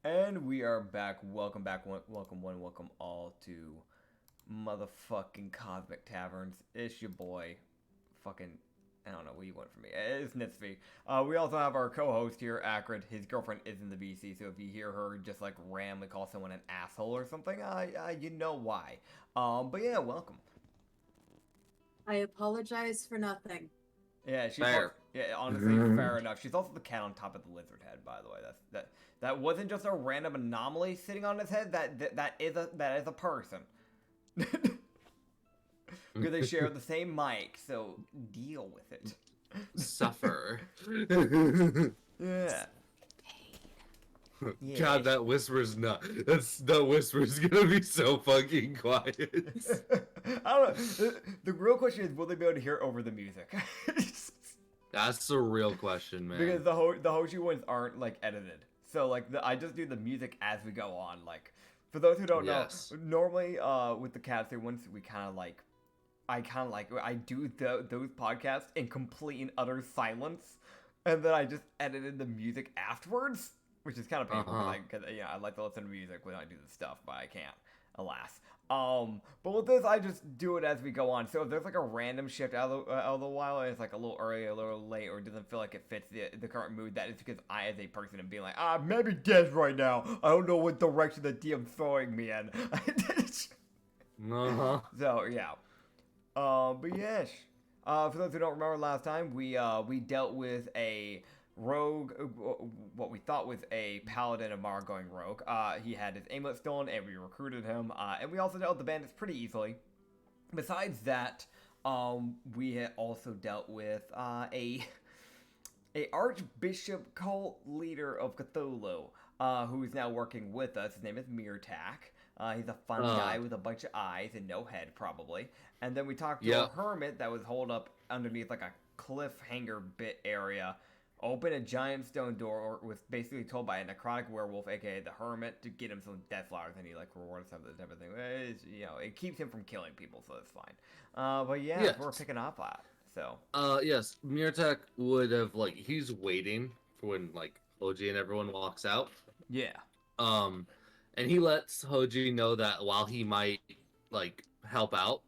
And we are back. Welcome back. Welcome all to motherfucking Cosmic Taverns. It's your boy, fucking, I don't know what you want from me. It's Nitsify. We also have our co-host here, Acrid. His girlfriend is in the BC, so if you hear her just like randomly call someone an asshole or something, you know why. But yeah, welcome. I apologize for nothing. Yeah, she's Fair. yeah, honestly, fair enough. She's also the cat on top of the lizard head, by the way. That wasn't just a random anomaly sitting on his head. That is a person. Because they share the same mic, so deal with it. Suffer. Yeah. Yeah. God, that whisper's not. That whisper's gonna be so fucking quiet. I don't know. The real question is, will they be able to hear over the music? That's the real question, man. Because the Hoshi ones aren't like edited, so like I just do the music as we go on. Like for those who don't Yes. know, normally with the Cat ones, I do those podcasts in complete and utter silence, and then I just edited the music afterwards, which is kind of painful because I like to listen to music when I do this stuff, but I can't, alas. But with this, I just do it as we go on. So if there's like a random shift out of the while, and it's like a little early, a little late, or it doesn't feel like it fits the current mood, that is because I, as a person, am being like, maybe guess right now. I don't know what direction the DM's throwing me in. So yeah. But yes. For those who don't remember last time, we dealt with a rogue, what we thought was a paladin of Mara going rogue. He had his amulet stolen, and we recruited him. And we also dealt with the bandits pretty easily. Besides that, we had also dealt with a archbishop cult leader of Cthulhu, who is now working with us. His name is Mirtak. He's a fun guy with a bunch of eyes and no head, probably. And then we talked to a hermit that was holed up underneath like a cliffhanger bit area. Opened a giant stone door, or was basically told by a necrotic werewolf, aka the hermit, to get him some death flowers, and he like rewards some of this everything. It keeps him from killing people, so it's fine. But yeah, yes. We're picking up that. So. Yes, Mirtak would have he's waiting for when Oji and everyone walks out. Yeah. And he lets Hoji know that while he might help out,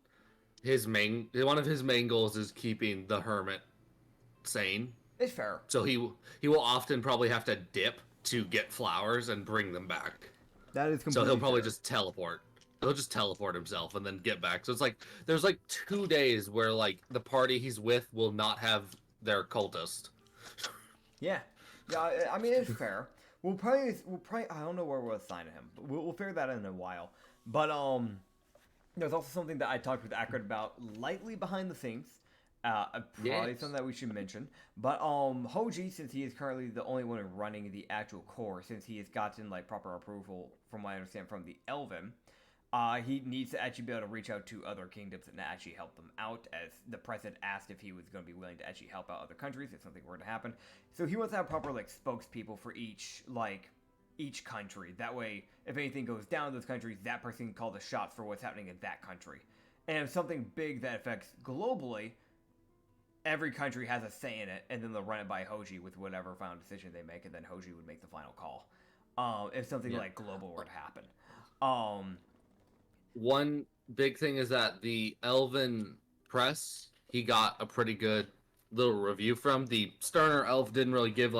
one of his main goals is keeping the hermit sane. It's fair. So he will often probably have to dip to get flowers and bring them back. That is completely So he'll probably fair. just teleport. He'll just teleport himself and then get back. So it's there's 2 days where the party he's with will not have their cultist. Yeah. I mean it's fair. We'll probably I don't know where we'll assign him, but we'll figure that out in a while. But there's also something that I talked with Acrid about lightly behind the scenes. Probably something that we should mention. But Hoji, since he is currently the only one running the actual core, since he has gotten proper approval, from what I understand, from the Elven, he needs to actually be able to reach out to other kingdoms and actually help them out, as the president asked if he was going to be willing to actually help out other countries if something were to happen. So he wants to have proper spokespeople for each country. That way, if anything goes down in those countries, that person can call the shots for what's happening in that country. And if something big that affects globally, every country has a say in it, and then they'll run it by Hoji with whatever final decision they make, and then Hoji would make the final call. If something global were to happen. One big thing is that the Elven press, he got a pretty good little review from. The Sterner Elf didn't really give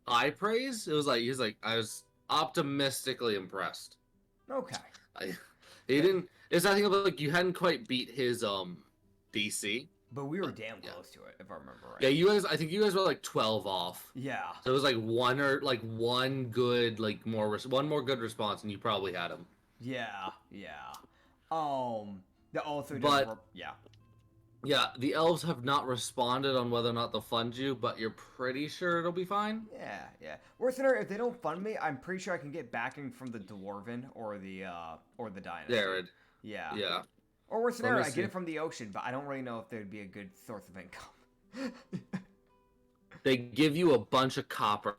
high praise. It was I was optimistically impressed. Okay. He didn't. It's I think you hadn't quite beat his DC. But we were damn close to it, if I remember right. Yeah, I think you guys were 12 off. Yeah. So it was one good one more good response, and you probably had him. Yeah. That also Yeah, the elves have not responded on whether or not they'll fund you, but you're pretty sure it'll be fine? Yeah. Worst scenario, if they don't fund me, I'm pretty sure I can get backing from the Dwarven or the Dynasty. Jared. Yeah. Or worst scenario, I get it from the ocean, but I don't really know if there'd be a good source of income. They give you a bunch of copper.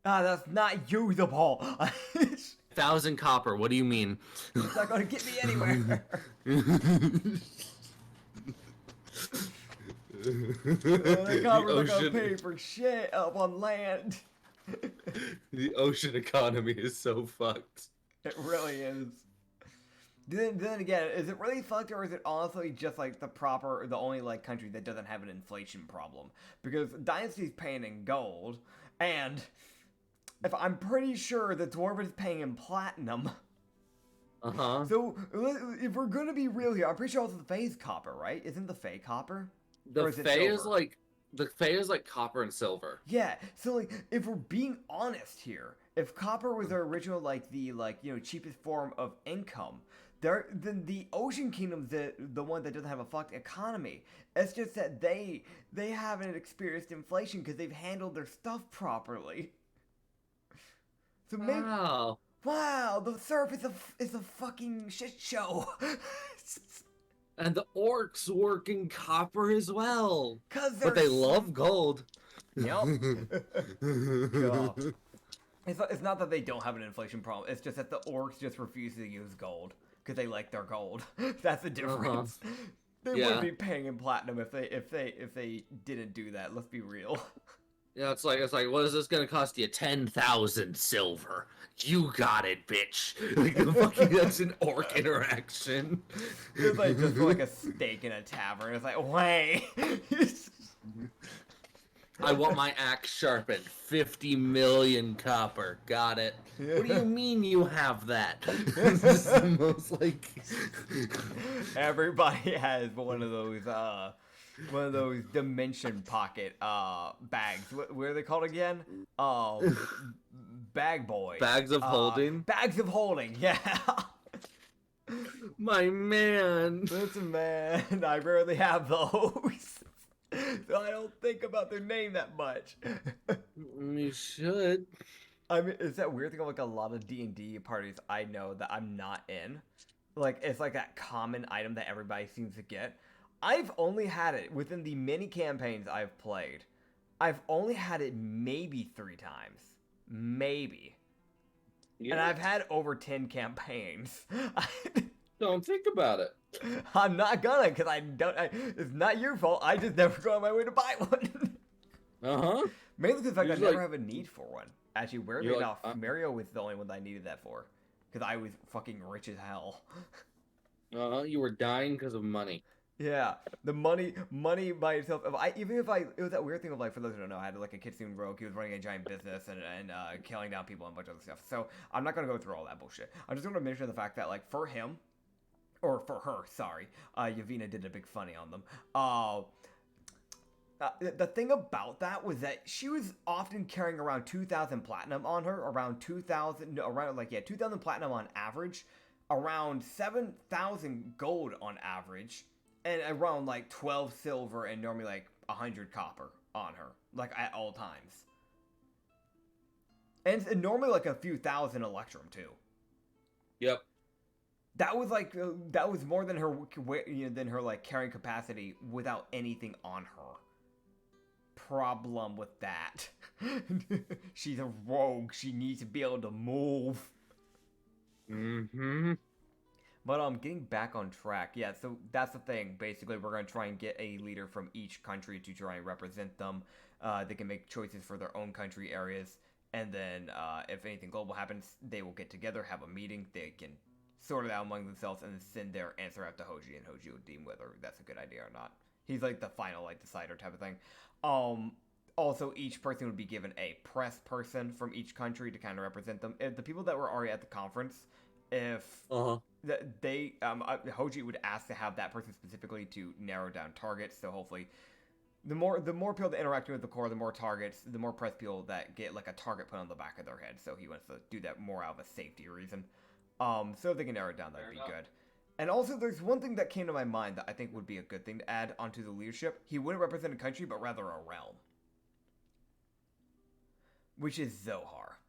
That's not usable. 1,000 copper, what do you mean? It's not going to get me anywhere. That copper's not going to pay for shit up on land. The ocean economy is so fucked. It really is. Then again, is it really fucked, or is it honestly just like the only like country that doesn't have an inflation problem? Because Dynasty's paying in gold, and if I'm pretty sure the dwarf is paying in platinum. So if we're gonna be real here, I'm pretty sure also the Fae's copper, right? Isn't the Fae copper? The Fae is like copper and silver. Yeah. So like, if we're being honest here, if copper was their original cheapest form of income, then the Ocean Kingdom's the one that doesn't have a fucked economy. It's just that they haven't experienced inflation because they've handled their stuff properly. So maybe. Wow, the surf is a fucking shit show. And the orcs work in copper as well. But they love gold. Yep. It's not that they don't have an inflation problem. It's just that the orcs just refuse to use gold because they like their gold. That's the difference. They wouldn't be paying in platinum if they didn't do that. Let's be real. Yeah, it's like, what is this gonna cost you? 10,000 silver. You got it, bitch. Like that's an orc interaction. It's like just like a steak in a tavern. It's like, wait. I want my axe sharpened. 50 million copper. Got it. What do you mean you have that? This is the most like. Everybody has one of those dimension pocket bags. What are they called again? Bag boy. Bags of holding. Bags of holding. Yeah. My man. Listen, man. I rarely have those, so I don't think about their name that much. You should. I mean, it's that weird thing of like a lot of D&D parties I know that I'm not in. Like, it's like that common item that everybody seems to get. I've only had it within the many campaigns I've played. I've only had it maybe 3 times. Maybe. Yeah. And I've had over 10 campaigns. Don't think about it. I'm not gonna, because it's not your fault. I just never go on my way to buy one. Mainly because I never have a need for one. Actually, weirdly enough, Mario was the only one that I needed that for. Because I was fucking rich as hell. You were dying because of money. Yeah, the money by itself. It was that weird thing of like, for those who don't know, I had like a kitsune rogue. He was running a giant business and killing down people and a bunch of other stuff. So I'm not gonna go through all that bullshit. I'm just gonna mention the fact that like for him, or for her, sorry, Yavina did a big funny on them. The thing about that was that she was often carrying around 2,000 platinum on her, around 2,000 platinum on average, around 7,000 gold on average. And around like 12 silver and normally like 100 copper on her, like at all times. And normally like a few thousand electrum too. Yep. That was more than her like carrying capacity without anything on her. Problem with that. She's a rogue. She needs to be able to move. But getting back on track, yeah, so that's the thing. Basically, we're going to try and get a leader from each country to try and represent them. They can make choices for their own country areas, and then if anything global happens, they will get together, have a meeting, they can sort it out among themselves, and then send their answer out to Hoji, and Hoji will deem whether that's a good idea or not. He's like the final like decider type of thing. Also, each person would be given a press person from each country to kind of represent them. If the people that were already at the conference, if Hoji would ask to have that person specifically to narrow down targets. So hopefully, the more people that interact with the core, the more targets, the more press people that get like a target put on the back of their head. So he wants to do that more out of a safety reason. So if they can narrow it down, that'd be good. And also, there's one thing that came to my mind that I think would be a good thing to add onto the leadership. He wouldn't represent a country, but rather a realm, which is Zohar.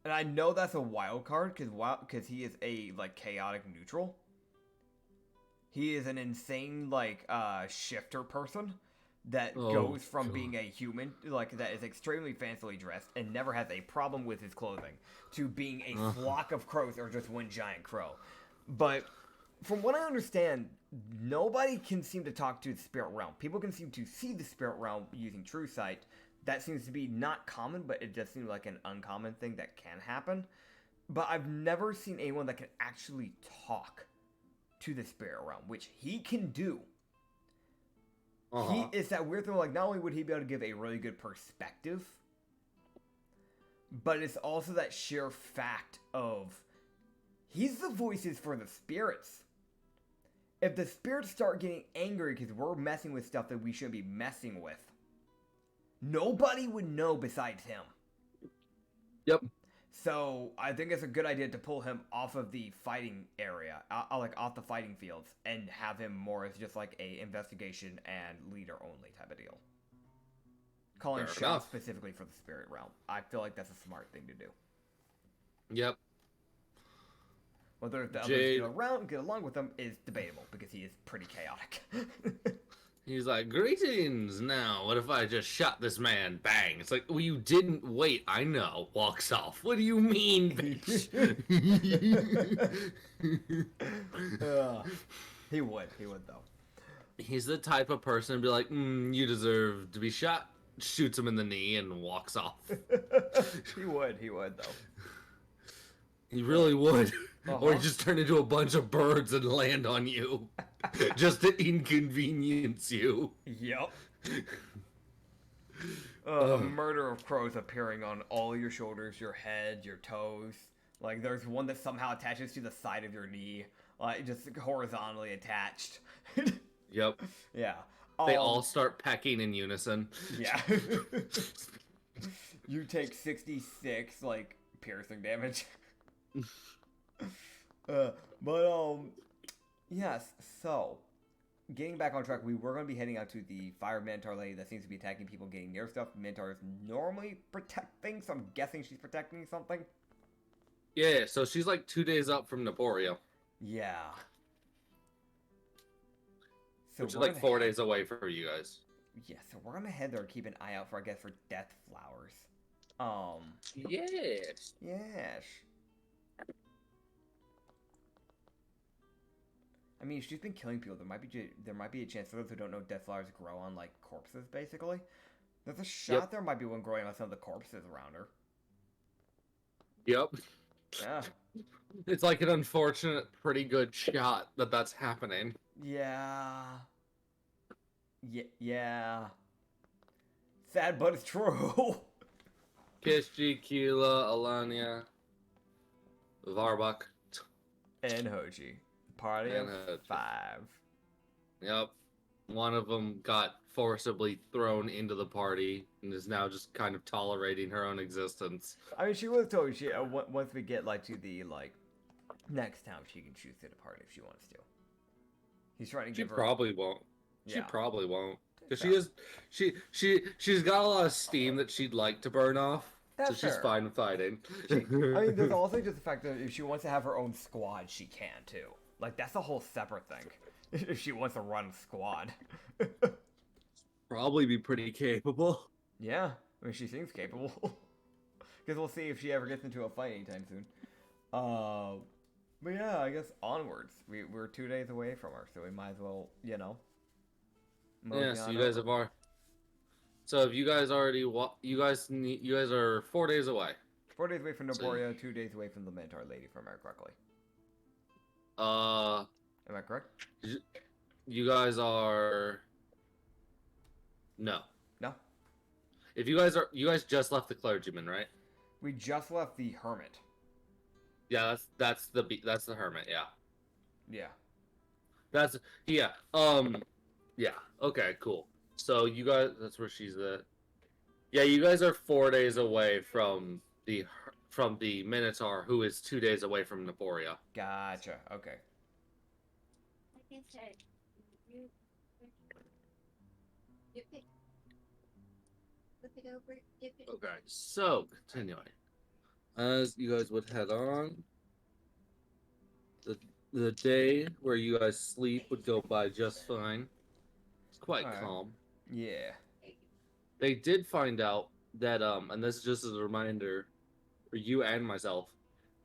And I know that's a wild card because he is a like chaotic neutral. He is an insane like shifter person that goes from being a human like that is extremely fancily dressed and never has a problem with his clothing to being a flock of crows or just one giant crow. But from what I understand, nobody can seem to talk to the spirit realm. People can seem to see the spirit realm using true sight, that seems to be not common, but it does seem like an uncommon thing that can happen. But I've never seen anyone that can actually talk to the spirit realm, which he can do. Uh-huh. He is that weird thing, like, not only would he be able to give a really good perspective, but it's also that sheer fact of he's the voices for the spirits. If the spirits start getting angry because we're messing with stuff that we shouldn't be messing with, nobody would know besides him. Yep. So I think it's a good idea to pull him off of the fighting area, like off the fighting fields, and have him more as just like a investigation and leader only type of deal. Calling Fair shots enough. specifically for the spirit realm. I feel like that's a smart thing to do. Yep. Whether the Jade- others get along with him is debatable because he is pretty chaotic. He's like, greetings. Now, what if I just shot this man? Bang. It's like, well, you didn't wait. I know. Walks off. What do you mean, bitch? He would though. He's the type of person to be like, you deserve to be shot. Shoots him in the knee and walks off. He would though. He really would. Or Uh-huh. just turn into a bunch of birds and land on you. Just to inconvenience you. Yep. A murder of crows appearing on all your shoulders, your head, your toes. Like there's one that somehow attaches to the side of your knee, like just horizontally attached. Yep. Yeah. They all start pecking in unison. Yeah. You take 66 like piercing damage. Yes. So, getting back on track, we were going to be heading out to the fire Minotaur lady that seems to be attacking people getting near stuff. Minotaur is normally protecting, so I'm guessing she's protecting something. Yeah, so she's like 2 days up from Naporia, Yeah. So which is we're like gonna 4 head- days away for you guys. Yeah, so we're gonna head there and keep an eye out for, I guess, for death flowers. Yes. Yes. I mean, she's been killing people. There might be a chance, for those who don't know, death flowers grow on like corpses, basically. There's a shot there might be one growing on some of the corpses around her. Yep. Yeah. It's like an unfortunate, pretty good shot that that's happening. Yeah. Yeah. Sad, but it's true. Kishji, Kila, Alanya, Varbak. And Hoji. Party of And Hoji. 5. Yep. One of them got forcibly thrown into the party and is now just kind of tolerating her own existence. I mean, she was told once we get like to the next town, she can choose to depart if she wants to. He's trying to She give her. probably won't. She Yeah. probably won't. Because Fair. she's got a lot of steam that she'd like to burn off. That's so she's fair. fine with fighting. I mean, there's also just the fact that if she wants to have her own squad, she can too. Like that's a whole separate thing. If she wants to run squad. Probably be pretty capable. Yeah, I mean, she seems capable. Because we'll see if she ever gets into a fight anytime soon. But yeah, I guess onwards. We're 2 days away from her, so we might as well, mosey Yeah, so on you guys over. have already. So if you guys already you guys are 4 days away. 4 days away from So- Noboria, 2 days away from the Minotaur lady, if I remember correctly. Am I correct? You guys are. No. No. If you guys just left the clergyman, right? We just left the hermit. Yeah, that's the hermit. Yeah. Yeah. Yeah. Yeah. Okay. Cool. So you guys, that's where she's at. Yeah, you guys are 4 days away from the Minotaur, who is 2 days away from Naporia. Gotcha. Okay. Okay. So continuing, as you guys would head on, the day where you guys sleep would go by just fine. It's quite Alright. calm. Yeah. They did find out that and this is just as a reminder for you and myself,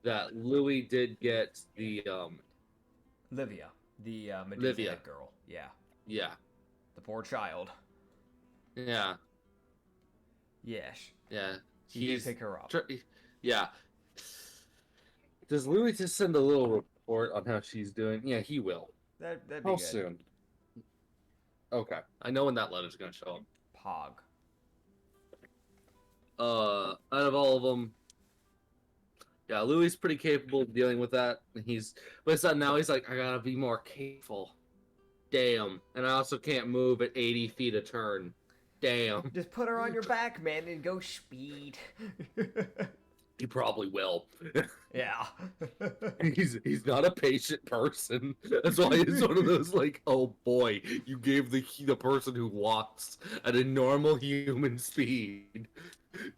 that Louis did get the Livia. The Medusa Livia. head girl. Yeah. yeah. The poor child. Yeah. Yes. Yeah. He did pick her up. Yeah. Does Louis just send a little report on how she's doing? Yeah, he will. That'd be How good. soon? Okay. I know when that letter's gonna show up. Pog. Out of all of them, yeah, Louis is pretty capable of dealing with that. But it's not now. He's like, I gotta be more careful. Damn, and I also can't move at 80 feet a turn. Damn. Just put her on your back, man, and go speed. He probably will. Yeah. He's not a patient person. That's why it's one of those like, oh boy, you gave the person who walks at a normal human speed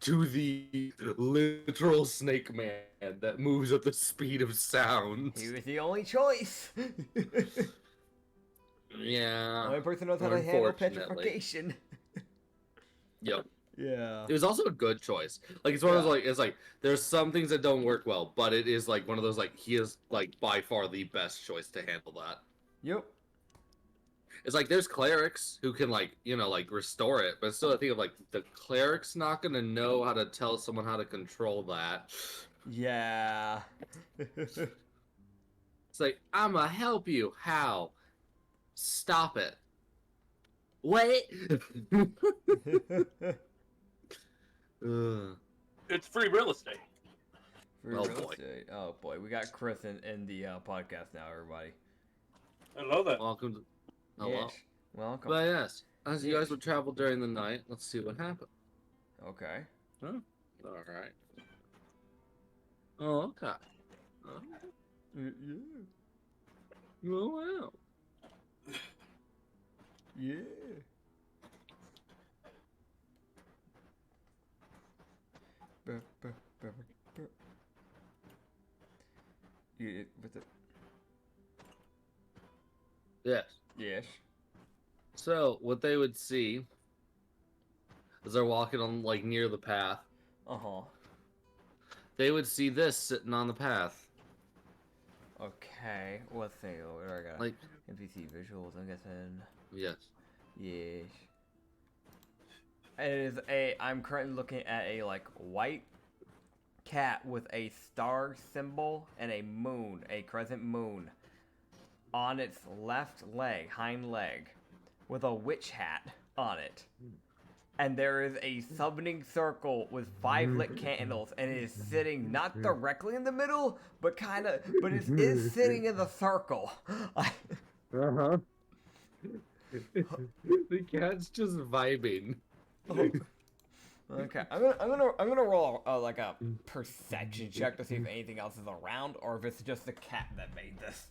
to the literal snake man that moves at the speed of sound. He was the only choice. Yeah. Only person knows how to handle petrification. Yep. Yeah. It was also a good choice. Like it's one of those like it's like there's some things that don't work well, but it is like one of those like he is like by far the best choice to handle that. Yep. It's like there's clerics who can like like restore it, but still I think of like the cleric's not gonna know how to tell someone how to control that. Yeah. It's like I'ma help you. How? Stop it. Wait. It's free real estate. Free Oh, real boy. estate. Oh boy, we got Chris in the podcast now, everybody. Hello there. Welcome to. Hello. Yes. Welcome. But yes, as you Yes. guys would travel during the night, let's see what happened. Okay. Huh? All right. Oh, okay. Yeah. Oh, wow. Yeah. Burr, burr, burr, burr. Yeah, with it. Yes. Yes. So what they would see as they're walking on like near the path, Uh-huh. they would see this sitting on the path. Okay. Let's see. What do I got? Like NPC visuals, I'm guessing. yes. Yes. I'm currently looking at a like white cat with a star symbol and a moon, a crescent moon, on its left leg, hind leg, with a witch hat on it. And there is a summoning circle with 5 lit candles, and it is sitting not directly in the middle, but it is sitting in the circle. Uh-huh. The cat's just vibing. Okay, I'm gonna roll like a perception check to see if anything else is around, or if it's just the cat that made this.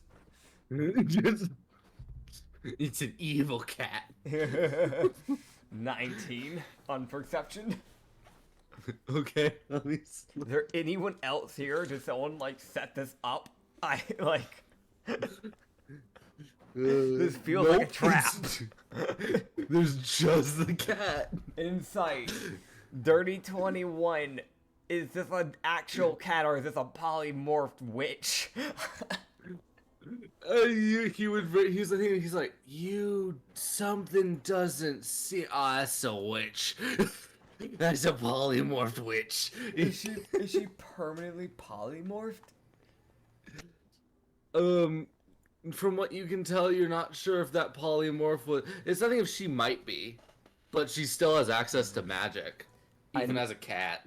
It's an evil cat. 19 on perception. Okay. Is there anyone else here? Did someone like set this up? I like. This feels like a trap. There's just the cat. Insight. Dirty 21. Is this an actual cat or is this a polymorphed witch? He's like, you something doesn't see. Ah, that's a witch. That's a polymorphed witch. Is she permanently polymorphed? From what you can tell, you're not sure if that polymorph was. It's nothing if she might be, but she still has access to magic, even as a cat.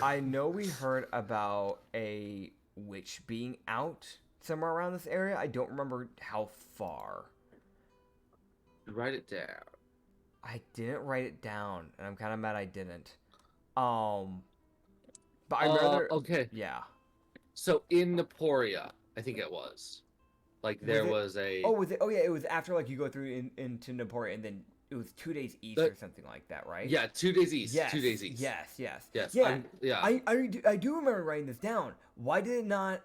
I know we heard about a witch being out somewhere around this area. I don't remember how far. Write it down. I didn't write it down, and I'm kind of mad I didn't. But I remember. Okay. Yeah. So in Naporia, I think it was. Like there was a. Oh, was it? Oh, yeah. It was after like you go through into Naporia, and then it was 2 days east or something like that, right? Yeah, 2 days east. Yes. 2 days east. Yes. Yes. Yes. Yeah. Yeah. I do remember writing this down. Why did it not?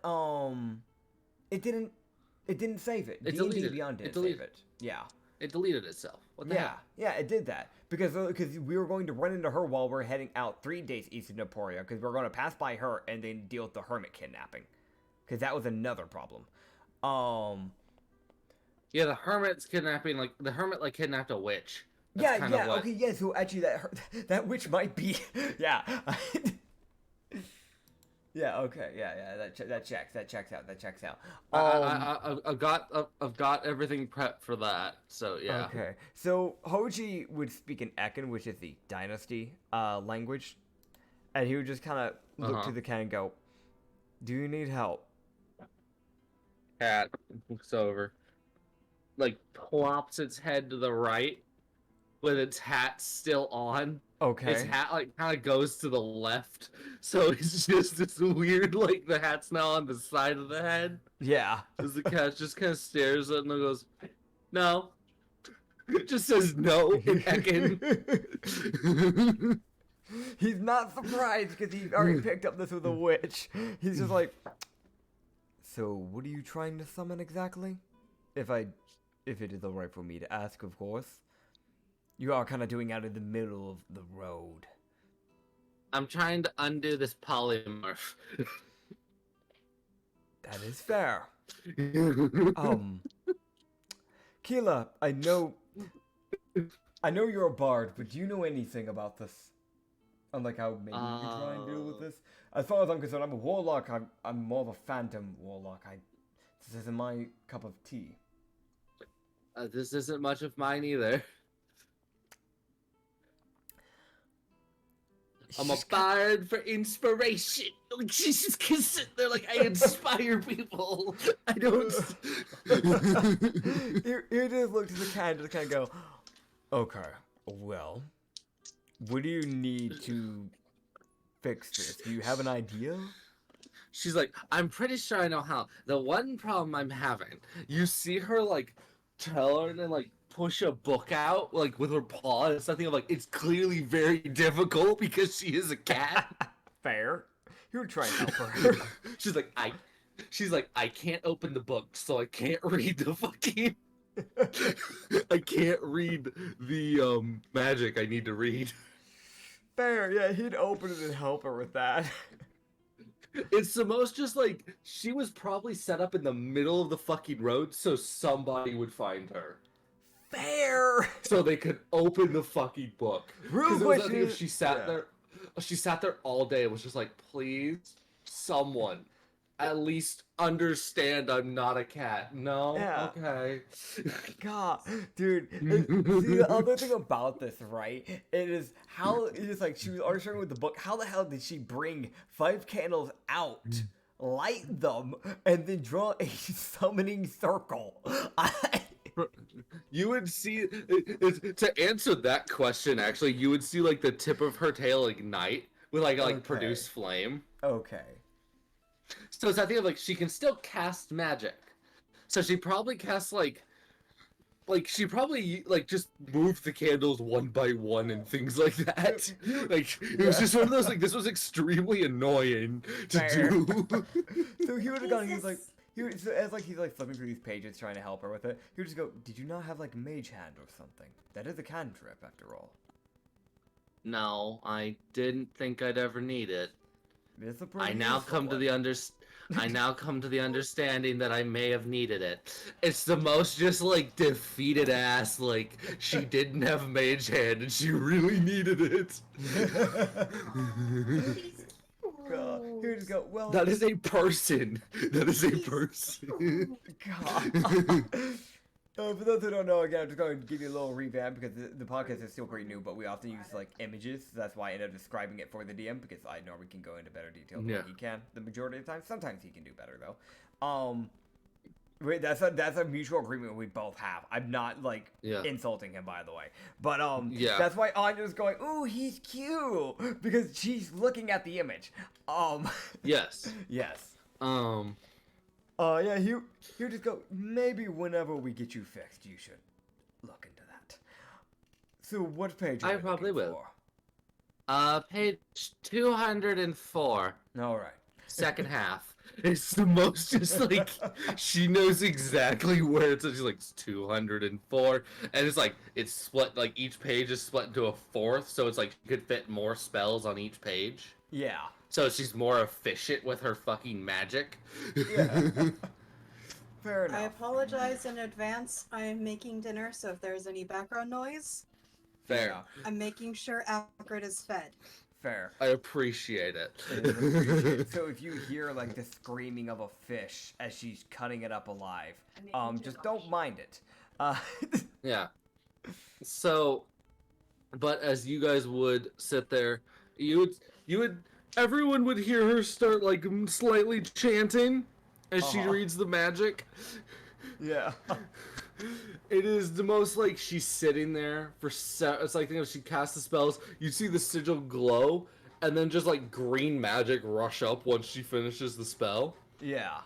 It didn't save it. It D&D deleted Beyond it. didn't It deleted save it. Yeah. It deleted itself. What the Yeah. heck? Yeah. It did that because we were going to run into her while we're heading out 3 days east of Naporia because we are going to pass by her and then deal with the hermit kidnapping because that was another problem. Yeah, the hermit's kidnapping. Like the hermit, like kidnapped a witch Yeah, kind of yeah, what... okay, yeah. So actually, that witch might be, yeah, yeah. Okay, yeah. That checks out. I've got everything prepped for that. So yeah. Okay, so Hoji would speak in Ekin, which is the dynasty language, and he would just kind of look to the cat and go, "Do you need help?" Cat looks over, like plops its head to the right with its hat still on. Okay. Its hat like kind of goes to the left, so it's just this weird like the hat's now on the side of the head. Yeah. As the cat just kind of stares at it and goes, "No." It just says no in Ekin. He's not surprised because he's already picked up this with a witch. He's just like, so what are you trying to summon exactly? If it is alright for me to ask, of course. You are kind of doing out in the middle of the road. I'm trying to undo this polymorph. That is fair. Keela, I know you're a bard, but do you know anything about this? Unlike how maybe you try and deal with this. As far as I'm concerned, I'm a warlock. I'm more of a phantom warlock. This isn't my cup of tea. This isn't much of mine either. I'm a bard for inspiration. Like she's just gonna sit there like I inspire people. I don't. You just look to the cat and just kind of go, okay, well, what do you need to fix this? Do you have an idea? She's like, I'm pretty sure I know how. The one problem I'm having, you see her like turn and like push a book out like with her paw and something like it's clearly very difficult because she is a cat. Fair. You were trying to help her. She's like, I can't open the book, so I can't read the fucking I can't read the magic I need to read. Fair, yeah, he'd open it and help her with that. It's the most just like she was probably set up in the middle of the fucking road so somebody would find her. Fair. So they could open the fucking book. Because she sat there all day and was just like, please, someone, at least understand I'm not a cat. No? Yeah. Okay. God, dude. See, the other thing about this, right? It is like she was already starting with the book. How the hell did she bring 5 candles out, light them, and then draw a summoning circle? You would see, to answer that question, actually, you would see, like, the tip of her tail ignite with, like produce flame. Okay. So it's that thing of, like, she can still cast magic. So she probably casts, like, she probably, like, just moved the candles one by one and things like that. Like, it was just one of those, like, this was extremely annoying to do. So he would have gone, he's like, he's like flipping through these pages trying to help her with it. He would just go, did you not have like mage hand or something? That is a cantrip after all. No, I didn't think I'd ever need it. It's a pretty I now useful come to the understanding that I may have needed it. It's the most just like defeated ass, like she didn't have mage hand and she really needed it. God. He would just go, well, That is a person. That is a person. God. For those who don't know, again, I'm just going to give you a little revamp because the podcast is still pretty new, but we often use like images. So that's why I ended up describing it for the DM because I know we can go into better detail than he can the majority of the time. Sometimes he can do better though. Wait, that's a mutual agreement we both have. I'm not like insulting him, by the way, but that's why Anya's going, ooh, he's cute because she's looking at the image. Yes. Yes. Yeah, he would just go, maybe whenever we get you fixed, you should look into that. So what page are I we probably looking will. for? Page 204. All right. Second half. It's the most just like she knows exactly where it's. She's like it's 204, and it's like it's split. Like each page is split into a fourth, so it's like she could fit more spells on each page. Yeah. So she's more efficient with her fucking magic. Yeah. Fair enough. I apologize in advance. I am making dinner, so if there's any background noise, Fair. Yeah, I'm making sure Acrid is fed. fair. I appreciate it. It is appreciated. So if you hear like the screaming of a fish as she's cutting it up alive, just don't mind it. Yeah. So, but as you guys would sit there, everyone would hear her start like slightly chanting as she reads the magic. Yeah. It is the most like she's sitting there for it's like if she casts the spells, you see the sigil glow, and then just like green magic rush up once she finishes the spell. Yeah.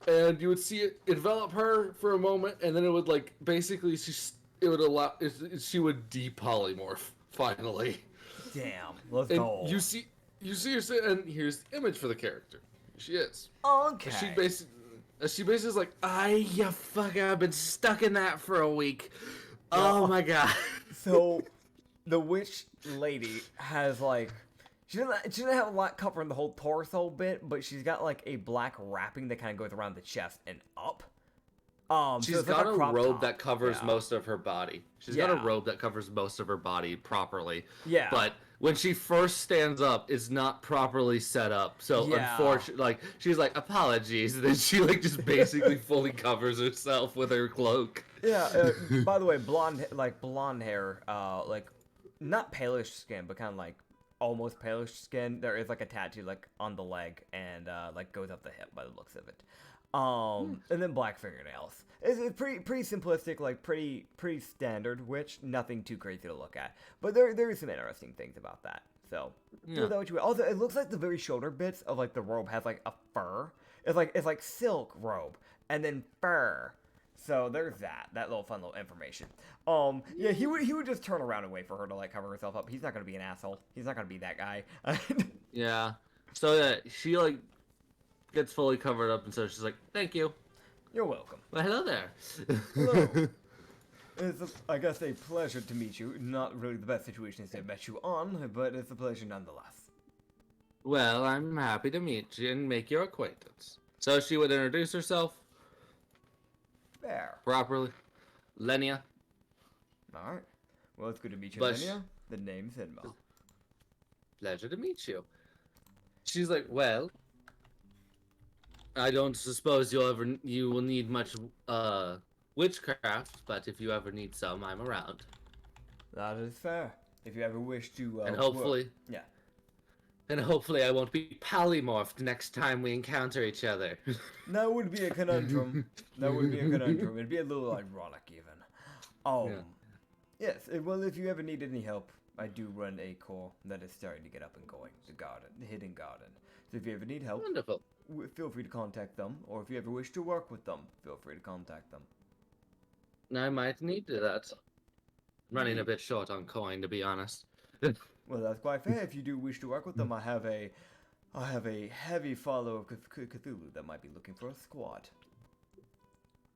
And you would see it envelop her for a moment, and then it would like basically she would depolymorph finally. Damn. Let's And go. you see her, and here's the image for the character. She is. Okay. She basically is like, you fucker, I've been stuck in that for a week. Oh my god. So, the witch lady has like, she doesn't have a lot covering the whole torso bit, but she's got like a black wrapping that kind of goes around the chest and up. She's so it's got like a crop robe top. that covers Yeah. most of her body. She's got a Yeah. robe that covers most of her body properly. Yeah. But when she first stands up, it's not properly set up. So Yeah. unfortunately, like she's like apologies, and then she like just basically fully covers herself with her cloak. Yeah. By the way, blonde hair, like not palish skin, but kind of like almost palish skin. There is like a tattoo like on the leg and like goes up the hip by the looks of it. And then black fingernails. It's pretty simplistic, like pretty standard witch. Nothing too crazy to look at, but there is some interesting things about that. So do that what you will. Also, it looks like the very shoulder bits of like the robe has like a fur. It's like silk robe and then fur. So there's that little fun little information. Yeah, he would just turn around and wait for her to like cover herself up. He's not gonna be an asshole. He's not gonna be that guy. Yeah. So yeah, she like gets fully covered up, and so she's like, "Thank you." You're welcome. Well, hello there. Hello. It's, I guess, a pleasure to meet you. Not really the best situations to have met you on, but it's a pleasure nonetheless. Well, I'm happy to meet you and make your acquaintance. So she would introduce herself There. properly. Lenia. Alright. Well, it's good to meet you, But Linnea. The name's Enma. Pleasure to meet you. She's like, well, I don't suppose you will need much witchcraft, but if you ever need some, I'm around. That is fair. If you ever wish to, And hopefully, yeah. and hopefully I won't be polymorphed next time we encounter each other. That would be a conundrum. It'd be a little ironic, even. Yeah. Yes. Well, if you ever need any help, I do run a core that is starting to get up and going. The Hidden Garden. So if you ever need help, Wonderful. feel free to contact them. Or if you ever wish to work with them, feel free to contact them. I might need to that. Running a bit short on coin, to be honest. Well, that's quite fair. If you do wish to work with them, I have a heavy follower of Cthulhu that might be looking for a squad.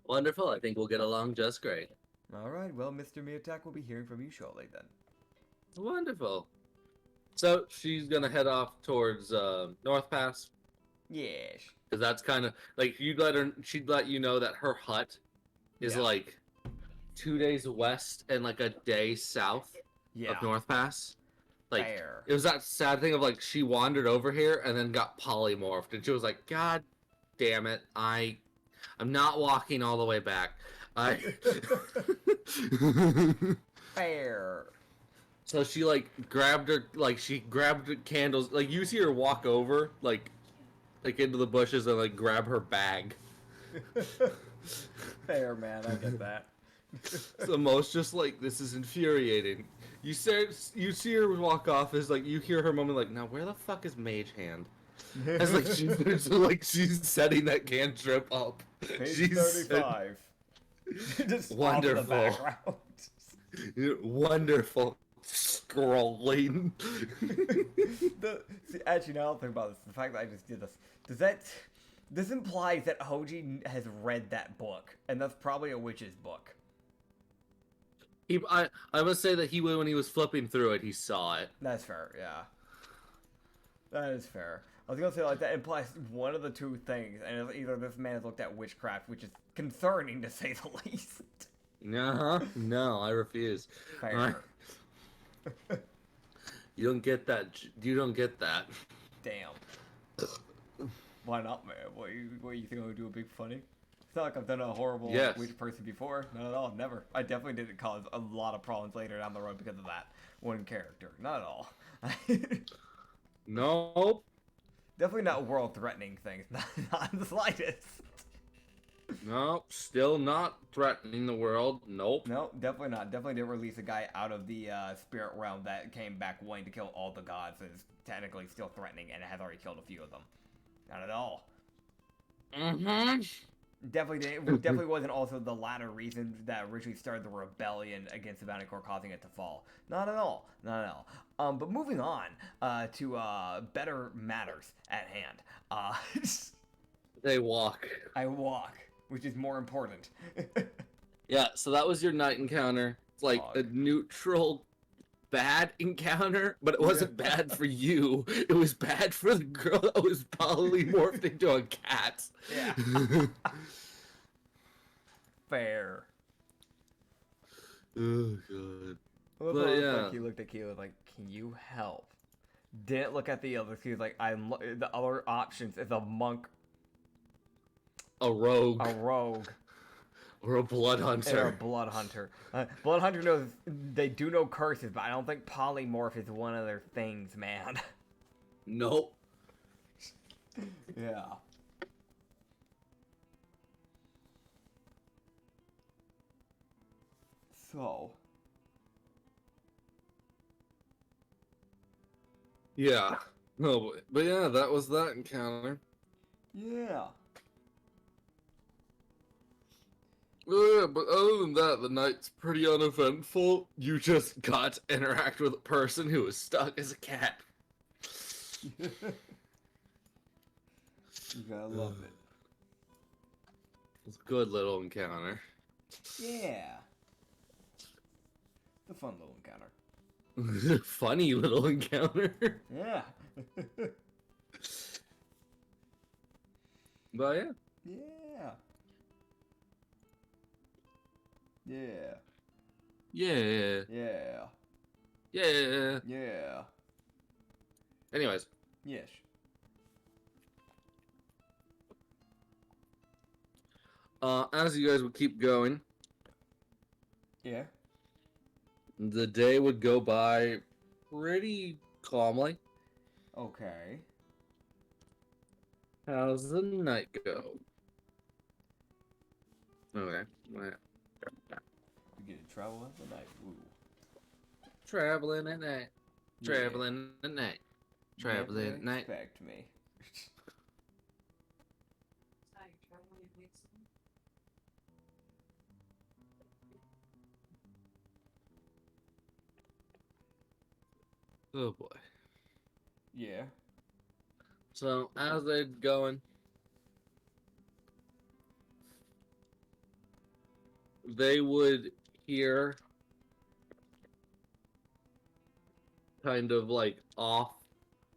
Wonderful. I think we'll get along just great. All right. Well, Mr. Miotak will be hearing from you shortly then. Wonderful. So she's gonna head off towards North Pass, Yes. because that's kind of like she'd let you know that her hut is Yeah. like 2 days west and like a day south Yeah. of North Pass. Like Fair. it was that sad thing of like she wandered over here and then got polymorphed, and she was like, "God damn it, I'm not walking all the way back." Fair. So she like grabbed candles. Like you see her walk over like into the bushes and like grab her bag. Fair, man. I get that. So most just like, this is infuriating. You see her walk off as like you hear her moment like, now where the fuck is Mage Hand? As like she's setting that cantrip up. Page She's 35. Just Wonderful. off in the background. Wonderful scrolling. Actually, now I'll think about this. The fact that I just did this. This implies that Hoji has read that book, and that's probably a witch's book. I must say that when he was flipping through it, he saw it. That's fair, yeah. That is fair. I was gonna say, like, that implies one of the two things, and it's either this man has looked at witchcraft, which is concerning to say the least. No, I refuse. Fair. You don't get that. You don't get that. Damn. Why not, man? What you think I would do a big funny? It's not like I've done a horrible Yes. witch person before. Not at all. Never. I definitely didn't cause a lot of problems later down the road because of that one character. Not at all. Nope. Definitely not world-threatening things. Not in the slightest. Nope. Still not threatening the world. Nope. No, definitely not. Definitely didn't release a guy out of the spirit realm that came back wanting to kill all the gods and is technically still threatening and has already killed a few of them. Not at all. Mm-hmm. Definitely wasn't also the latter reason that originally started the rebellion against the Bounty Corps, causing it to fall. Not at all. Not at all. But moving on to better matters at hand. They walk. I walk, which is more important. Yeah, so that was your night encounter. It's like Dog. a neutral bad encounter, but it wasn't bad for you. It was bad for the girl that was polymorphed into a cat. Yeah. Fair. Oh, God. Well, But, yeah. like, he looked at Keela like, "Can you help?" Didn't look at the others. He was like, the other options is a monk, A rogue. a rogue, Or a blood and a hunter. blood hunter. Blood hunter knows they do know curses, but I don't think polymorph is one of their things, man. Nope. Yeah. So. Yeah. No, but yeah, that was that encounter. Yeah. Yeah, but other than that, the night's pretty uneventful. You just got to interact with a person who was stuck as a cat. You gotta love it. It was a good little encounter. Yeah. It's a fun little encounter. Funny little encounter. Yeah. But yeah. Yeah. Yeah. Yeah. Yeah. Yeah. Yeah. Anyways, Yes. as you guys would keep going, Yeah. the day would go by pretty calmly. Okay. How's the night go? Okay. Well, You get to travel at the night. Ooh. traveling at night. Traveling at night. Traveling Never at night. expect me. Oh boy. Yeah. So as they're going, they would hear kind of like off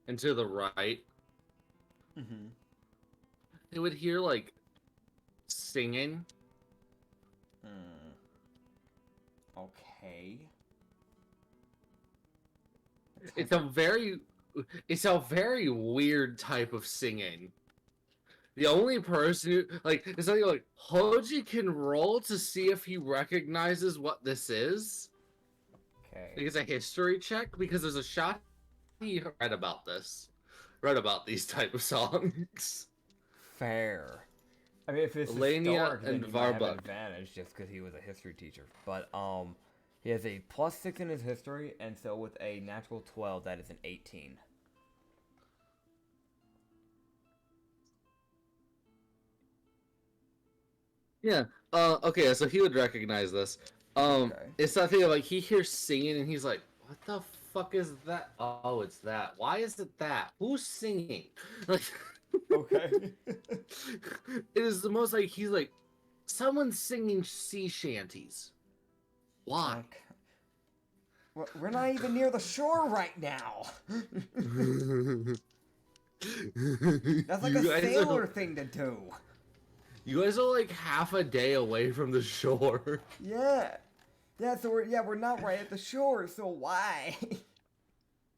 and to the right. Mm-hmm. They would hear like singing. Okay. It's a very weird type of singing. The only person who it's like Hoji can roll to see if he recognizes what this is. Okay. It's a history check because there's a shot he read about this. Read about these type of songs. Fair. I mean, if it's Elenia historic, then and he might have an Varbuck. advantage just because he was a history teacher. But he has a +6 in his history, and so with a natural 12, that is an 18. Yeah. Okay, so he would recognize this. Okay. It's that thing of like he hears singing and he's like, what the fuck is that? Oh, it's that. Why is it that? Who's singing? Like Okay. it is the most like he's like someone's singing sea shanties. Why? Okay. We're not even near the shore right now. That's like You a guys sailor thing to do. You guys are like half a day away from the shore. Yeah. Yeah, so we're not right at the shore, so why?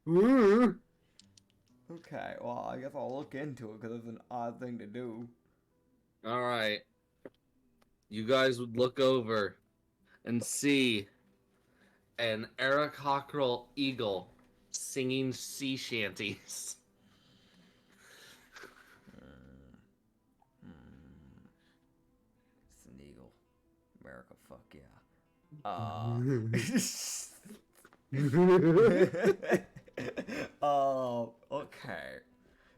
All Okay, well, I guess I'll look into it because it's an odd thing to do. right. You guys would look over and see an Aerocockerel eagle singing sea shanties. It's an eagle. America, fuck yeah. Okay.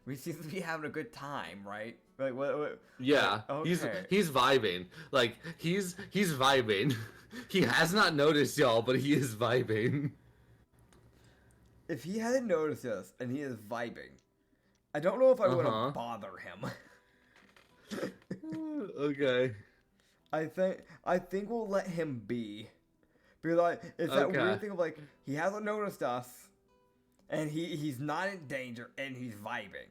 We seem to be having a good time, right? Like, what Yeah, okay. he's vibing. Like he's vibing. He has not noticed y'all, but he is vibing. If he hadn't noticed us and he is vibing, I don't know if I would Uh-huh. have bothered him. Okay. I think we'll let him be. Because like, it's that Okay. weird thing of like, he hasn't noticed us, and he's not in danger, and he's vibing.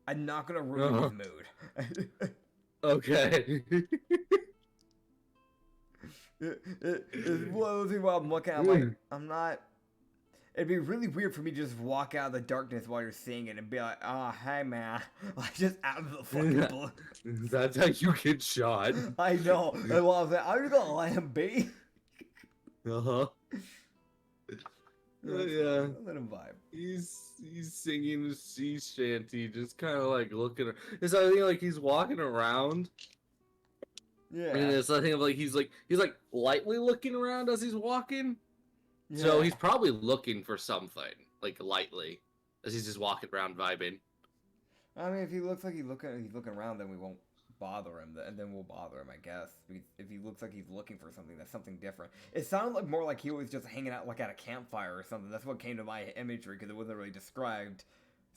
I'm not gonna ruin his mood. Okay. It's one of those things where I'm looking at, I'm like, I'm not... It'd be really weird for me to just walk out of the darkness while you're seeing it and be like, oh, hey, man. Like, just out of the fucking blue. That's how you get shot. I know. And while I was like, I'm just gonna let him be. Uh-huh. Yeah. Let him vibe. He's singing a sea shanty, just kind of like looking. It's I think like he's walking around, Yeah. and it's I think of like he's like lightly looking around as he's walking. Yeah. So he's probably looking for something like lightly as he's just walking around vibing. I mean, if he looks like he's looking around, then we won't bother him, and then we'll bother him, I guess. If he looks like he's looking for something, that's something different. It sounded like more like he was just hanging out like at a campfire or something. That's what came to my imagery because it wasn't really described.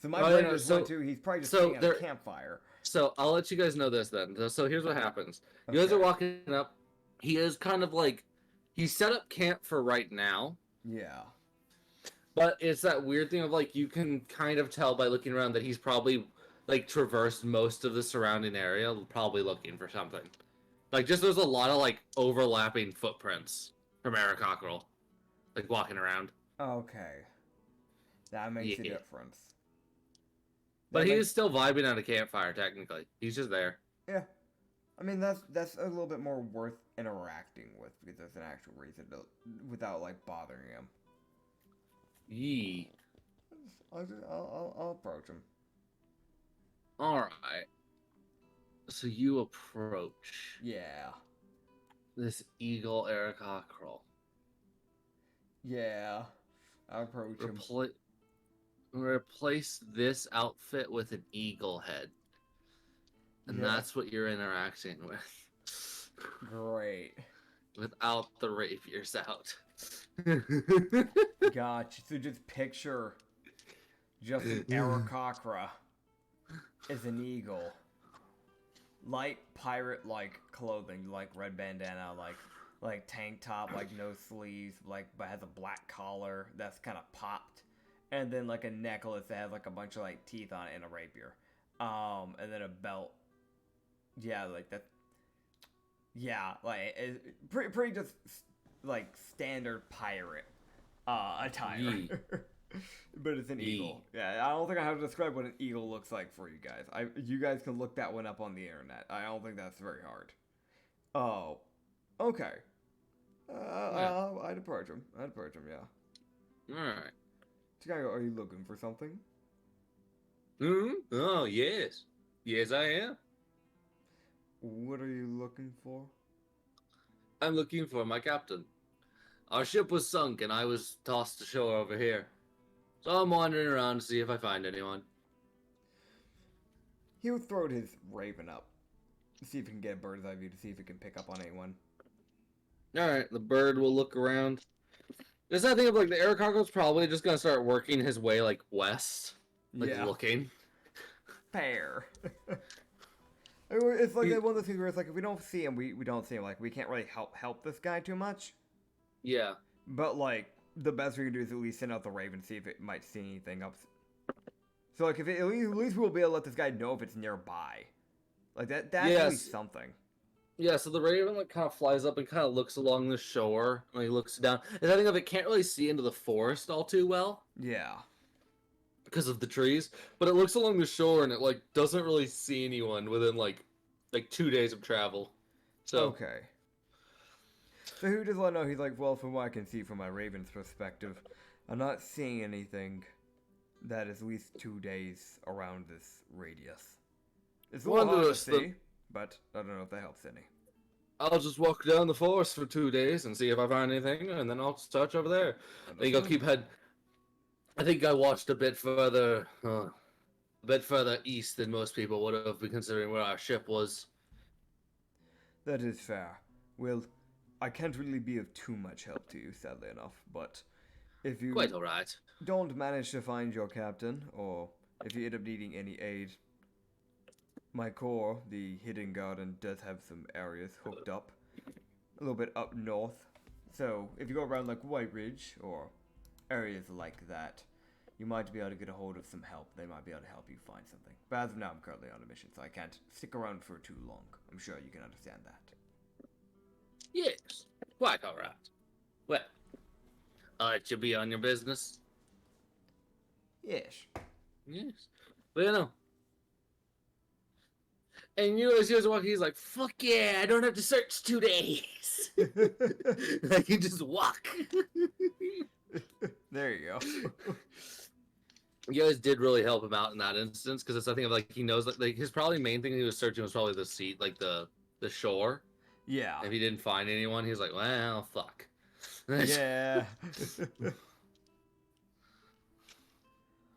So my brain just went to he's probably just hanging at a campfire. So I'll let you guys know this then. So here's what happens. You guys are walking up. He is kind of like he's set up camp for right now. Yeah. But it's that weird thing of like you can kind of tell by looking around that he's probably like traversed most of the surrounding area, probably looking for something. Like just there's a lot of like overlapping footprints from Aerocockerel, like walking around. Okay. That makes a difference. But he is still vibing at a campfire technically. He's just there. Yeah. I mean that's a little bit more worth interacting with because there's an actual reason to without like bothering him. Yee. I'll approach him. Alright. So you approach Yeah. this eagle Aerocockerel. Yeah. I'll approach him. Replace this outfit with an eagle head. And that's what you're interacting with. Great. Without the rapiers out. Gotcha. So just picture just an Aerocockerel as an eagle. Light pirate-like clothing, like red bandana, like tank top, like no sleeves, like but has a black collar that's kind of popped, and then like a necklace that has like a bunch of like teeth on it and a rapier, and then a belt. Yeah, like that. Yeah, like it's pretty just like standard pirate attire. But it's an eagle. Yeah, I don't think I have to describe what an eagle looks like for you guys. You guys can look that one up on the internet. I don't think that's very hard. Oh, okay. I'd approach him. Yeah. All right. So I go, are you looking for something? Oh, yes. Yes, I am. What are you looking for? I'm looking for my captain. Our ship was sunk and I was tossed ashore over here. So I'm wandering around to see if I find anyone. He'll throw his raven up. See if he can get a bird's eye view to see if he can pick up on anyone. Alright, the bird will look around. There's that thing of like the Aerocockerel's probably just gonna start working his way like west. Like looking. Fair. It's like one of those things where it's like if we don't see him, we don't see him. Like we can't really help this guy too much. Yeah. But like the best we can do is at least send out the raven, see if it might see anything up. So like if at least we'll be able to let this guy know if it's nearby. Like that's at least something. Yeah, so the raven like kind of flies up and kind of looks along the shore. And he looks down. And I think of it can't really see into the forest all too well Yeah. because of the trees, but it looks along the shore and it like doesn't really see anyone within like 2 days of travel. So Okay. So who does let know? He's like, well, from what I can see from my raven's perspective, I'm not seeing anything that is at least 2 days around this radius. It's a little hard to Wondrous, see, but I don't know if that helps any. I'll just walk down the forest for 2 days and see if I find anything, and then I'll search over there. I think I'll keep head. I think I watched a bit further east than most people would have been considering where our ship was. That is fair. Well, I can't really be of too much help to you, sadly enough, but if you Quite all right. don't manage to find your captain, or if you end up needing any aid, my core, the hidden garden, does have some areas hooked up a little bit up north. So if you go around like White Ridge or areas like that, you might be able to get a hold of some help. They might be able to help you find something. But as of now, I'm currently on a mission, so I can't stick around for too long. I'm sure you can understand that. Yes, quite all right. Well, I'll let you be on your business. Yes. Yes. But you know. And you as usual, he's like, fuck yeah, I don't have to search 2 days. I can just walk. There you go. You guys did really help him out in that instance, because it's something of like he knows like his probably main thing he was searching was probably the sea, like the shore. Yeah. If he didn't find anyone, he's like, well, fuck. Yeah.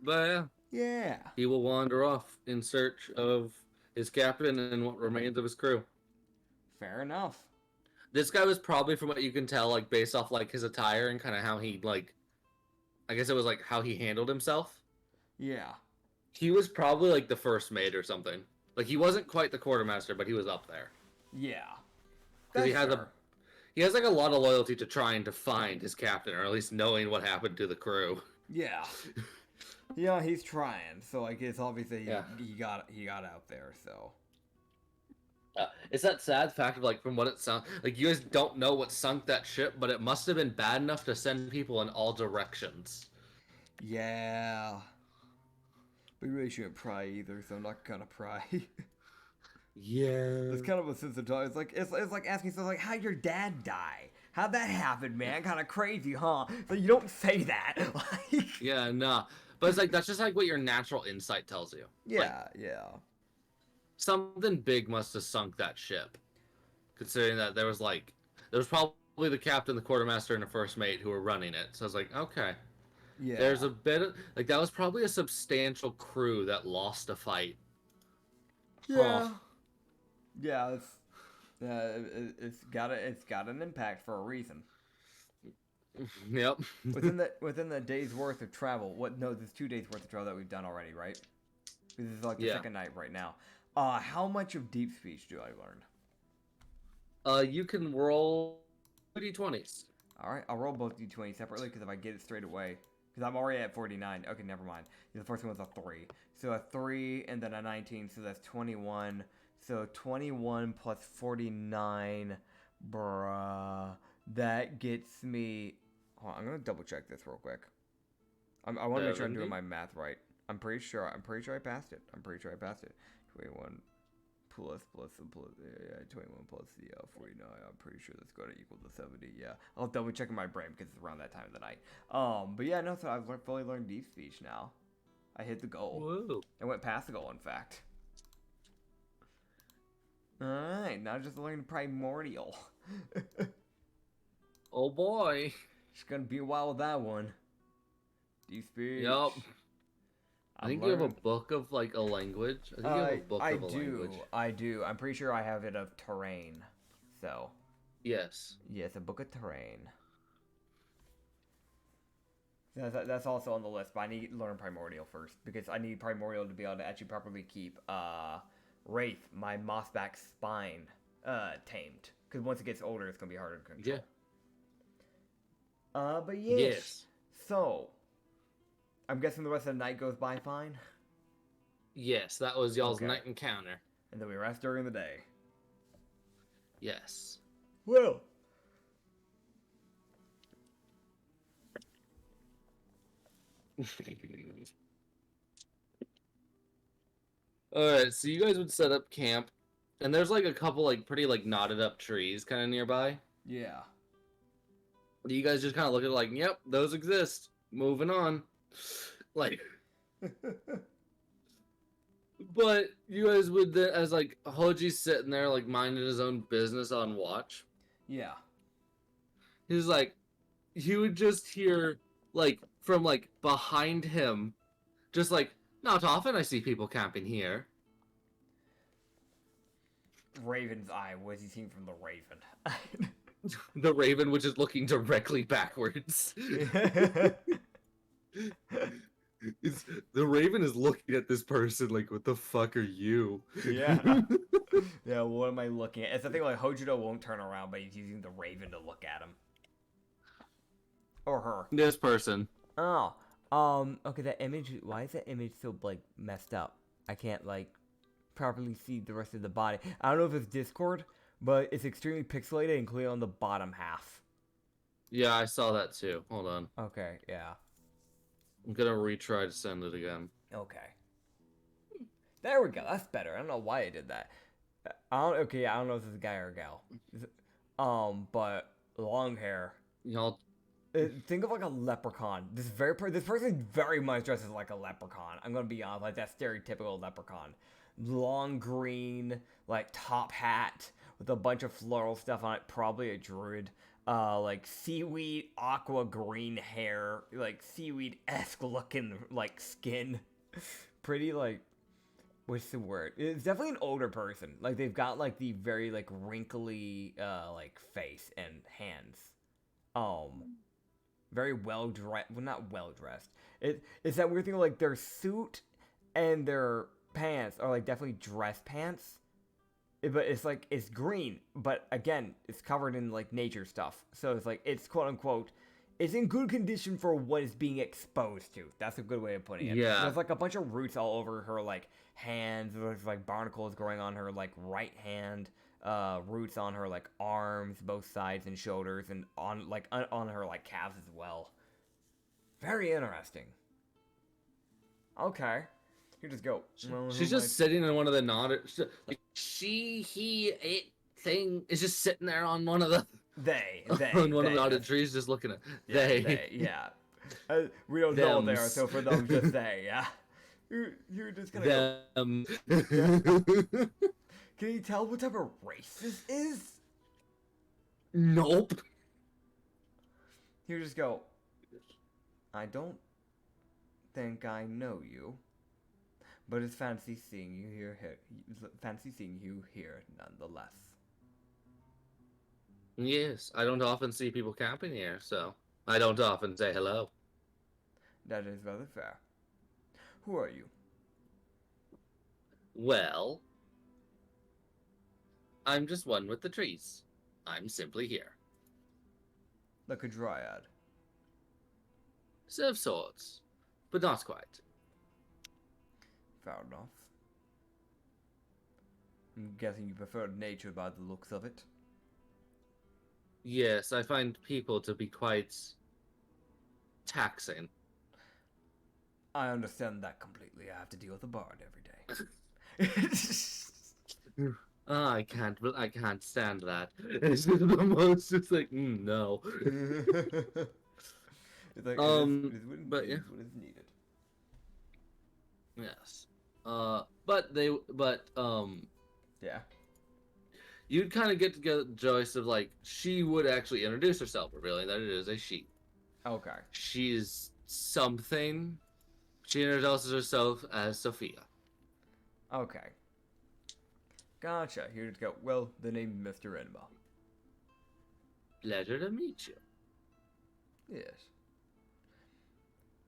But Yeah. he will wander off in search of his captain and what remains of his crew. Fair enough. This guy was probably, from what you can tell, like based off like his attire and kind of how he like, I guess it was like how he handled himself. Yeah. He was probably like the first mate or something. Like he wasn't quite the quartermaster, but he was up there. Yeah. Because That's he has like a lot of loyalty to trying to find his captain, or at least knowing what happened to the crew. Yeah. Yeah, he's trying. So like it's obviously Yeah. he got out there, so. It's that sad fact of like from what it sounds like you guys don't know what sunk that ship, but it must have been bad enough to send people in all directions. Yeah. We really shouldn't pry either, so I'm not gonna pry. Yeah. It's kind of a sensitive. It's like asking something like, "How'd your dad die? How'd that happen, man? Kind of crazy, huh?" So you don't say that. Like. Yeah, nah. But it's like that's just like what your natural insight tells you. Yeah, Like, yeah. something big must have sunk that ship. Considering that there was probably the captain, the quartermaster, and the first mate who were running it. So I was like, okay. Yeah. There's a bit of like that was probably a substantial crew that lost a fight. Yeah. Yeah, it's got an impact for a reason. Yep. within the day's worth of travel. There's 2 days worth of travel that we've done already, right? This is like the second night right now. How much of deep speech do I learn? You can roll d20s. All right, I'll roll both d20 separately because if I get it straight away, because I'm already at 49. Okay, never mind. The first one was a 3, so a 3 and then a 19, so that's 21. So 21 plus 49, bruh, that gets me. Hold on, I'm gonna double check this real quick. I want to make sure I'm doing my math right. I'm pretty sure I passed it. 21 plus 21 plus the 49. I'm pretty sure that's going to equal to 70. Yeah, I'll double check in my brain because it's around that time of the night. But yeah, no. So I've fully learned deep speech now. I hit the goal. Whoa. I went past the goal, in fact. All right, now just learning primordial. Oh boy. It's gonna be a while with that one. Deep speech. Yup. I think you have a book of like a language. I think you have a book of a language. I do. I'm pretty sure I have it of terrain. So. Yes. Yes, a book of terrain. That's also on the list, but I need to learn primordial first because I need primordial to be able to actually properly keep Wraith, my mossback spine, tamed. Because once it gets older, it's gonna be harder to control. Yeah. But yes. So, I'm guessing the rest of the night goes by fine. Yes, that was y'all's night encounter. And then we rest during the day. Yes. Well. Alright, so you guys would set up camp, and there's like a couple like pretty like knotted up trees kind of nearby. Yeah. You guys just kind of look at it like, yep, those exist. Moving on. Like, but you guys would then, as like Hoji's sitting there like minding his own business on watch. Yeah. He's like, you would just hear like from like behind him, just like, not often I see people camping here. Raven's eye. What is he seeing from the Raven? The Raven, which is looking directly backwards. The Raven is looking at this person like, what the fuck are you? Yeah. Yeah, what am I looking at? It's the thing like Hojiro won't turn around, but he's using the Raven to look at him. Or her. This person. Oh. Okay, that image, why is that image so, like, messed up? I can't, like, properly see the rest of the body. I don't know if it's Discord, but it's extremely pixelated and clear on the bottom half. Yeah, I saw that too. Hold on. Okay, yeah. I'm gonna retry to send it again. Okay. There we go, that's better. I don't know why I did that. I don't know if this is a guy or a gal. But long hair. Y'all. Think of like a leprechaun. This person is very much dresses like a leprechaun. I'm gonna be honest, like that stereotypical leprechaun. Long green, like top hat with a bunch of floral stuff on it. Probably a druid. Like seaweed, aqua green hair, like seaweed-esque looking like skin. Pretty like, what's the word? It's definitely an older person. Like they've got like the very like wrinkly like face and hands. Very well dressed. Well, not well dressed. It's that weird thing of, like their suit and their pants are like definitely dress pants. But it's like it's green, but again, it's covered in like nature stuff. So it's like it's quote unquote, it's in good condition for what it's being exposed to. That's a good way of putting it. Yeah. There's like a bunch of roots all over her like hands. There's like barnacles growing on her like right hand. Roots on her like arms, both sides and shoulders, and on like on her like calves as well. Very interesting. Okay, you just go. She's just sitting in one of the knotted. Like he, it thing is just sitting there on one of the. They on one of the knotted trees, just looking at they. Yeah. We don't know there, so for them, just they. Yeah. You're just gonna them. Go. Can you tell what type of race this is? Nope. You just go, I don't think I know you, but it's fancy seeing you here nonetheless. Yes, I don't often see people camping here, so I don't often say hello. That is rather fair. Who are you? Well, I'm just one with the trees. I'm simply here. Like a dryad. Of sorts, but not quite. Fair enough. I'm guessing you prefer nature by the looks of it. Yes, I find people to be quite taxing. I understand that completely. I have to deal with a bard every day. I can't stand that. It's just the most, it's like, no. It's like, but yeah. what is needed. Yes. Yeah. You'd kind of get together Joyce of like, she would actually introduce herself, revealing that it is a she. Okay. She's something. She introduces herself as Sophia. Okay. Gotcha. Here to go. Well, the name Mr. Enma. Pleasure to meet you. Yes.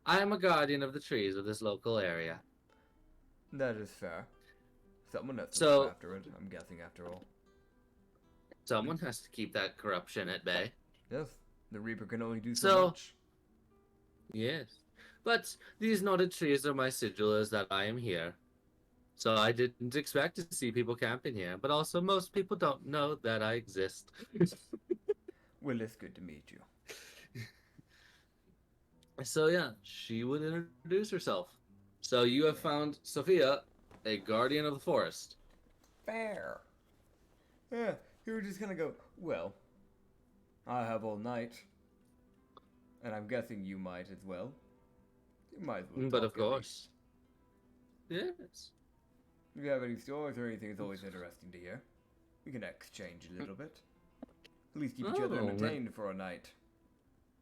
I am a guardian of the trees of this local area. That is fair. Someone has to So- look after it, I'm guessing, after all. Someone has to keep that corruption at bay. Yes. The Reaper can only do so So- much. Yes. But these knotted trees are my sigilers that I am here. So I didn't expect to see people camping here, but also most people don't know that I exist. Well, it's good to meet you. So yeah, she would introduce herself. So you have found Sophia, a guardian of the forest. Fair. Yeah, you were just gonna go, well, I have all night. And I'm guessing you might as well. You might as well But talk of at least. course. Yes. If you have any stories or anything, it's always interesting to hear. We can exchange a little bit. At least keep each other Oh, entertained for a night.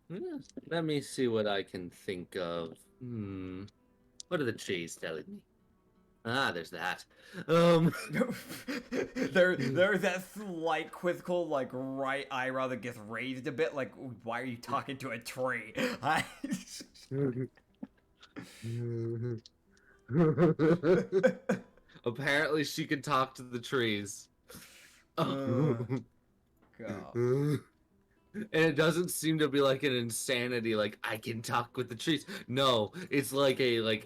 Yes. Let me see what I can think of. What are the trees telling me? Ah, there's that. There's that slight quizzical, like, right eyebrow that gets raised a bit, like, why are you talking to a tree? Apparently she can talk to the trees. God. And it doesn't seem to be like an insanity, like I can talk with the trees. No, it's like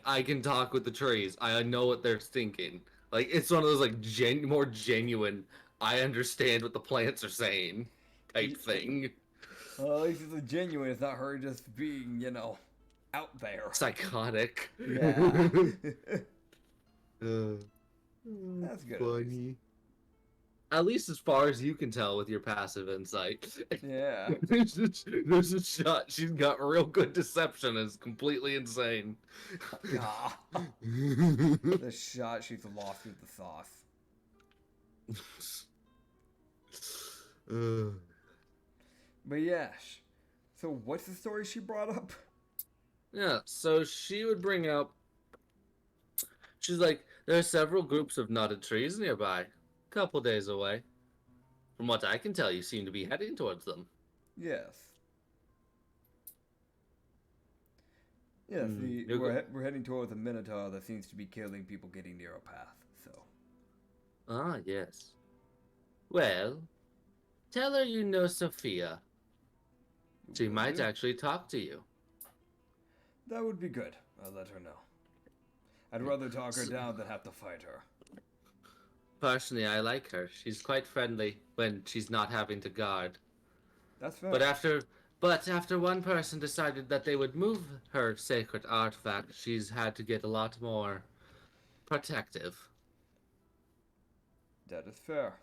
I can talk with the trees. I know what they're thinking. Like it's one of those like more genuine. I understand what the plants are saying, type thing. Well, at least it's a genuine. It's not her just being, out there. Psychotic. Yeah. That's good. Funny. At least as far as you can tell with your passive insight. Yeah. There's a shot. She's got real good deception. It's completely insane. Ah. The shot she's lost with the sauce. But yes. So what's the story she brought up? Yeah, so she would bring up. She's like, there are several groups of knotted trees nearby, a couple days away. From what I can tell, you seem to be heading towards them. Yes. Yes, we're heading towards a Minotaur that seems to be killing people getting near a path, so. Ah, yes. Well, tell her you know Sophia. She Will might do. actually talk to you. That would be good. I'll let her know. I'd rather talk her down than have to fight her. Personally, I like her. She's quite friendly when she's not having to guard. That's fair. But after one person decided that they would move her sacred artifact, she's had to get a lot more protective. That is fair.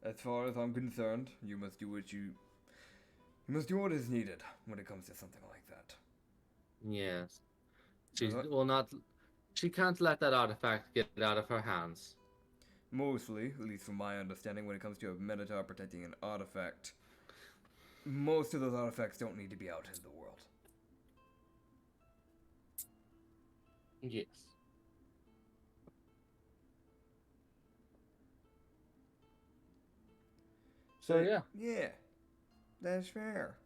As far as I'm concerned, you must do what is needed when it comes to something like that. Yes. She Uh-huh. will not. She can't let that artifact get out of her hands. Mostly, at least from my understanding, when it comes to a Minotaur protecting an artifact, most of those artifacts don't need to be out in the world. Yes. So yeah. Yeah. That's fair.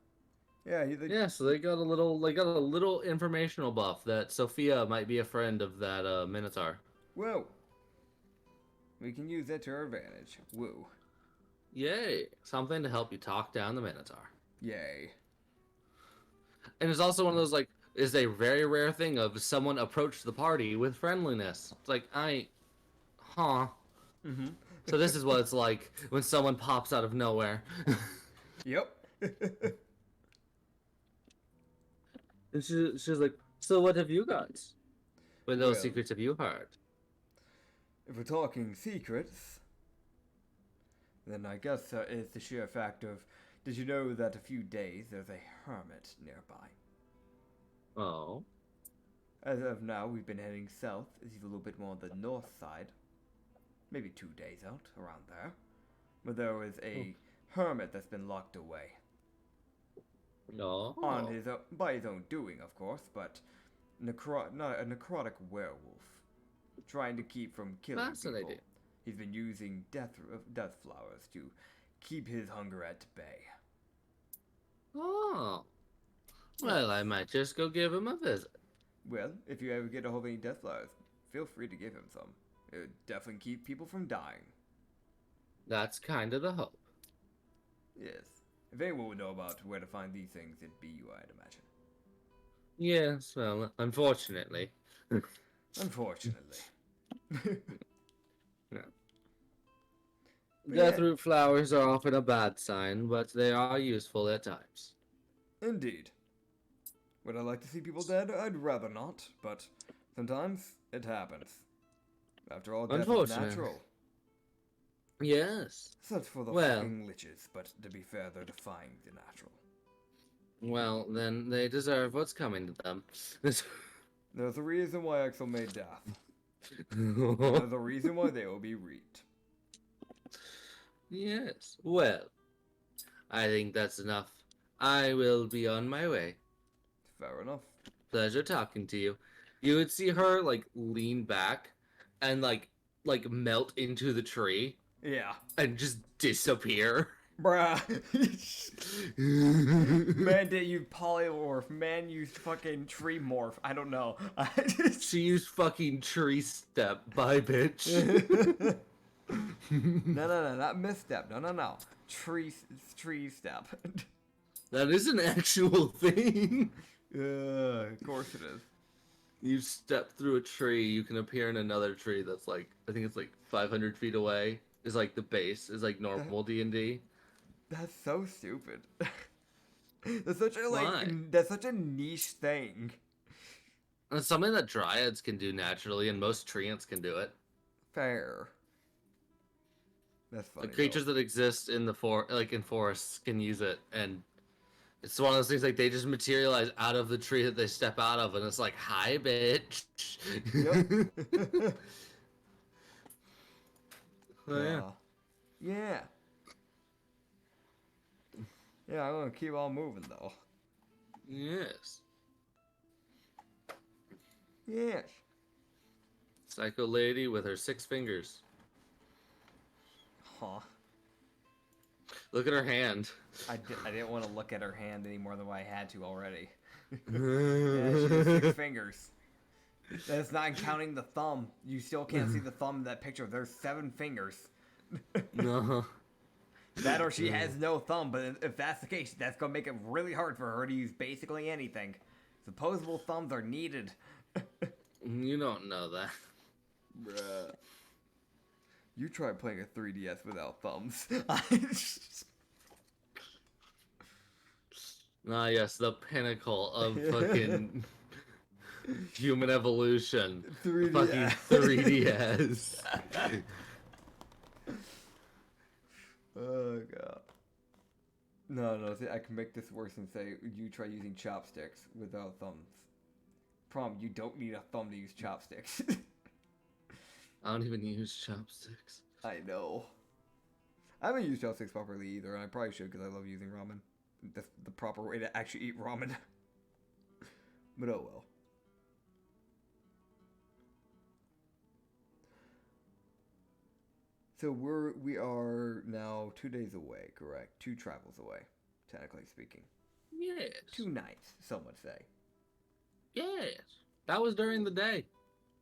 Yeah, Yeah, so they got a little informational buff that Sophia might be a friend of that Minotaur. Whoa. We can use that to our advantage. Woo. Yay! Something to help you talk down the Minotaur. Yay. And it's also one of those like is a very rare thing of someone approach the party with friendliness. It's like Mm-hmm. So this is what it's like when someone pops out of nowhere. Yep. And she's like, so what have you got? What those Well- secrets have you heard? If we're talking secrets, then I guess it's the sheer fact of, did you know that a few days there's a hermit nearby? Oh. As of now, we've been heading south. It's a little bit more on the north side. Maybe 2 days out, around there. But there was a hermit that's been locked away. No. On his own, by his own doing, of course, but not a necrotic werewolf. Trying to keep from killing Fascinating. people. He's been using death flowers to keep his hunger at bay. Oh. Well, I might just go give him a visit. Well, if you ever get a hold of any death flowers, feel free to give him some. It would definitely keep people from dying. That's kind of the hope. Yes. If anyone would know about where to find these things, it'd be you, I'd imagine. Yes, well, unfortunately. Unfortunately. Deathroot flowers are often a bad sign, but they are useful at times. Indeed. Would I like to see people dead? I'd rather not, but sometimes it happens. After all, death is Unfortunately. natural. Yes. Such for the Well. fucking liches, but to be fair, they're defying the natural. Well, then they deserve what's coming to them. There's a reason why Axel made death. There's a reason why they will be reaped. Yes. Well, I think that's enough. I will be on my way. Fair enough. Pleasure talking to you. You would see her like lean back and like melt into the tree Yeah. and just disappear. Bruh. Man, did you polymorph? Man, you fucking tree morph. I don't know. She used fucking tree step. Bye, bitch. No, not misstep. No. Tree step. That is an actual thing. Of course it is. You step through a tree, you can appear in another tree that's like, I think it's like 500 feet away. Is like the base, is like normal D&D. That's so stupid. That's such a Why? that's such a niche thing. It's something that dryads can do naturally, and most treants can do it. Fair. That's funny. The creatures that exist in the in forests can use it, and it's one of those things like they just materialize out of the tree that they step out of, and it's like, hi, bitch. Yep. Oh, yeah. Yeah. Yeah, I'm gonna keep on moving though. Yes. Yes. Psycho lady with her 6 fingers. Huh. Look at her hand. I didn't want to look at her hand any more than what I had to already. Yeah, she has 6 fingers. That's not counting the thumb. You still can't see the thumb in that picture. There's 7 fingers. No. That or she has no thumb, but if that's the case, that's gonna make it really hard for her to use basically anything. Opposable thumbs are needed. You don't know that. Bruh. You try playing a 3DS without thumbs. Ah, yes, the pinnacle of fucking human evolution. 3DS. Fucking 3DS. Oh god. No, see, I can make this worse and say you try using chopsticks without thumbs. Problem, you don't need a thumb to use chopsticks. I don't even use chopsticks. I know. I haven't used chopsticks properly either, and I probably should because I love using ramen. That's the proper way to actually eat ramen. But oh well. So we are now 2 days away, correct? 2 travels away, technically speaking. Yes. 2 nights, some would say. Yes. That was during the day.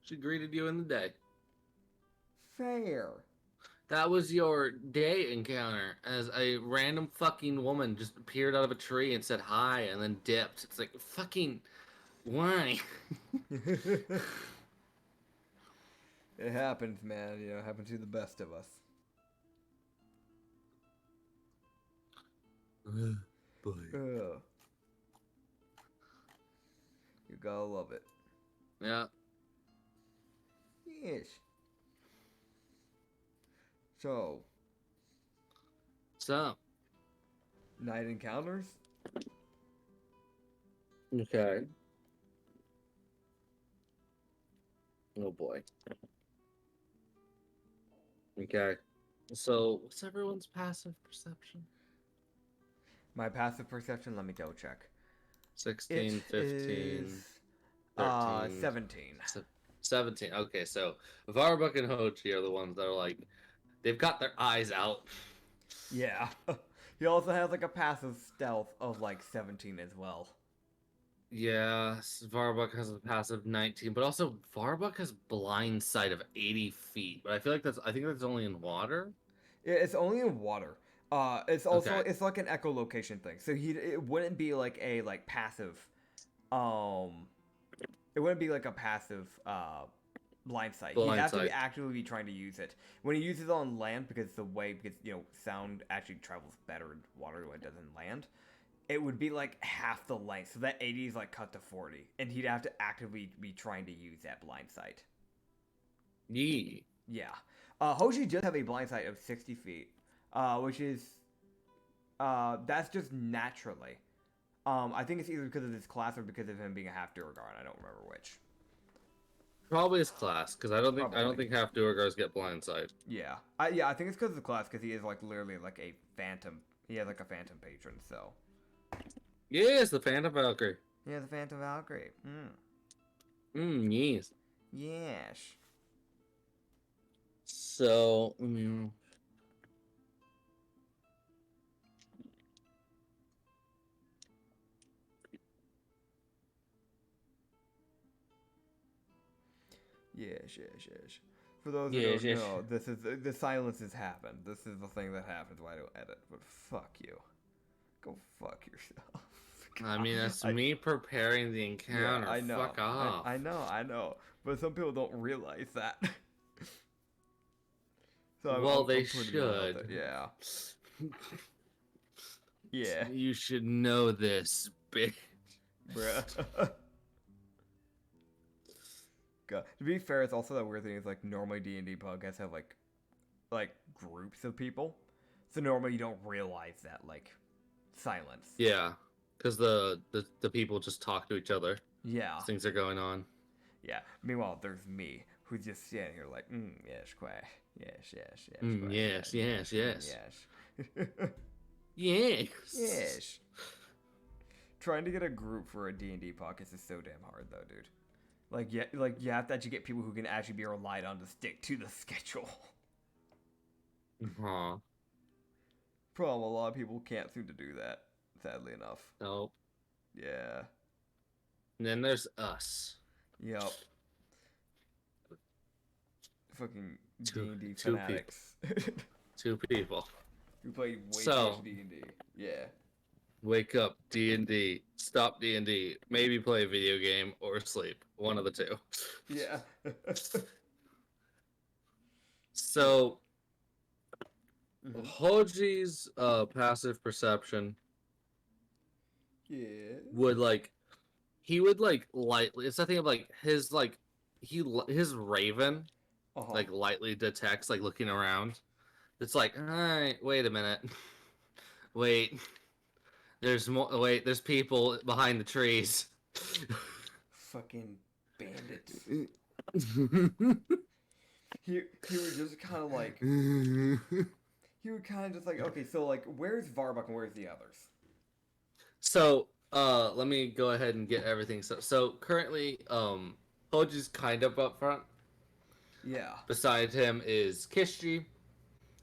She greeted you in the day. Fair. That was your day encounter as a random fucking woman just appeared out of a tree and said hi and then dipped. It's like, fucking, why? It happens, man. You know, it happens to the best of us. Boy. Ugh. You gotta love it. Yeah. Yes. So, night encounters? Okay. Oh boy. Okay. So, what's everyone's passive perception? My passive perception, let me go check. 16, It 15, is, 13. 17. 17. Okay, so Varbuck and Hochi are the ones that are like, they've got their eyes out. Yeah. He also has like a passive stealth of like 17 as well. Yeah, Varbuck has a passive 19, but also Varbuck has blind sight of 80 feet. But I think that's only in water. Yeah, it's only in water. It's also Okay. it's like an echolocation thing. So it wouldn't be like a passive, it wouldn't be like a passive blind sight. Blind He'd have to sight. actively be trying to use it. When he uses it on land, because sound actually travels better in water than it does in land, it would be like half the length. So that 80 is like cut to 40. And he'd have to actively be trying to use that blind sight. Yee. Yeah. Hoshi does have a blind sight of 60 feet, which is, that's just naturally. I think it's either because of his class or because of him being a half Durgar, I don't remember which. Probably his class, because I don't Probably. think half Duergars get blind sight. Yeah. I think it's because of the class, because he is like literally like a phantom. He has like a phantom patron, so. Yes, the Phantom Valkyrie. Yeah, the Phantom Valkyrie. Yes. Yes. So, Yes. For those who don't know, this is the silence has happened. This is the thing that happens when I don't edit. But fuck you. Go fuck yourself. I mean, that's me preparing the encounter. Yeah, I know. Fuck off. I know. But some people don't realize that. So Well, they putting it out should. there. Yeah. Yeah. You should know this, bitch. Bruh. God. To be fair, it's also that weird thing is like normally D&D podcasts have like groups of people. So normally you don't realize that like silence. Yeah, because the people just talk to each other. Yeah. Things are going on. Yeah. Meanwhile, there's me who's just standing here like, yes, quack. Yes. Yes. Yes. Yes. Yes. Trying to get a group for a D&D podcast is so damn hard though, dude. You have to actually get people who can actually be relied on to stick to the schedule. Huh. Problem, a lot of people can't seem to do that, sadly enough. Nope. Yeah. And then there's us. Yep. Fucking Two D&D people. fanatics. 2 people. Who play way too So- much D&D. Yeah. Wake up, D&D. Stop D&D. Maybe play a video game or sleep. One of the two. Yeah. So, Hoji's passive perception Yeah. would he would lightly. It's nothing of his his raven Uh-huh. lightly detects looking around. It's like, all right, wait a minute, wait. There's more. Wait, there's people behind the trees. Fucking bandits. He would just kind of like, he would kind of just like, okay, so like, where's Varbuck and where's the others? So, let me go ahead and get everything. So currently, Hoji's kind of up front. Yeah. Beside him is Kishji,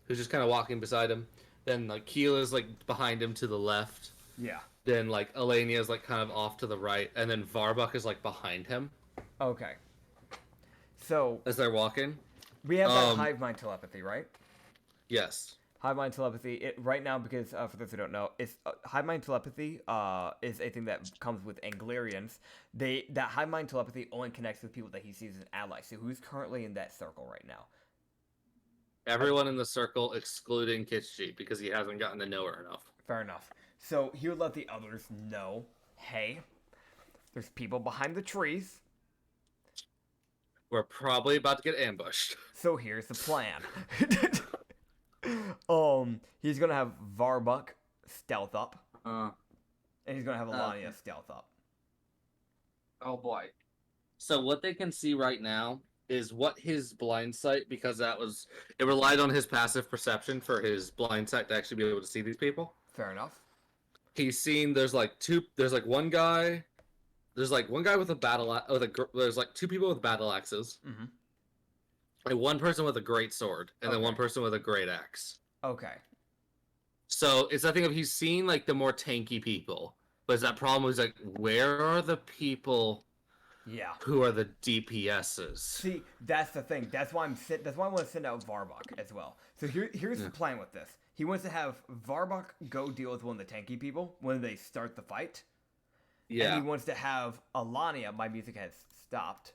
who's just kind of walking beside him. Then Keela's behind him to the left. Yeah. Then Elenia's kind of off to the right, and then Varbuck is behind him Okay. So as they're walking. we have that hive mind telepathy, right? Yes. Hive mind telepathy. Right now, because for those who don't know, it's hive mind telepathy is a thing that comes with Anglarians. That hive mind telepathy only connects with people that he sees as allies. So who's currently in that circle right now? Everyone in the circle excluding Kishji because he hasn't gotten to know her enough. Fair enough. So he would let the others know, hey, there's people behind the trees. We're probably about to get ambushed. So here's the plan. He's gonna have Varbuck stealth up, and he's gonna have Alania stealth up. Oh boy. So what they can see right now is what his blind sight, because it relied on his passive perception for his blind sight to actually be able to see these people. Fair enough. He's seen there's one guy with a battle there's 2 people with battle axes. Mm-hmm. And 1 person with a great sword, and then Okay. 1 person with a great axe. Okay. So it's that thing of he's seen the more tanky people, but it's that problem. He's where are the people Yeah. who are the DPSs? See, that's the thing. That's why That's why I want to send out Varbuck as well. So here's the plan with this. He wants to have Varbuck go deal with one of the tanky people when they start the fight. Yeah. And he wants to have Alania. My music has stopped.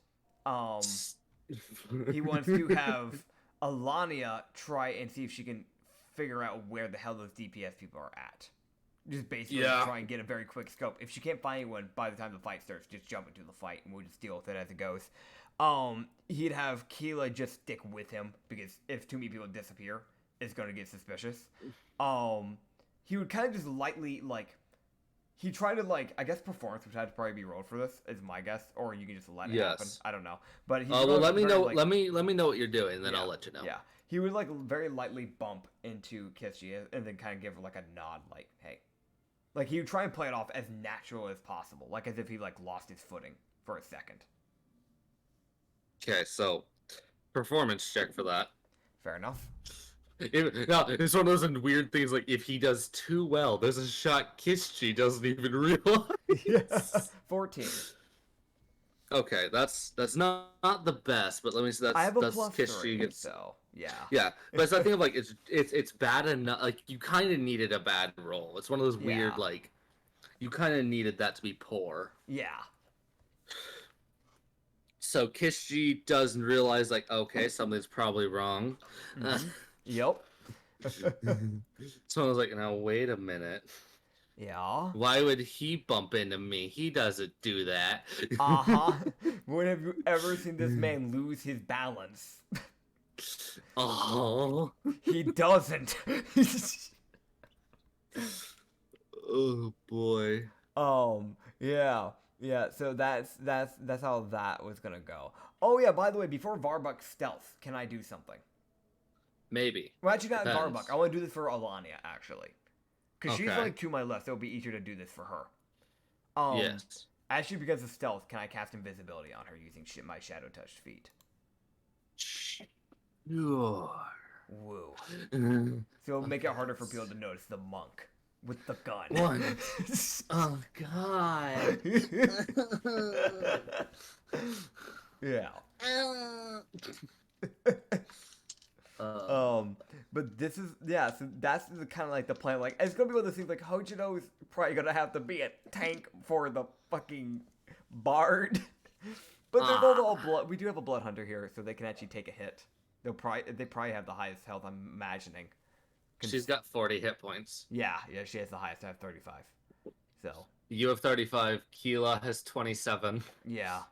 He wants to have Alania try and see if she can figure out where the hell those DPS people are at. Just basically try and get a very quick scope. If she can't find anyone by the time the fight starts, just jump into the fight and we'll just deal with it as it goes. He'd have Keela just stick with him because if too many people disappear, it's going to get suspicious. He would kind of just lightly, like, he tried to, like, I guess performance, which had to probably be rolled for this, is my guess, or you can just let it happen. I don't know. But he's well, let me know. like, let me know what you're doing, then I'll let you know. Yeah, he would like very lightly bump into Kishi and then kind of give her like a nod, like, "Hey," like he would try and play it off as natural as possible, like as if he like lost his footing for a second. Okay, so performance check for that. Fair enough. No, it's one of those weird things. Like if he does too well, there's a shot Kishi doesn't even realize. 14. Okay, that's not the best, but let me see. I have a that's plus Kishi 3, gets. so yeah. Yeah, but it's that thing of like it's bad enough. Like you kind of needed a bad roll. It's one of those weird like you kind of needed that to be poor. Yeah. So Kishi doesn't realize like okay something's probably wrong. Yep. So I was like, now wait a minute. Yeah. Why would he bump into me? He doesn't do that. When have you ever seen this man lose his balance? Oh. He doesn't. Oh boy. Yeah. Yeah, so that's how that was gonna go. Oh yeah, by the way, before Varbuck stealth, can I do something? Maybe. Well, actually not Depends. Varbuck. I want to do this for Alania, actually. Because she's Okay. like to my left, so it'll be easier to do this for her. Yes. Actually, because of stealth, can I cast invisibility on her using my shadow touched feet? Sure. Woo. So it'll make it harder for people to notice the monk with the gun. One. Oh god. Yeah. But this is so that's the kind of like the plan. Like it's gonna be one of those things like Hojiro's probably gonna have to be a tank for the fucking bard. But there's also a blood. We do have a blood hunter here, so they can actually take a hit. They probably have the highest health. I'm imagining. She's got 40 hit points. Yeah, she has the highest. I have 35. So You have 35. Keela has 27. yeah.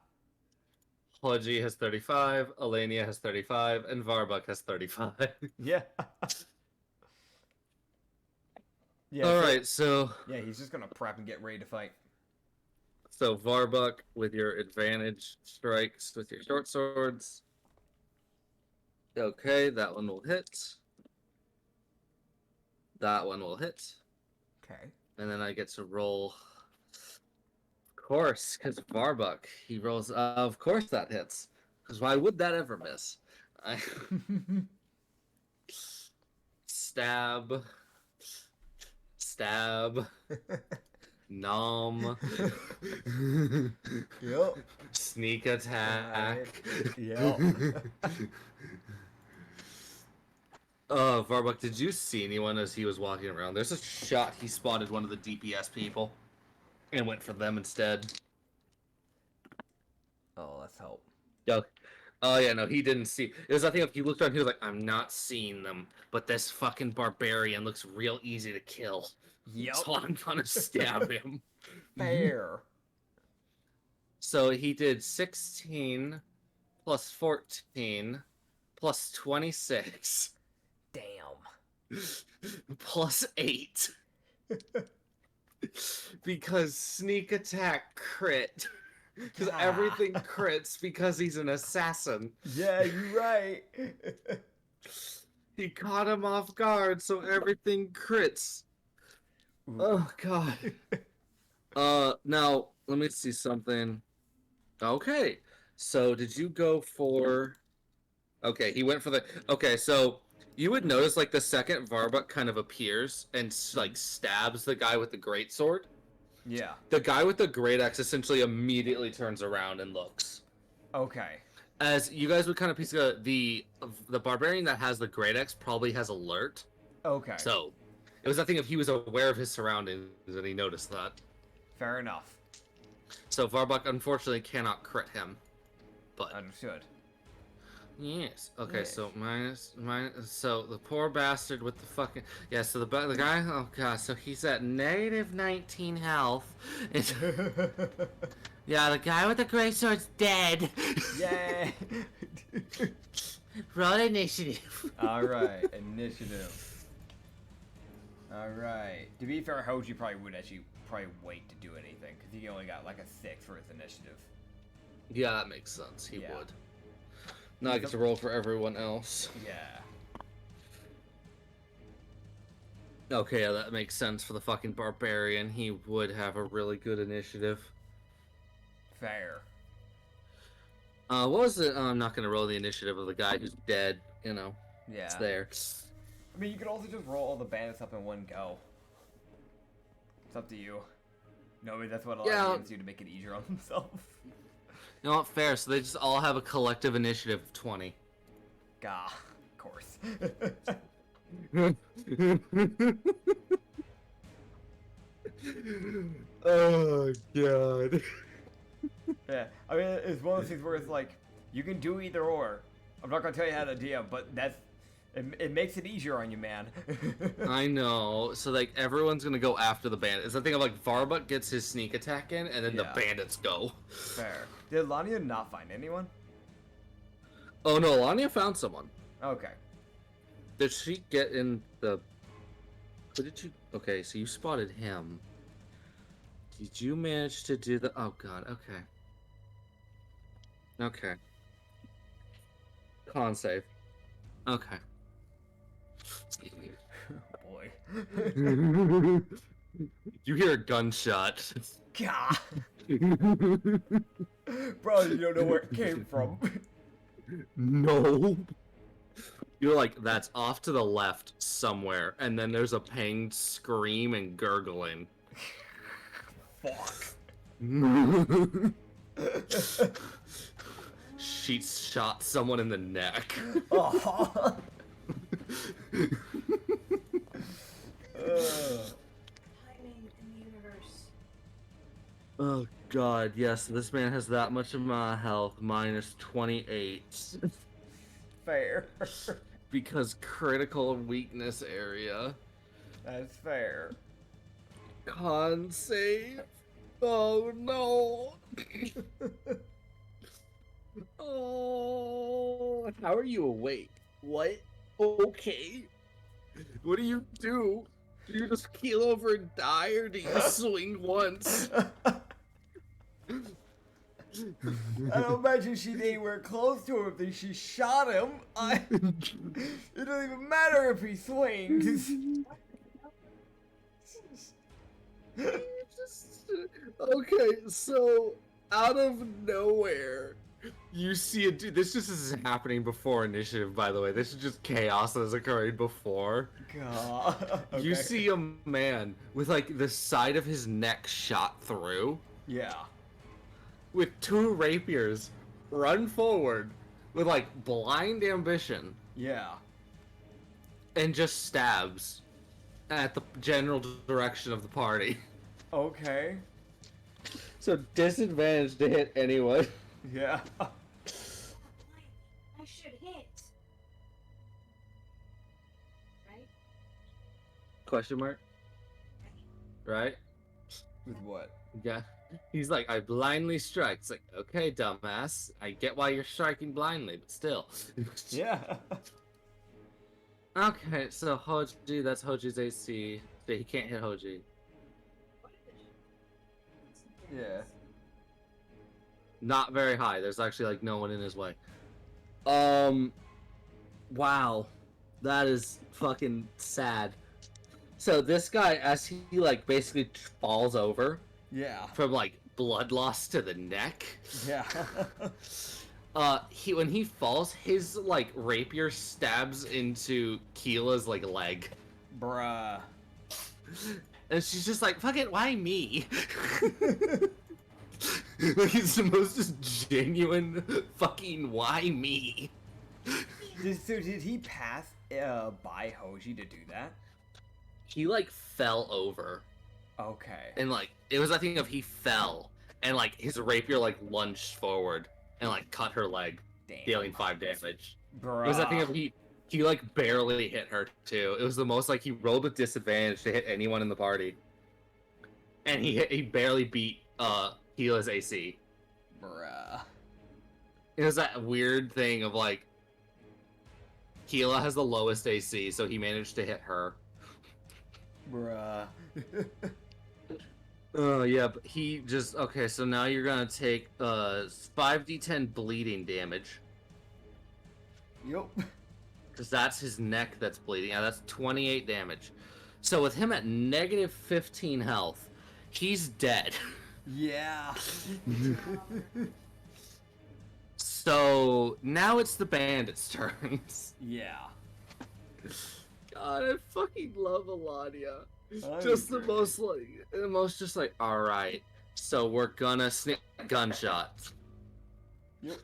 Hoji has 35. Alania has 35. And Varbuck has 35. Yeah. Yeah. Alright, so... Yeah, he's just gonna prep and get ready to fight. So Varbuck with your advantage strikes with your short swords. Okay, that one will hit. That one will hit. Okay. And then I get to roll. Of course, because Varbuck, he rolls. Of course that hits. Because why would that ever miss? Stab. Stab. Nom. Yep. Sneak attack. Yep. Varbuck, did you see anyone as he was walking around? There's a shot he spotted one of the DPS people and went for them instead. Oh, let's hope. Oh yeah, no, he didn't see. It was I think if he looked around, he was like, I'm not seeing them, but this fucking barbarian looks real easy to kill. Yep. So I'm gonna stab him. Fair. So he did 16 plus 14 plus 26 Damn. plus 8. Because sneak attack crit. Because everything crits because he's an assassin. Yeah, you're right. He caught him off guard, so everything crits. Oh god. Now let me see something. Okay, so did you go for? Okay, he went for the. Okay, so you would notice like the second Varbuck kind of appears and like stabs the guy with the greatsword. Yeah. The guy with the great axe essentially immediately turns around and looks. Okay. As you guys would kind of piece together, the barbarian that has the great axe probably has alert. Okay. So it was that thing if he was aware of his surroundings and he noticed that. Fair enough. So Varbuck unfortunately cannot crit him. But Understood. Yes. Okay, Yes. so minus. So the poor bastard with the fucking. Yeah, so the guy. Oh, God. So he's at negative 19 health. Yeah, the guy with the greatsword's dead. Yay! Roll initiative. Alright, initiative. Alright. To be fair, Hoji probably would actually wait to do anything, because he only got like a 6 for his initiative. Yeah, that makes sense. He Yeah. would. Now I get to roll for everyone else. Yeah. Okay, yeah, that makes sense for the fucking barbarian. He would have a really good initiative. Fair. What was it? I'm not gonna roll the initiative of the guy who's dead. You know, Yeah. it's there. I mean, you could also just roll all the bandits up in one go. It's up to you. No, I mean, that's what a lot of games do to make it easier on themselves. You know what? Fair. So they just all have a collective initiative of 20. Gah, of course. Oh God. Yeah, I mean, it's one of those things where it's like, you can do either or. I'm not gonna tell you how to DM, but it makes it easier on you, man. I know. So like everyone's gonna go after the bandit. It's the thing of like Varbuck gets his sneak attack in, and then Yeah. the bandits go. Fair. Did Lania not find anyone? Oh no, Lania found someone. Okay. Did she get in the? What did you? Okay, so you spotted him. Did you manage to do the? Oh God. Okay. Okay. Con save. Okay. Boy. You hear a gunshot. Gah. Bro, you don't know where it came from. No. You're like, that's off to the left somewhere, and then there's a pained scream and gurgling. Fuck. She shot someone in the neck. Oh. Timing in the universe. Oh God, yes, this man has that much of my health, minus 28. Fair. Because critical weakness area. That's fair. Con save. Oh no. Oh, how are you awake? What? Okay. What do you do? Do you just keel over and die, or do you swing once? I don't imagine she's anywhere close to him if she shot him. It doesn't even matter if he swings. Okay, so out of nowhere, you see a dude. This just isn't happening before initiative, by the way. This is just chaos that is occurring before. God. Okay. You see a man with like the side of his neck shot through, Yeah. with 2 rapiers, run forward with like blind ambition, Yeah. and just stabs at the general direction of the party. Okay. So disadvantage to hit anyone. Yeah. I should hit. Right? Question mark? Right? With what? Yeah. He's like, I blindly strike. It's like, okay, dumbass. I get why you're striking blindly, but still. Yeah. Okay, so Hoji, that's Hoji's AC. So he can't hit Hoji. Yeah. Not very high. There's actually like no one in his way. Wow. That is fucking sad. So this guy, as he like basically falls over Yeah. from like blood loss to the neck, Yeah. when he falls, his like rapier stabs into Keela's like leg. Bruh. And she's just like, fuck it, why me? Like, it's the most just genuine fucking why me? So did he pass by Hoji to do that? He like fell over. Okay. And like, it was a thing of he fell. And like, his rapier like lunged forward and like cut her leg. Damn. dealing 5 damage. Bruh. It was that thing of he like barely hit her too. It was the most like he rolled with disadvantage to hit anyone in the party, and he barely beat Gila's AC. Bruh. It was that weird thing of like Gila has the lowest AC, so he managed to hit her. Bruh. Oh yeah, but he just okay. So now you're gonna take 5d10 bleeding damage. Yup. Because that's his neck that's bleeding. Yeah, that's 28 damage. So with him at negative 15 health, he's dead. Yeah. So now it's the bandits' turns. Yeah. God, I fucking love Alania. I Just agree. the most just like, alright, so we're gonna sniff gunshots. Yep.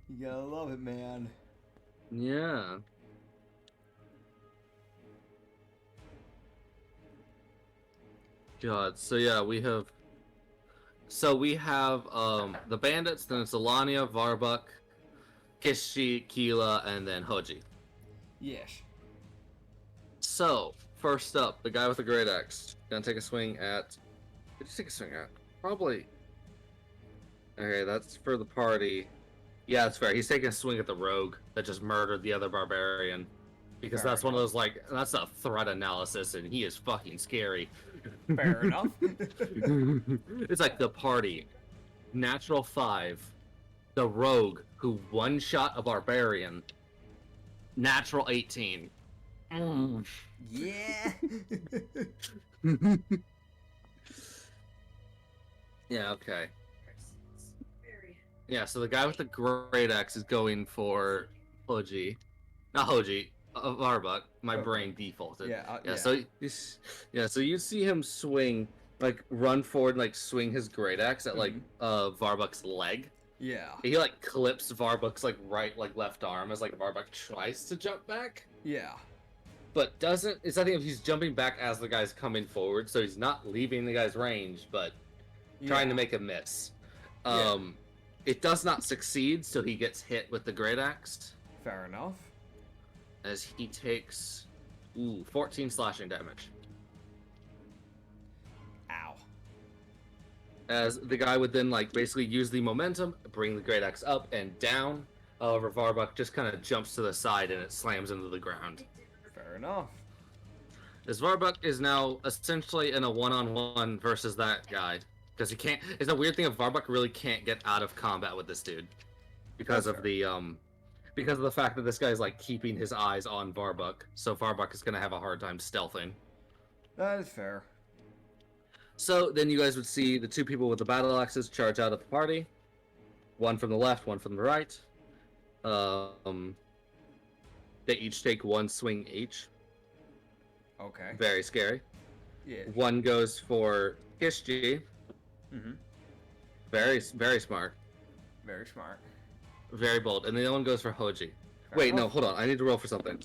You gotta love it, man. Yeah. God, so yeah, we have the bandits, then it's Alania, Varbuk, Kishi, Kila, and then Hoji. Yes. So, first up, the guy with the great axe. Gonna take a swing at. What did you take a swing at? Probably. Okay, that's for the party. Yeah, that's fair. He's taking a swing at the rogue that just murdered the other barbarian. Because Fair that's one of those, like, that's a threat analysis, and he is fucking scary. Fair enough. It's like the party. Natural 5. The rogue, who one-shot a barbarian. Natural 18. Yeah. Yeah, okay. Very. Yeah, so the guy with the great axe is going for Hoji. Not Hoji, Varbuk. My Okay. brain defaulted. Yeah. So you see him swing, like run forward and like swing his great axe at like Varbuk's leg. Yeah. He like clips Varbuk's like left arm as like Varbuk tries to jump back. Yeah. But doesn't. It's I think he's jumping back as the guy's coming forward, so he's not leaving the guy's range, but trying to make a miss. Yeah. It does not succeed, so he gets hit with the great axe Fair enough. as he takes 14 slashing damage. Ow. As the guy would then like basically use the momentum, bring the great axe up and down. However, Varbuk just kind of jumps to the side and it slams into the ground. Fair enough. As Varbuk is now essentially in a one-on-one versus that guy. Because he can't. It's a weird thing of Varbuk really can't get out of combat with this dude, because That's of the fact that this guy's like keeping his eyes on Varbuk. So Varbuk is gonna have a hard time stealthing. That is fair. So then you guys would see the two people with the battle axes charge out of the party. One from the left, one from the right. They each take one swing each. Okay. Very scary. Yeah. One goes for Kishji. Mm-hmm. Very, very smart. Very smart. Very bold. And the other one goes for Hoji. Fair Wait, no, enough. hold on. I need to roll for something.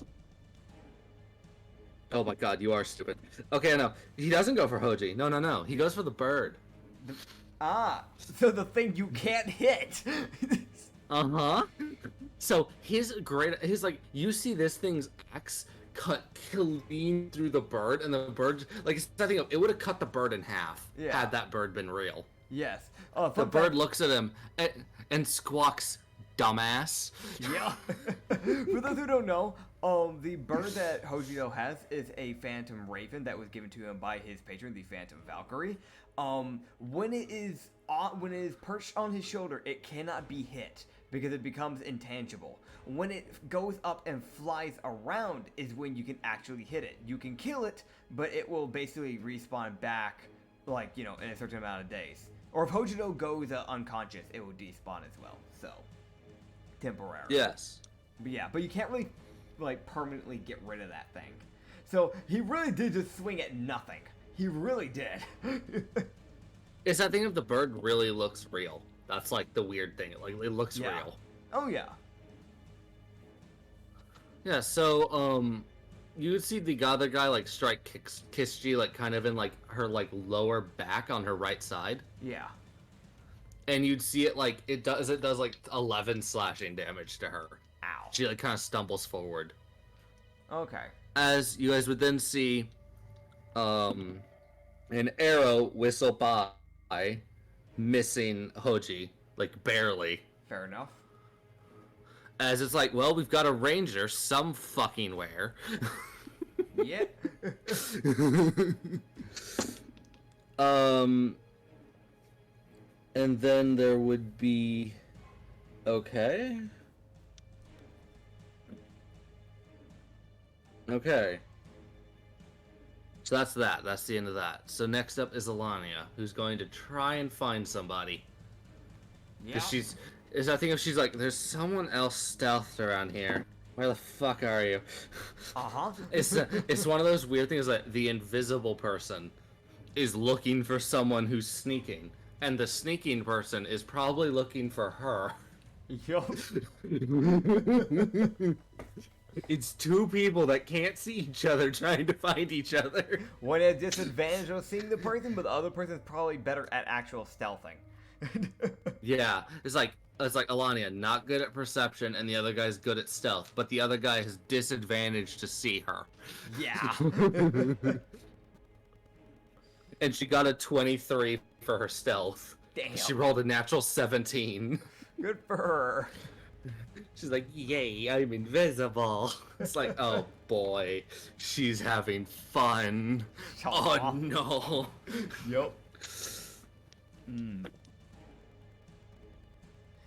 Oh my god, you are stupid. Okay, no. He doesn't go for Hoji. No. He goes for the bird. Ah, so the thing you can't hit. Uh-huh. So his like, you see this thing's axe cut clean through the bird, and the bird, like, it's nothing up. It would have cut the bird in half had that bird been real. Yes. The bird looks at him and squawks, "Dumbass." Yeah. For those who don't know, the bird that Hojiro has is a phantom raven that was given to him by his patron, the Phantom Valkyrie. When it is perched on his shoulder, it cannot be hit because it becomes intangible. When it goes up and flies around is when you can actually hit it. You can kill it, but it will basically respawn back, like, you know, in a certain amount of days. Or if Hojiro goes unconscious, it will despawn as well. So, temporary. Yes. But yeah, but you can't really, like, permanently get rid of that thing. So, he really did just swing at nothing. He really did. It's that thing of the bird really looks real. That's like the weird thing. Like, it looks Yeah. real. Oh, yeah. Yeah, so, you would see the other guy, like, strike Kishji, like, kind of in, like, her, like, lower back on her right side. Yeah. and you'd see it like it does like 11 slashing damage to her. Ow. She like kind of stumbles forward. Okay. As you guys would then see, an arrow whistle by, missing Hoji, like barely. Fair enough. As it's like, well, we've got a ranger some fucking where. Yeah. And then there would be, okay. So that's that. That's the end of that. So next up is Alania, who's going to try and find somebody. Yeah. I think if she's like, there's someone else stealthed around here. Where the fuck are you? Uh-huh. It's one of those weird things that the invisible person is looking for someone who's sneaking, and the sneaking person is probably looking for her. Yo. It's two people that can't see each other trying to find each other. One at a disadvantage of seeing the person, but the other person's probably better at actual stealthing. Yeah, it's like Alania, not good at perception, and the other guy's good at stealth, but the other guy has disadvantage to see her. Yeah. And she got a 23 for her stealth. Damn. She rolled a natural 17. Good for her. She's like, yay, I'm invisible. It's like, oh boy, she's having fun. Aw. Oh no. Yup. Mm.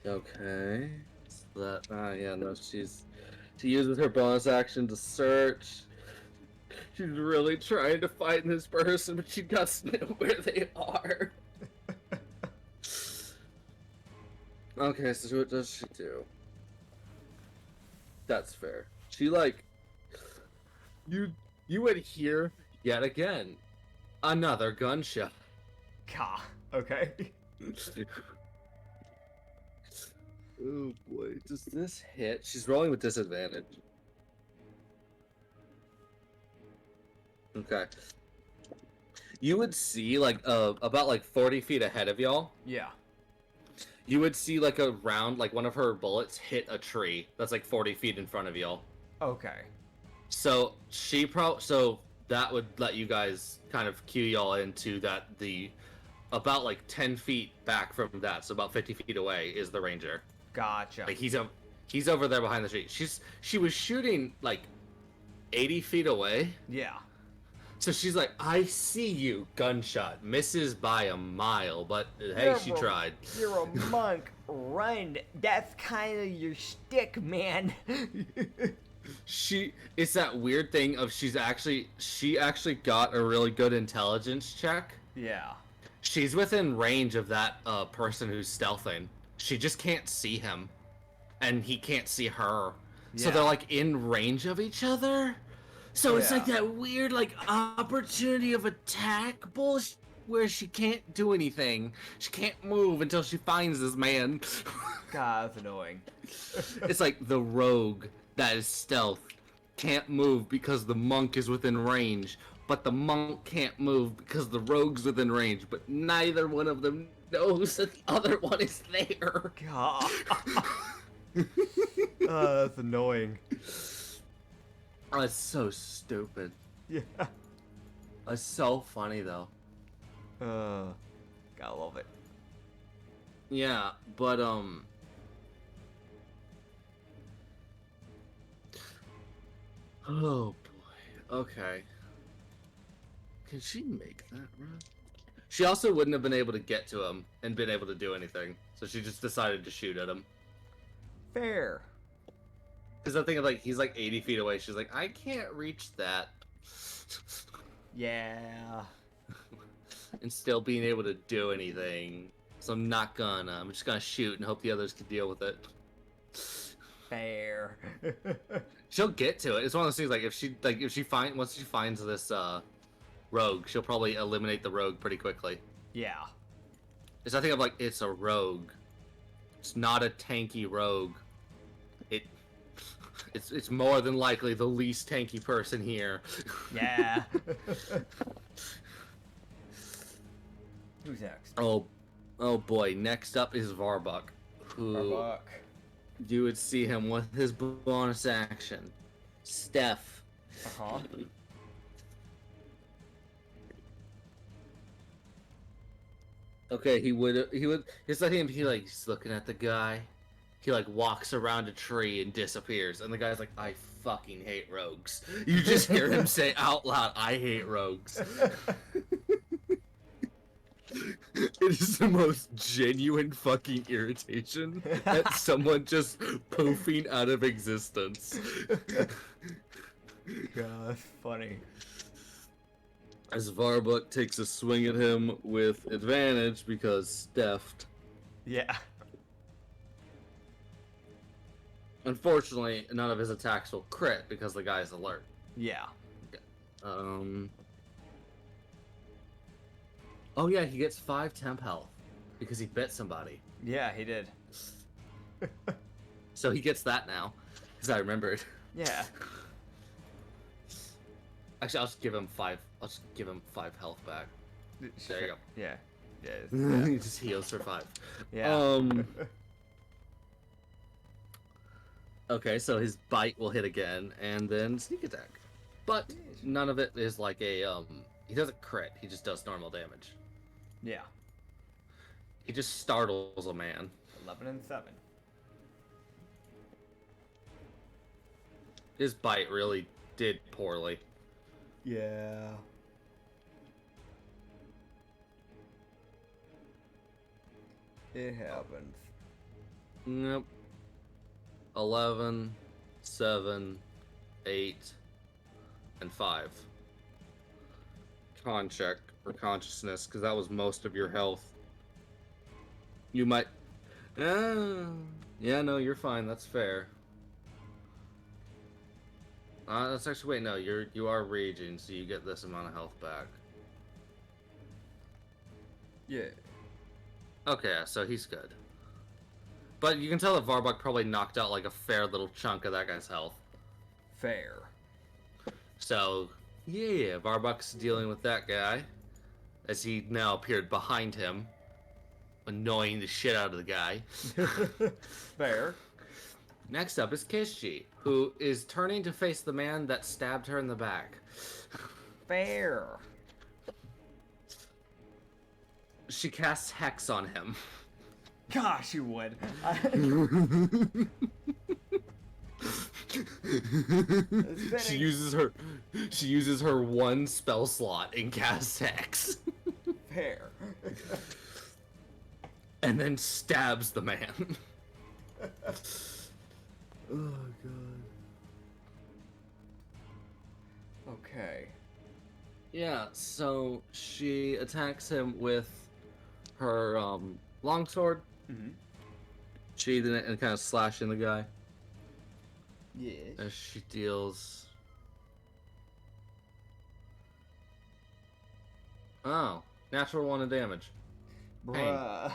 Okay. So that, yeah, no, she uses her bonus action to search. She's really trying to find this person, but she doesn't know where they are. Okay, so what does she do? That's fair. She you would hear yet again another gunshot. Ka. Okay. Oh boy, does this hit? She's rolling with disadvantage. Okay. You would see about 40 feet ahead of y'all. Yeah. You would see a round, one of her bullets hit a tree that's 40 feet in front of y'all. Okay. So so that would let you guys kind of cue y'all into that about 10 feet back from that, so about 50 feet away is the ranger. Gotcha. He's over there behind the tree. She was shooting 80 feet away. Yeah. So she's like, I see you. Gunshot. Misses by a mile, but hey, she tried. You're a monk. Run. That's kind of your shtick, man. It's that weird thing of she actually got a really good intelligence check. Yeah. She's within range of that person who's stealthing. She just can't see him, and he can't see her. So Yeah. they're in range of each other. So it's Yeah. that weird opportunity of attack bullshit where she can't do anything. She can't move until she finds this man. God, that's annoying. It's like the rogue that is stealth can't move because the monk is within range, but the monk can't move because the rogue's within range, but neither one of them knows that the other one is there. God. That's annoying. Oh, it's so stupid. Yeah. It's so funny though. Gotta love it. Yeah, but oh boy. Okay. Can she make that run? She also wouldn't have been able to get to him and been able to do anything, so she just decided to shoot at him. Fair. Because I think he's 80 feet away. She's like, I can't reach that. Yeah. And still being able to do anything. So I'm just gonna shoot and hope the others can deal with it. Fair. She'll get to it. It's one of those things once she finds this rogue, she'll probably eliminate the rogue pretty quickly. Yeah. It's I think it's a rogue. It's not a tanky rogue. It's more than likely the least tanky person here. Yeah. Who's next? Oh, Oh boy, next up is Varbuk, who Starbuck. you would see him with his bonus action. Steph. Uh-huh. Okay, it's like him, he's looking at the guy. He like walks around a tree and disappears, and the guy's like, I fucking hate rogues. You just hear him say out loud, I hate rogues. It is the most genuine fucking irritation at someone just poofing out of existence. Yeah, that's funny. As Varbuk takes a swing at him with advantage because Steft. Yeah. Unfortunately, none of his attacks will crit because the guy's alert. Yeah. Oh yeah, he gets 5 temp health because he bit somebody. Yeah, he did. So he gets that now because I remembered. Yeah. Actually, I'll just give him 5. I'll just give him 5 health back. There you go. Yeah. Yeah. He just heals for 5. Yeah. Okay, so his bite will hit again, and then sneak attack. But none of it is like a he doesn't crit. He just does normal damage. Yeah. He just startles a man. 11 and 7. His bite really did poorly. Yeah. It happens. Nope. 11, 7, 8, and 5. Con check for consciousness, because that was most of your health. You might. Yeah, no, you're fine. That's fair. That's actually, wait, no, you are raging, so you get this amount of health back. Yeah. Okay, so he's good. But you can tell that Varbuk probably knocked out like a fair little chunk of that guy's health. Fair. So, yeah, Varbuk's dealing with that guy as he now appeared behind him, annoying the shit out of the guy. Fair. Next up is Kishji, who is turning to face the man that stabbed her in the back. Fair. She casts Hex on him. Gosh, you would. She uses her one spell slot and casts Hex. Fair. And then stabs the man. Oh god. Okay. Yeah, so she attacks him with her longsword. Mm-hmm. She then and kind of slashing the guy Yes. as she deals. Oh, natural 1 of damage. Bruh.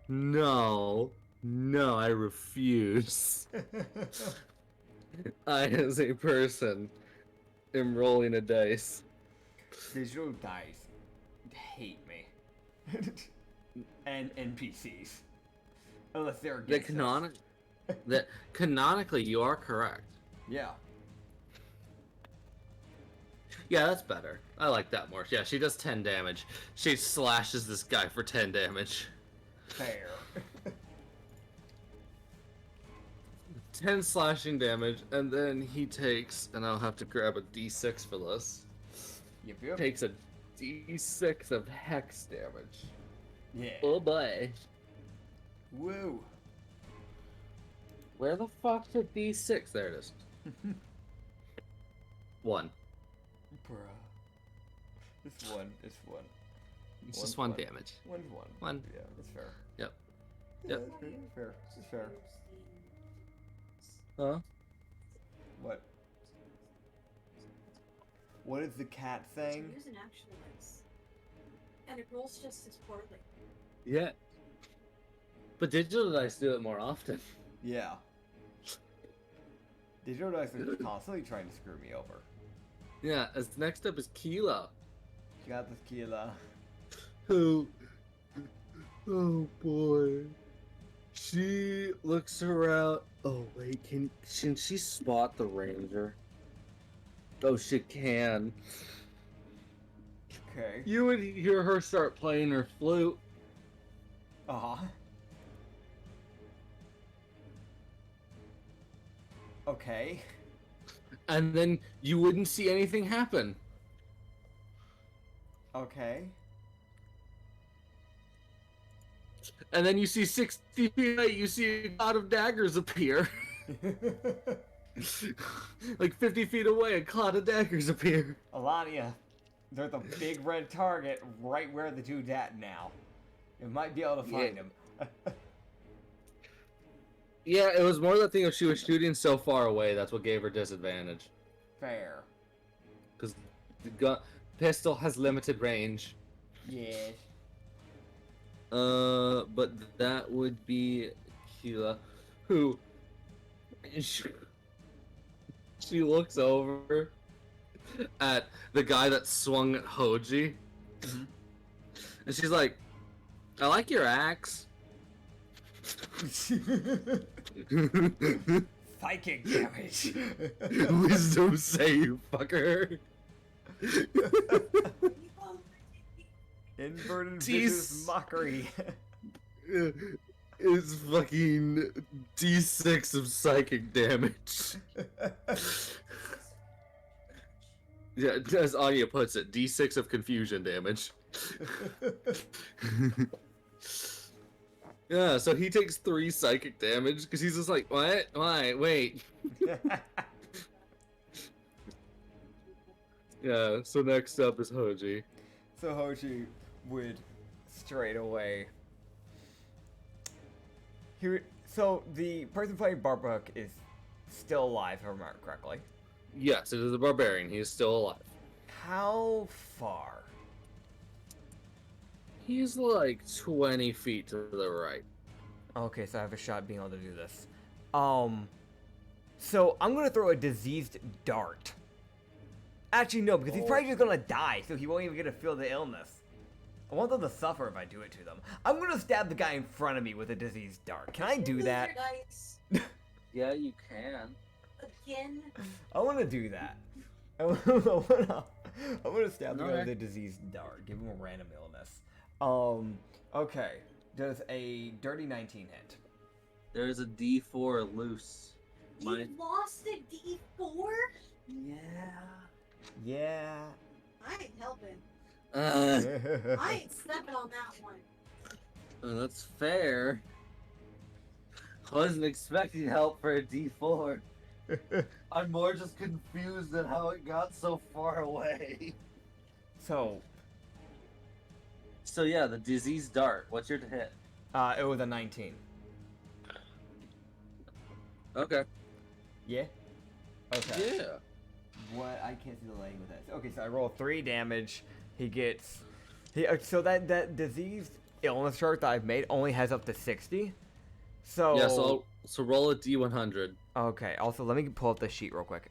No, I refuse. I, as a person, am rolling a dice. Digital dice hate me. And NPCs. Unless they're against us. That canonically, you are correct. Yeah. Yeah, that's better. I like that more. Yeah, she does 10 damage. She slashes this guy for 10 damage. Fair. 10 slashing damage, and then he takes, and I'll have to grab a d6 for this. Yep. Takes a d6 of hex damage. Yeah. Oh boy. Woo. Where the fuck's a d6? There it is. 1. Bruh. It's one. It's just 1 damage. One. 1. Yeah, that's fair. Yep. Yeah, Yep. that's fair. It's fair. Huh? What? What is the cat saying? Use an actual dice. And it rolls just as poorly. Yeah. But digital dice do it more often. Yeah. Digital dice are constantly trying to screw me over. Yeah, as next up is Keela, You got this, Keela. who, oh boy, she looks around. Oh wait, can she spot the ranger? Oh, she can. Okay. You would hear her start playing her flute. Uh-huh. Okay. And then you wouldn't see anything happen. Okay. And then you see 60 feet away, you see a cloud of daggers appear. Like 50 feet away, a cloud of daggers appear. Alania, there's a big red target right where the dude's at now. You might be able to find him. Yeah, it was more that thing of she was shooting so far away, that's what gave her disadvantage. Fair. Because the pistol has limited range. Yes. But that would be Sheila, who she looks over at the guy that swung at Hoji, and she's like, "I like your axe." Psychic damage. Wisdom save, fucker. Inverted Jeez. vicious mockery. It's fucking D6 of psychic damage. Yeah, as Anya puts it, D6 of confusion damage. Yeah, so he takes 3 psychic damage because he's just like, what? Why? Wait. Yeah, so next up is Hoji. So Hoji would straight away. So the person playing Barbuck is still alive, if I remember correctly. Yes, it is a barbarian. He is still alive. How far? He's like 20 feet to the right. Okay, so I have a shot being able to do this. So I'm gonna throw a diseased dart. Actually, no, because he's probably just gonna die, so he won't even get to feel the illness. I want them to suffer if I do it to them. I'm gonna stab the guy in front of me with a diseased dart. Can I do that? Dice Yeah, you can. again. I want to do that. I want to stab the guy with a diseased dart. Give him a random illness. Okay. Does a dirty 19 hit? There's a D4 loose. You lost a D4? Yeah. Yeah. I ain't helping. Uh, I ain't stepping on that one. that's fair. I wasn't expecting help for a D4. I'm more just confused at how it got so far away. So, Yeah, the disease dart. What's your hit? it was a 19. Okay. Yeah? Okay. Yeah. What? I can't see the lighting with this. Okay, so I roll 3 damage. He gets... so that diseased illness chart that I've made only has up to 60. So... Yeah, so roll a D100. Okay, also let me pull up the sheet real quick.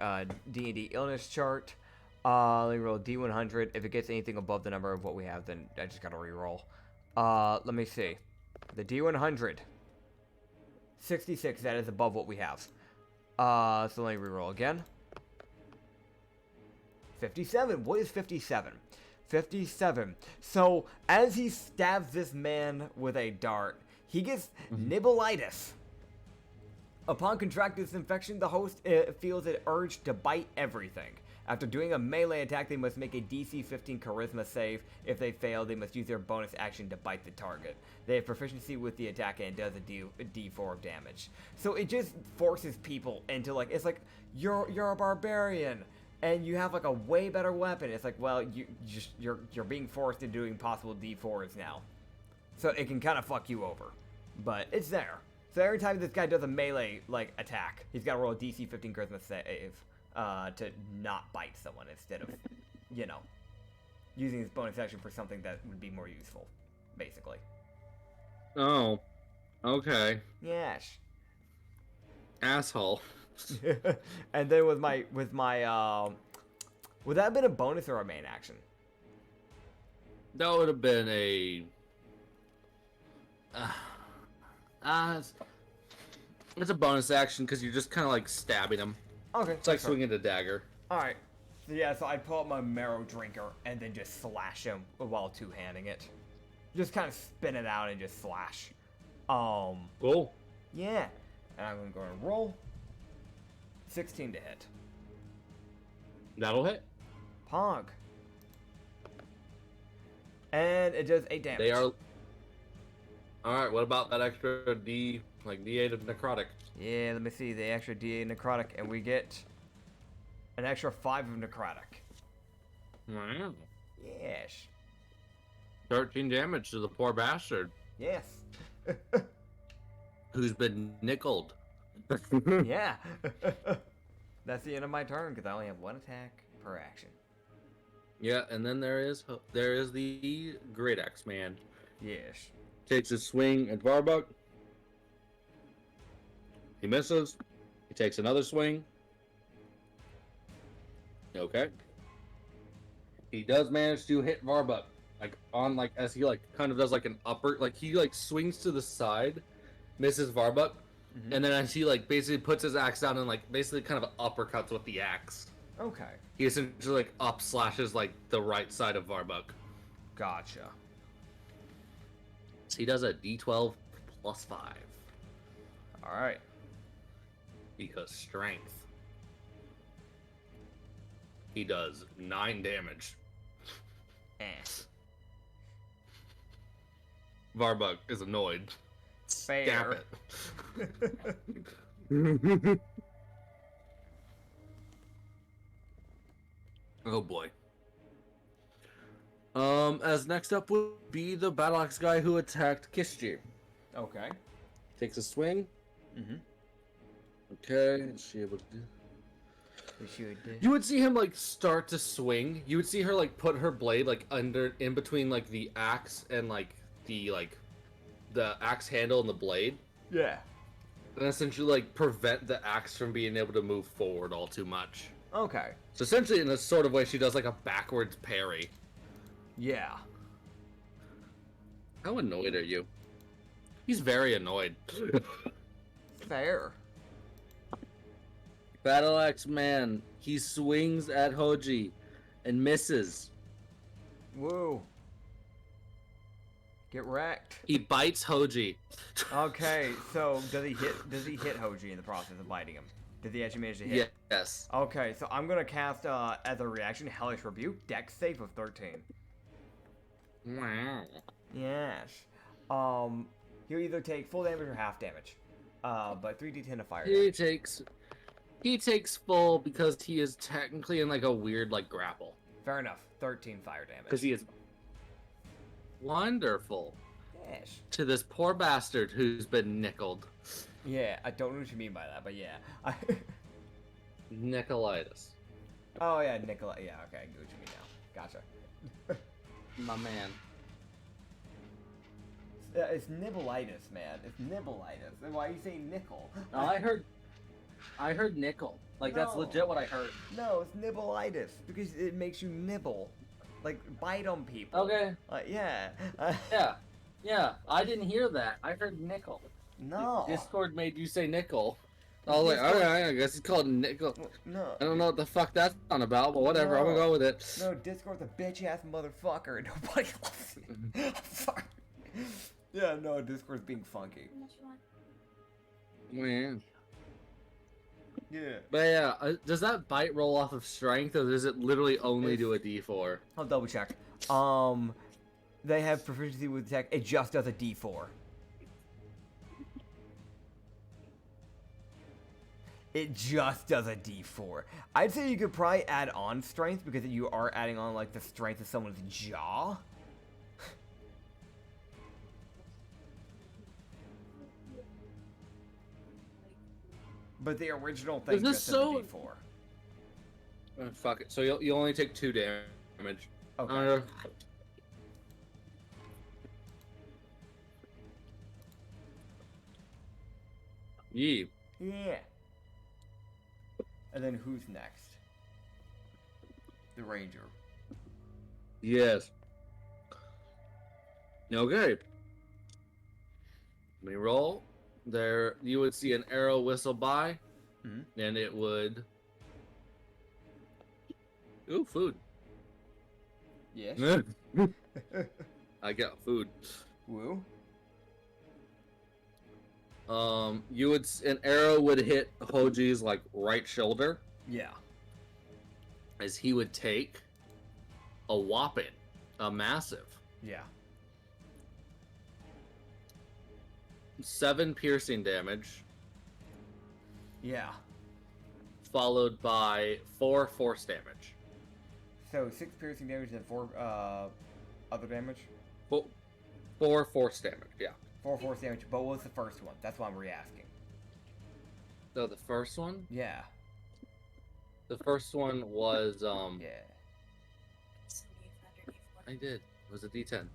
D&D illness chart. Let me roll D100. If it gets anything above the number of what we have, then I just gotta re-roll. Let me see. The D100. 66, that is above what we have. So let me re-roll again. 57. What is 57? 57. So, as he stabs this man with a dart, he gets nibbleitis. Upon contracting this infection, the host feels an urge to bite everything. After doing a melee attack, they must make a DC 15 charisma save. If they fail, they must use their bonus action to bite the target. They have proficiency with the attack and it does a D4 of damage. So it just forces people into like, it's like, you're a barbarian and you have like a way better weapon. It's like, well, you're being forced into doing possible D4s now. So it can kind of fuck you over. But it's there. So every time this guy does a melee like attack, he's got to roll a DC 15 charisma save to not bite someone instead of, using his bonus action for something that would be more useful, basically. Oh. Okay. Yes. Asshole. And then with my would that have been a bonus or a main action? That would have been a. It's a bonus action because you're just kind of like stabbing him. Okay. It's like swinging a dagger. Alright. So yeah, so I pull up my marrow drinker and then just slash him while two-handing it. Just kind of spin it out and just slash. Cool. Yeah. And I'm gonna go and roll. 16 to hit. That'll hit. Pog. And it does 8 damage. They are. Alright, what about that extra D8 of necrotic? Yeah, let me see. The extra D8 necrotic, and we get an extra 5 of necrotic. Wow. Yes. 13 damage to the poor bastard Yes. who's been nickeled. Yeah. That's the end of my turn because I only have 1 attack per action. Yeah, and then there is the Great Axe Man. Yes. Takes a swing at Varbuck. He misses. He takes another swing. Okay. He does manage to hit Varbuck, as he kind of does an upper, he swings to the side, misses Varbuck, and then as he basically puts his axe down and basically kind of uppercuts with the axe. Okay. He essentially up slashes the right side of Varbuck. Gotcha. So he does a D12 plus 5 All right. because strength. He does 9 damage. Varbuck is annoyed. Fair. Stab it. Oh boy. As next up would be the battle axe guy who attacked Kishji. Okay. Takes a swing. Mm-hmm. Okay, is she able to do? We should. You would see him start to swing. You would see her put her blade in between the axe and the axe handle and the blade, Yeah. and essentially prevent the axe from being able to move forward all too much. Okay. So essentially, in a sort of way, she does a backwards parry. Yeah. How annoyed are you? He's very annoyed. Fair. Battle axe man. He swings at Hoji and misses. Woo. Get wrecked. He bites Hoji. Okay, so does he hit Hoji in the process of biting him? Did he actually manage to hit? Yes. Okay, so I'm gonna cast as a reaction Hellish Rebuke, Dex save of 13. Wow. Yes. He'll either take full damage or half damage. But 3d10 of fire damage. He takes full because he is technically in a weird grapple. Fair enough. 13 fire damage. Because he is wonderful. Yes. To this poor bastard who's been nickeled. Yeah, I don't know what you mean by that, but yeah. Nickolitis. Oh yeah, Nicola. Yeah, okay, I get what you mean now. Gotcha. My man. It's nibbleitis, man. It's nibbleitis. Then why are you saying nickel? No, I heard nickel. That's No. legit what I heard. No, it's nibbleitis because it makes you nibble, bite on people. Okay. Yeah. Yeah. I didn't hear that. I heard nickel. No. Discord made you say nickel. I was like, okay, I guess it's called nickel. No. I don't know what the fuck that's on about, but whatever. I'm gonna go with it. No, Discord's a bitch ass motherfucker. Nobody loves me. Sorry. Yeah, no, Discord's being funky. Man. Yeah. But yeah, does that bite roll off of strength, or does it literally only do a D4? I'll double check. They have proficiency with attack. It just does a D4. It just does a D4. I'd say you could probably add on strength because you are adding on the strength of someone's jaw. But the original thing just does a D4. Oh, fuck it. So you only take 2 damage. Okay. Yee. Yeah. And then who's next? The ranger. Yes. Okay. Let me roll. There, you would see an arrow whistle by, and it would. Ooh, food. Yes. I got food. Woo. An arrow would hit Hoji's like right shoulder Yeah. as he would take a massive Yeah. 7 piercing damage, Yeah. followed by 4 force damage. So 6 piercing damage and 4 other damage. 4 force damage, yeah. 4 force damage. But what was the first one? That's why I'm re-asking. So the first one? Yeah. The first one was Yeah. I did. It was a D10.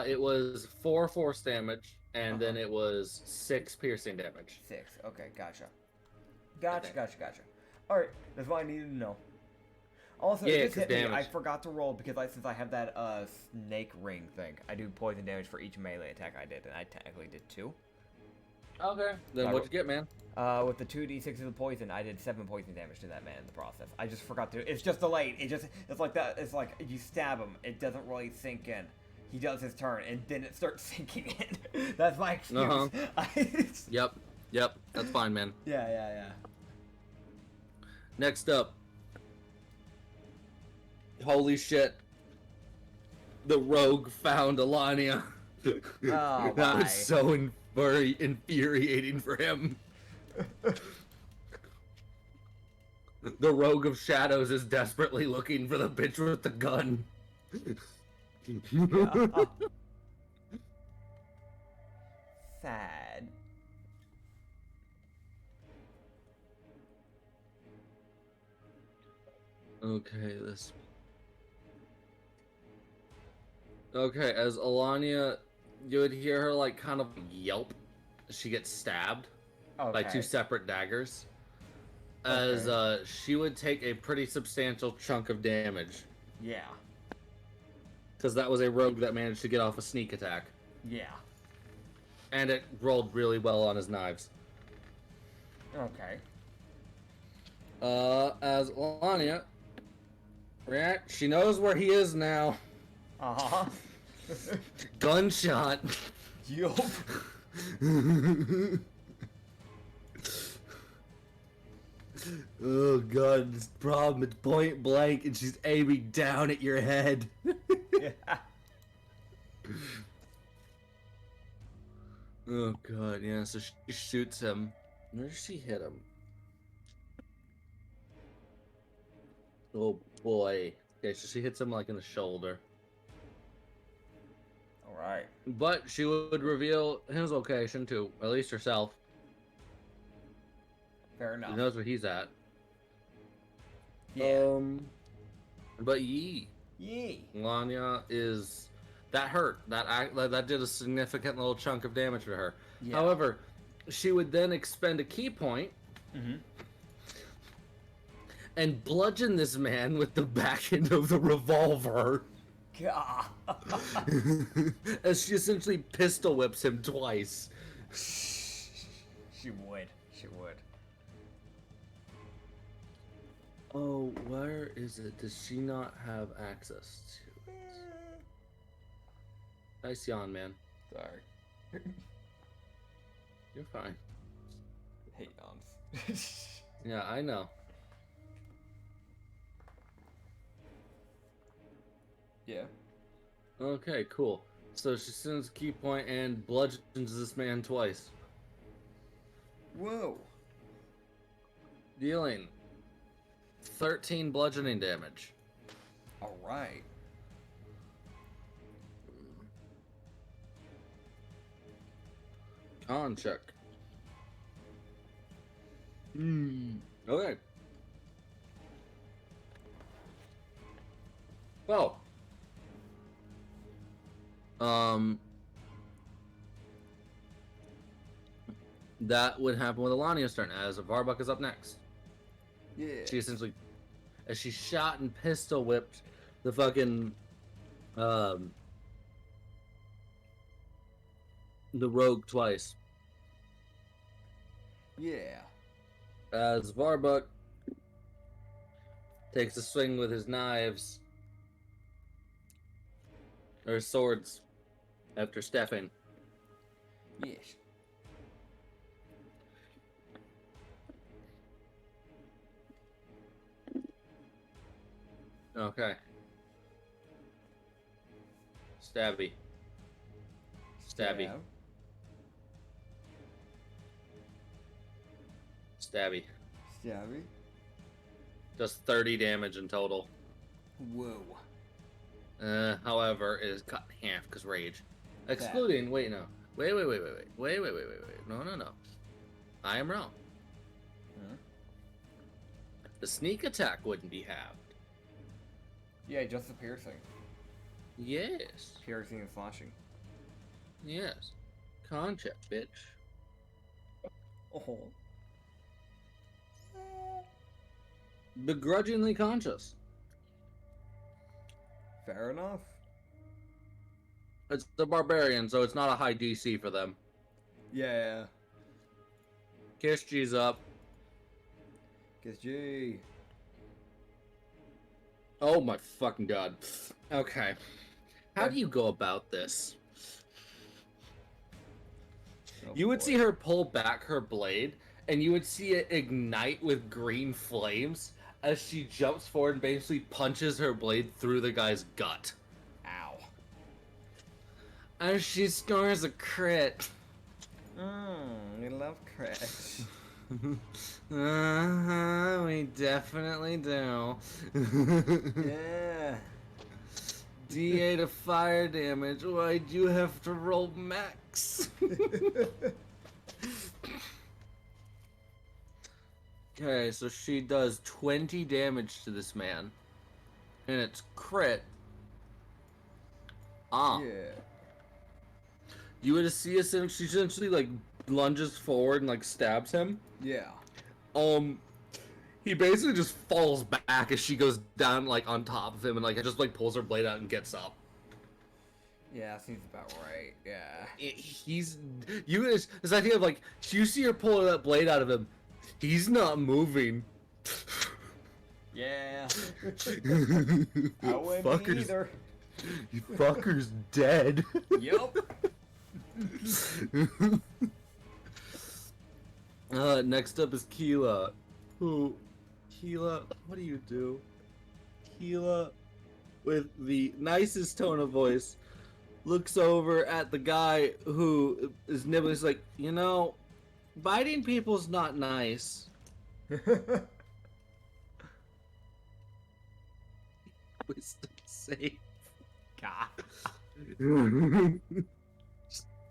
It was 4 force damage, and then it was 6 piercing damage. 6. Okay, gotcha. Gotcha. Alright, that's what I needed to know. Also, Yeah, it just 'cause hit me. damage. I forgot to roll because since I have that snake ring thing, I do poison damage for each melee attack I did, and I technically did 2. Okay. Then Got what'd it. you get, man? With the 2d6 of the poison, I did 7 poison damage to that man in the process. I just forgot to. It's just delayed. It's like that. It's like you stab him, it doesn't really sink in. He does his turn, and then it starts sinking in. That's my excuse. Yep. That's fine, man. Yeah. Next up. Holy shit. The rogue found Alania. Oh, That my. was so very infuriating for him. The rogue of shadows is desperately looking for the bitch with the gun. Sad. Okay, as Alania, you would hear her like kind of yelp as she gets stabbed by 2 separate daggers. As she would take a pretty substantial chunk of damage. Yeah. Because that was a rogue that managed to get off a sneak attack. Yeah. And it rolled really well on his knives. Okay. As Alania react, she knows where he is now. Uh-huh. Gunshot. Yup. Oh god, this problem is point blank and she's aiming down at your head. Yeah. Oh god, yeah, so she shoots him. Where does she hit him? Oh boy. Okay, so she hits him like in the shoulder. Alright. But she would reveal his location to at least herself. Fair enough. She knows where he's at. Yeah. But Yee. Lanya is that hurt. That did a significant little chunk of damage to her. Yeah. However, she would then expend a key point and bludgeon this man with the back end of the revolver. God. As she essentially pistol whips him twice. She would. Oh, where is it? Does she not have access to it? Nice yawn, man. Sorry. You're fine. Hate yawns. Yeah, I know. Yeah. Okay, cool. So she sends key point and bludgeons this man twice, Whoa. dealing 13 bludgeoning damage. Alright. Con check. Okay. Well. That would happen with Alania's turn, as Varbuck is up next. Yeah. She essentially, as she shot and pistol whipped the fucking Um, the rogue twice. Yeah. As Varbuck takes a swing with his knives or swords after stepping. Yes. Okay. Stabby. Stabby. Stab. Stabby. Stabby. Does 30 damage in total. Whoa. However, it is cut in half because rage. Excluding, wait, no. Wait. No. I am wrong. Huh? The sneak attack wouldn't be halved. Yeah, just the piercing. Yes. Piercing and slashing. Yes. Concept, bitch. Oh. Begrudgingly conscious. Fair enough. It's the barbarian, so it's not a high DC for them. Yeah. Kiss G's up. Kiss G. Oh my fucking god. Okay. How do you go about this? Oh, You would boy. see her pull back her blade, and you would see it ignite with green flames as she jumps forward and basically punches her blade through the guy's gut. Ow. And she scores a crit. We love crit. We definitely do. Yeah. D8 of fire damage. Why'd you have to roll max? Okay, so she does 20 damage to this man. And it's crit. Yeah. You would see she essentially like lunges forward and like stabs him. Yeah. He basically just falls back as she goes down like on top of him and like just like pulls her blade out and gets up. Yeah, seems about right. Yeah. This idea of like you see her pull that blade out of him, he's not moving. Yeah. I wouldn't Fuckers. either. You fucker's dead. Yup. Next up is Keela. Keela, what do you do? Keela, with the nicest tone of voice, looks over at the guy who is nibbling. He's like, you know, biting people's not nice. Wisdom save. God.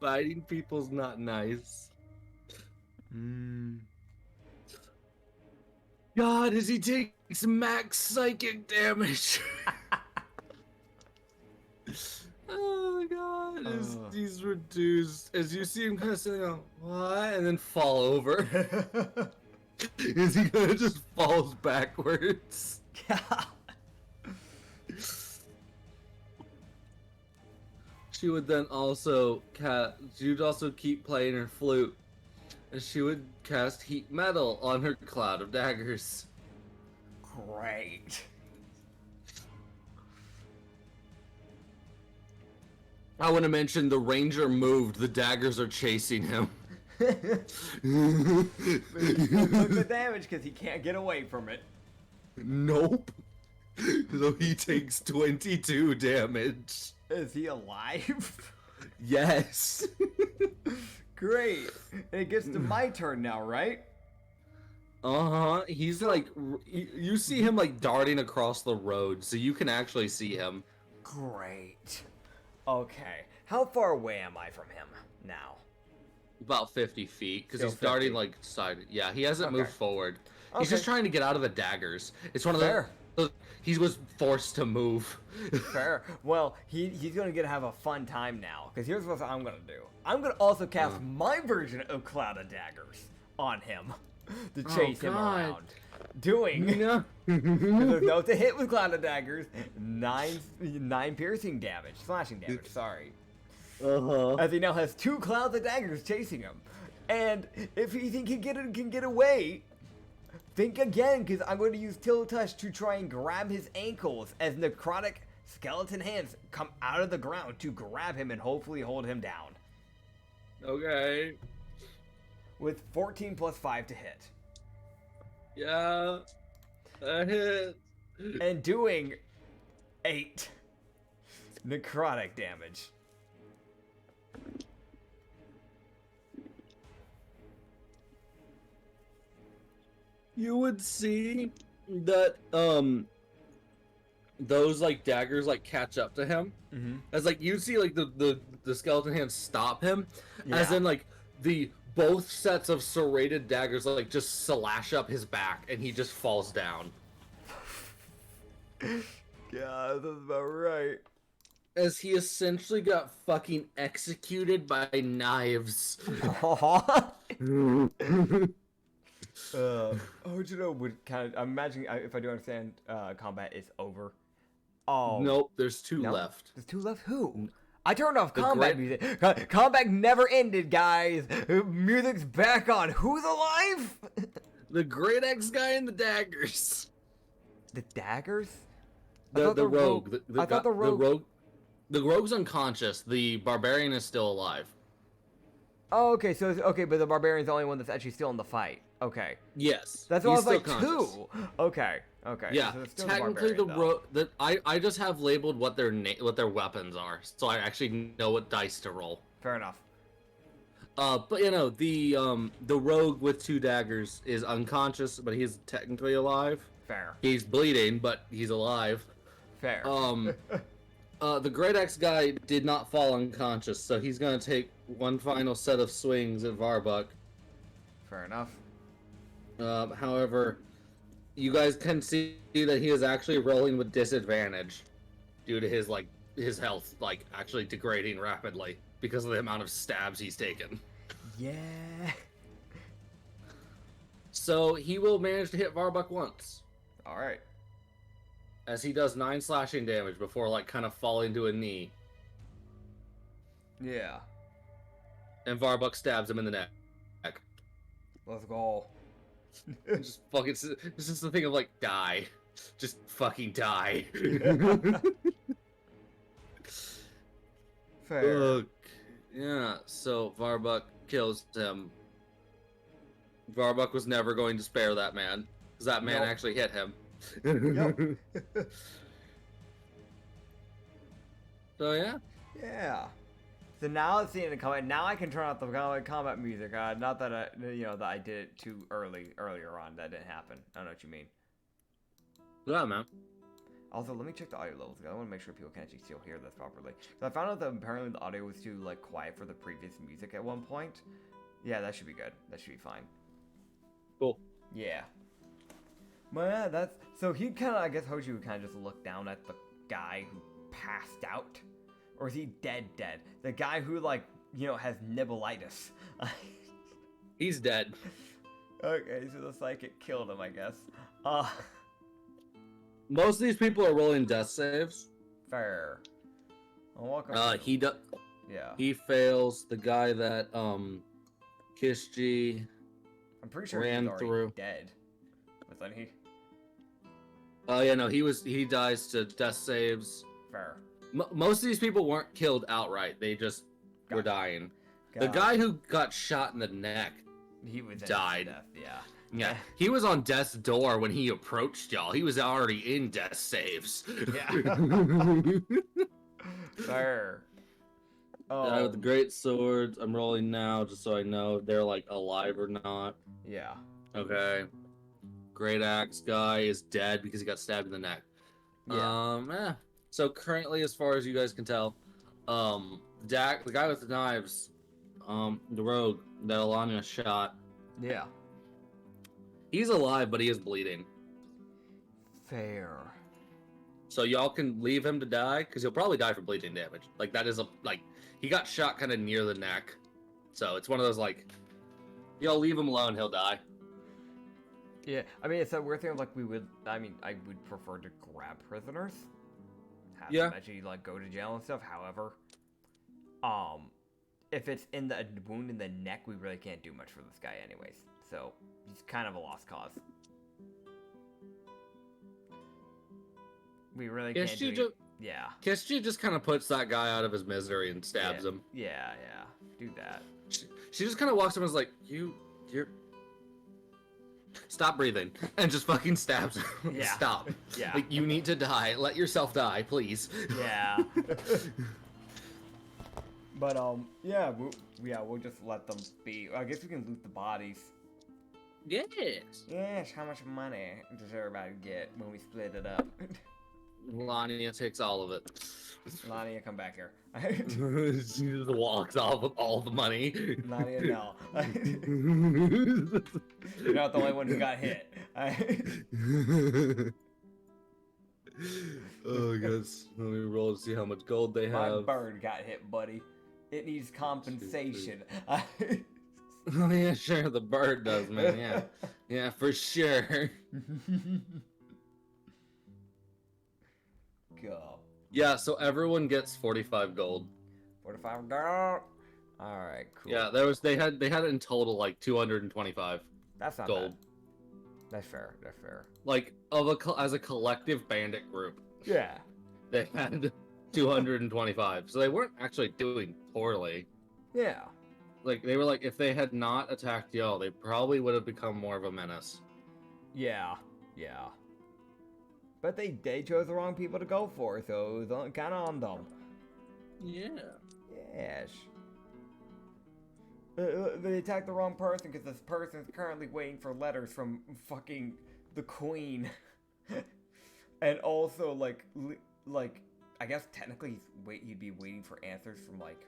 Biting people's not nice. God, as he takes max psychic damage. Oh my god, as he's reduced. As you see him kind of sitting on, what? And then fall over. As he kind of just falls backwards. God. She would then also she'd also keep playing her flute. And she would cast heat metal on her cloud of daggers. Great. I want to mention the ranger moved, the daggers are chasing him. But he still took the damage because he can't get away from it. Nope. So he takes 22 damage. Is he alive? Yes. Great. And it gets to my turn now, right? Uh-huh. He's like, you see him like darting across the road, so you can actually see him. Great. Okay. How far away am I from him now? About 50 feet, because Still he's darting 50. like side. Yeah, he hasn't Okay. moved forward. He's Okay. just trying to get out of the daggers. It's one of Fair. the. He was forced to move. Fair. Well, he's gonna have a fun time now. Because here's what I'm gonna do. I'm gonna also cast my version of Cloud of Daggers on him to chase him God. around. doing. No. There's no to hit with Cloud of Daggers. Nine piercing damage, slashing damage. Sorry. As he now has 2 Clouds of Daggers chasing him, and if you think he can get away, think again, because I'm going to use Tilt Touch to try and grab his ankles as necrotic skeleton hands come out of the ground to grab him and hopefully hold him down. Okay. With 14 plus 5 to hit. Yeah. That hit. And doing 8 necrotic damage. You would see that those like daggers like catch up to him. Mm-hmm. As like you see like the skeleton hands stop him. As Yeah. in like the both sets of serrated daggers like just slash up his back and he just falls down. Yeah, that's about right. As he essentially got fucking executed by knives. Hojiro would kind of. I'm imagining if I do understand, combat is over. Oh Nope, there's 2 no? left. There's 2 left. Who? I turned off The combat great- music. Combat never ended, guys. Music's back on. Who's alive? The Great X guy and the daggers. The daggers. I The thought rogue. I thought the rogue. The rogue's unconscious. The barbarian is still alive. Oh, okay. So okay, but the barbarian's the only one that's actually still in the fight. Okay. Yes. That's why I was he's like still conscious. 2. Okay. Okay. Yeah. So it's still Technically, the barbarian, though. I just have labeled what their weapons are, so I actually know what dice to roll. Fair enough. But you know the rogue with 2 daggers is unconscious, but he's technically alive. Fair. He's bleeding, but he's alive. Fair. The Great X guy did not fall unconscious, so he's gonna take one final set of swings at Varbuck. Fair enough. However, you guys can see that he is actually rolling with disadvantage due to his health actually degrading rapidly because of the amount of stabs he's taken. Yeah. So he will manage to hit Varbuck once, All right. as he does 9 slashing damage before kind of falling to a knee, Yeah. and Varbuck stabs him in the neck. Let's go. Just fucking, it's just the thing of die, just fucking die. Fair. Ugh. Yeah, so Varbuck kills him. Varbuck was never going to spare that man, because that man Nope. actually hit him. Yep. So yeah. Yeah. So now it's the end of combat. Now I can turn off the combat music. Not that that I did it too earlier on. That didn't happen. I don't know what you mean. Yeah, man. Also, let me check the audio levels. I want to make sure people can actually still hear this properly. So I found out that apparently the audio was too quiet for the previous music at one point. Yeah, that should be good. That should be fine. Cool. Yeah. But yeah, that's so he kind of, I guess Hoji would kind of just look down at the guy who passed out, or is he dead? The guy who has nibbleitis. He's dead. Okay, so the psychic killed him, I guess. Most of these people are rolling death saves. Fair. I'll walk up. Yeah. He fails. The guy that Kishji I'm pretty sure ran he's already through. dead. Wasn't he? Oh yeah, no, he dies to death saves. Fair. Most of these people weren't killed outright. They just were dying. The guy who got shot in the neck, he was died. Death, yeah. yeah, he was on death's door when he approached y'all. He was already in death saves. Yeah. Fair. With the great swords, I'm rolling now just so I know they're alive or not. Yeah. Okay. Great axe guy is dead because he got stabbed in the neck. Yeah. So currently, as far as you guys can tell, the guy with the knives, the rogue that Alanya shot, Yeah. he's alive, but he is bleeding. Fair. So y'all can leave him to die, because he'll probably die from bleeding damage. That is he got shot kind of near the neck. So it's one of those y'all leave him alone, he'll die. Yeah, I mean, it's a weird thing. Like, I would prefer to grab prisoners, have Yeah. them actually like go to jail and stuff. However, if it's in the wound in the neck, we really can't do much for this guy, anyways. So he's kind of a lost cause. We really can't do. Yeah. Kishji just kind of puts that guy out of his misery and stabs him. Yeah, do that. She just kind of walks up and is like, you're... Stop breathing. And just fucking stabs him. Yeah. Stop. Yeah. Like, you need to die. Let yourself die, please. Yeah. But, yeah, we'll just let them be. I guess we can loot the bodies. Yes. Yes, how much money does everybody get when we split it up? Lania takes all of it. Lania, come back here. She just walks off with all the money. Lania, no. You're not the only one who got hit. Oh, guys. Let me roll to see how much gold they My have. bird got hit, buddy. It needs compensation. Oh, yeah, sure, the bird does, man. Yeah. Yeah, for sure. Go. Yeah, so everyone gets 45 gold. 45 gold. All right, cool. Yeah, they had in total like 225 That's not gold. bad. That's fair. That's fair. Like as a collective bandit group, Yeah. they had 225. So they weren't actually doing poorly. Yeah. Like they were like if they had not attacked y'all, they probably would have become more of a menace. Yeah. Yeah. But they chose the wrong people to go for, so it was kind of on them. Yeah. Yes. They attacked the wrong person because this person's currently waiting for letters from fucking the queen. And also, like, I guess technically he'd be waiting for answers from, like,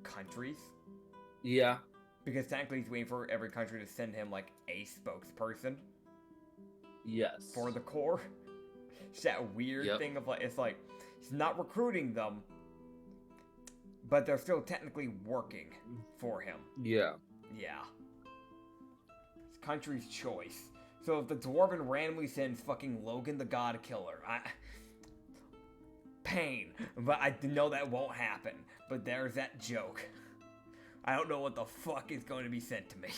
countries. Yeah. Because technically he's waiting for every country to send him, like, a spokesperson. Yes. For the core. It's that weird thing of like, it's like, he's not recruiting them, but they're still technically working for him. Yeah. Yeah. It's country's choice. So if the Dwarven randomly sends fucking Logan the God Killer, pain. But I know that won't happen. But there's that joke. I don't know what the fuck is going to be sent to me.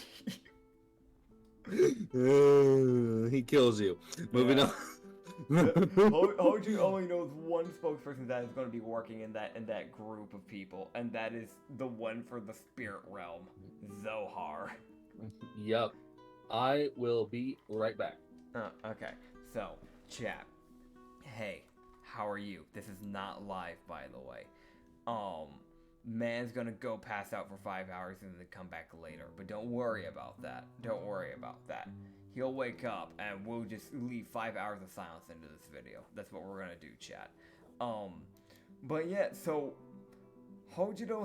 He kills you. Moving on. Hoju only knows one spokesperson that is going to be working in that group of people, and that is the one for the spirit realm, Zohar. Yep. I will be right back. Okay, so chat. Hey, how are you? This is not live, by the way. Man's gonna go pass out for 5 hours and then come back later. But don't worry about that. Don't worry about that. He'll wake up and we'll just leave 5 hours of silence into this video. That's what we're gonna do, chat. But yeah, so Hojiro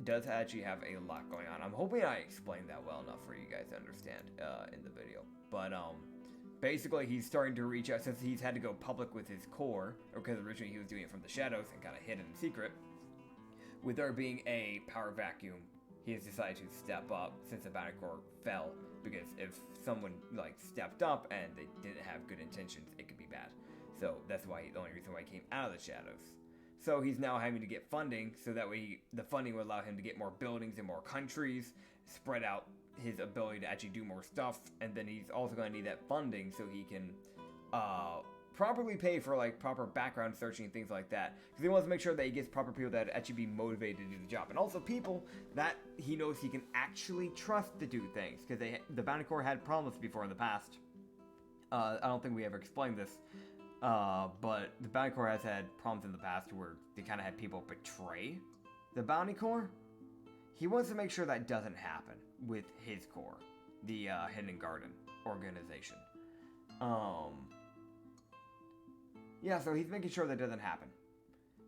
does actually have a lot going on. I'm hoping I explained that well enough for you guys to understand in the video. But basically he's starting to reach out since he's had to go public with his core, because originally he was doing it from the shadows and kind of hidden in secret. With there being a power vacuum, he has decided to step up since the Bounty Core fell, because if someone like stepped up and they didn't have good intentions, it could be bad. So that's why the only reason why he came out of the shadows. So he's now having to get funding, so that way the funding would allow him to get more buildings in more countries, spread out his ability to actually do more stuff, and then he's also going to need that funding so he can properly pay for like proper background searching and things like that, because he wants to make sure that he gets proper people that actually be motivated to do the job, and also people that he knows he can actually trust to do things, because the Bounty Corps had problems before in the past. I don't think we ever explained this, but the Bounty Corps has had problems in the past where they kind of had people betray the Bounty Corps. He wants to make sure that doesn't happen with his corps, the Hidden Garden organization. Yeah, so he's making sure that doesn't happen.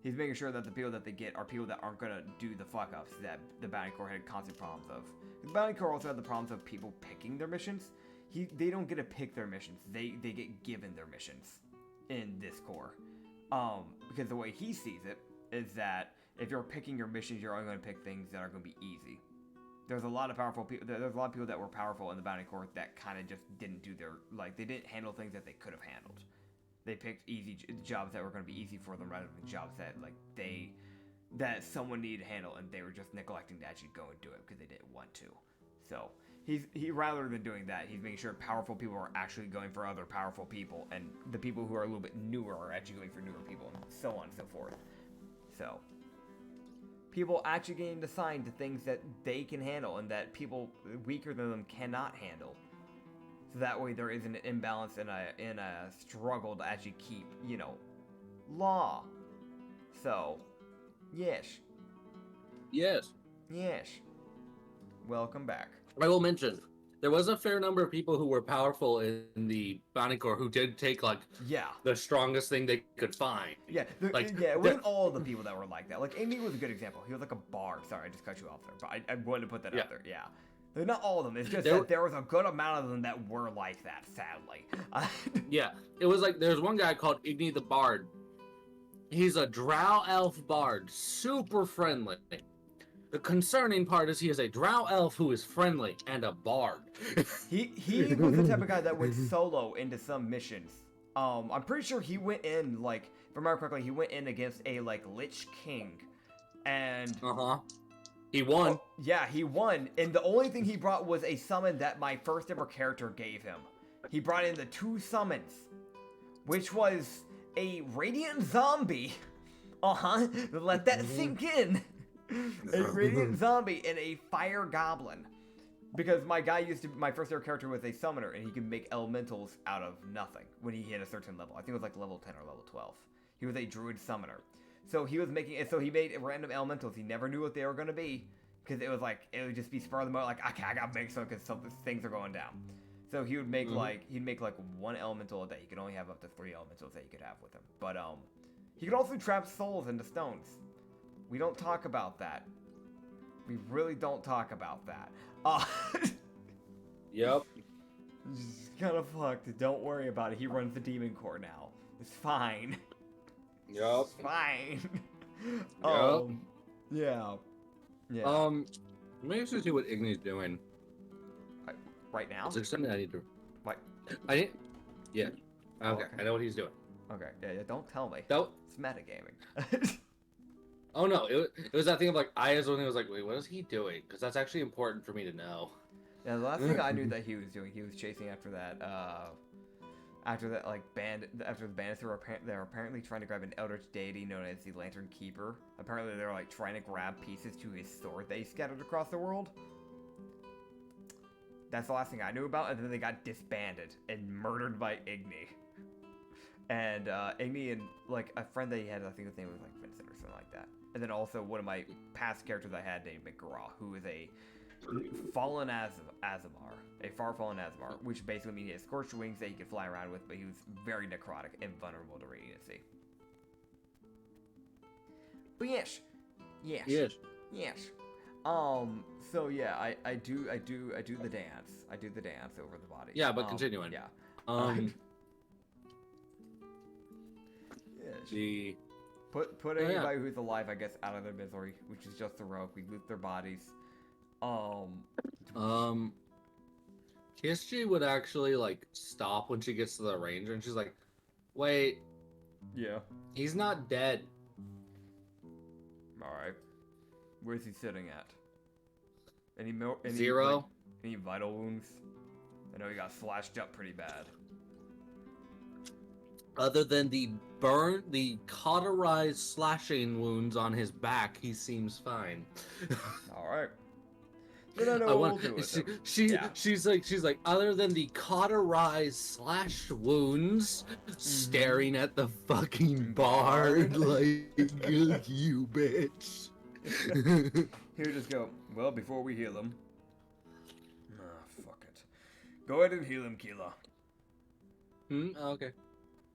He's making sure that the people that they get are people that aren't gonna do the fuck-ups that the Bounty Corps had constant problems of. The Bounty Corps also had the problems of people picking their missions. They don't get to pick their missions. They get given their missions in this corps. Because the way he sees it is that if you're picking your missions, you're only going to pick things that are going to be easy. There's a lot of powerful people. There's a lot of people that were powerful in the Bounty Corps that kind of just didn't do their they didn't handle things that they could have handled. They picked easy jobs that were going to be easy for them rather than jobs that that someone needed to handle, and they were just neglecting to actually go and do it because they didn't want to. So he rather than doing that, he's making sure powerful people are actually going for other powerful people, and the people who are a little bit newer are actually going for newer people, and so on and so forth. So people actually getting assigned to things that they can handle and that people weaker than them cannot handle. So that way there isn't an imbalance and a struggle to actually keep, law. So, yes. Yes. Yes. Welcome back. I will mention, there was a fair number of people who were powerful in the Bounty Corps who did take, the strongest thing they could find. Yeah, it wasn't all the people that were like that. Like, Amy was a good example. He was like a bard. Sorry, I just cut you off there. But I wanted to put that out there. Yeah. They're not all of them. It's just that there was a good amount of them that were like that, sadly. Yeah. It was there's one guy called Igni the Bard. He's a drow elf bard. Super friendly. The concerning part is he is a drow elf who is friendly and a bard. He was the type of guy that went solo into some missions. I'm pretty sure he went in, if I remember correctly, he went in against a, Lich King. And... He won. Oh, yeah, he won. And the only thing he brought was a summon that my first ever character gave him. He brought in the 2 summons, which was a Radiant Zombie. Let that sink in. A Radiant Zombie and a Fire Goblin. Because my first ever character was a summoner, and he could make elementals out of nothing when he hit a certain level. I think it was level 10 or level 12. He was a druid summoner. So he was he made random elementals. He never knew what they were going to be. Because it would just be spur of the moment, okay, I gotta make some because things are going down. So he would make he'd make 1 elemental a day. He could only have up to 3 elementals that he could have with him. But he could also trap souls into stones. We don't talk about that. We really don't talk about that. Yep. It's kind of fucked. Don't worry about it. He runs the Demon Corps now. It's fine. Yep. It's fine. Yep. Yeah. Let me actually see what Igni's doing. Right now? Is there something I need to... What? Yeah. Okay. I know what he's doing. Okay. Yeah, don't tell me. That... It's metagaming. Oh no, it was that thing of I was like, wait, what is he doing? Because that's actually important for me to know. Yeah, the last thing I knew that he was doing, he was chasing after that, after the bandits were apparently trying to grab an eldritch deity known as the Lantern Keeper. Apparently they were trying to grab pieces to his sword that he scattered across the world. That's the last thing I knew about, and then they got disbanded and murdered by Igni. And Igni and a friend that he had, I think his name was Vincent or something like that. And then also one of my past characters I had named McGraw, who is a fallen Azamar, a far fallen Azamar, which basically means he has scorched wings that he could fly around with, but he was very necrotic and vulnerable to radiancy. But yes. So yeah, I do the dance. I do the dance over the body. Yeah, but continuing. Yeah. The Put anybody who's alive, I guess, out of their misery, which is just the rope. We loot their bodies. Kishji would actually stop when she gets to the ranger, and she's like, "Wait, yeah, he's not dead." All right, where's he sitting at? Any 0? Any vital wounds? I know he got slashed up pretty bad. Other than the cauterized slashing wounds on his back, he seems fine. All right. Then I know what we'll do with him. She's like, other than the cauterized slashed wounds, staring at the fucking bard like, you bitch. He'll just go, well, before we heal him. Fuck it. Go ahead and heal him, Keela. Okay.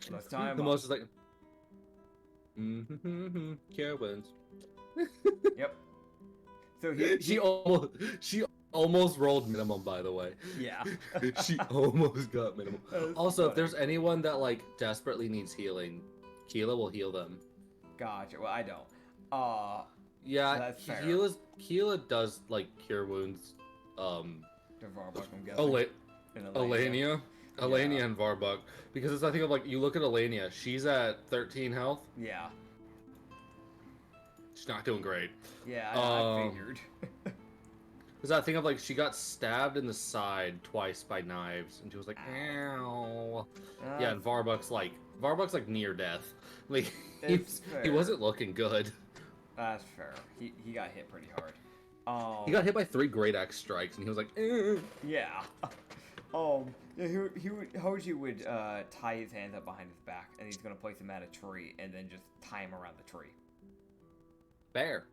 Less time. The most is cure wounds. Yep. So she almost rolled minimum, by the way. Yeah. She almost got minimum. Also, funny. if there's anyone that desperately needs healing, Keela will heal them. Gotcha. Well, I don't. Yeah, That's fair. Keela does like cure wounds. To Varbuck, I'm guessing. And Elenia. Elenia and Varbuck. Because it's, I think of like, you look at Elenia, she's at 13 health. Yeah. She's not doing great. Yeah, I figured. Because I think of like, she got stabbed in the side twice by knives, and she was like, ow. Yeah, and Varbuck's like near death. Like, he wasn't looking good. That's fair. He got hit pretty hard. He got hit by 3 Great Axe strikes, and he was like, Yeah. Hoji would tie his hands up behind his back, and he's gonna place him at a tree, and then just tie him around the tree. Bear.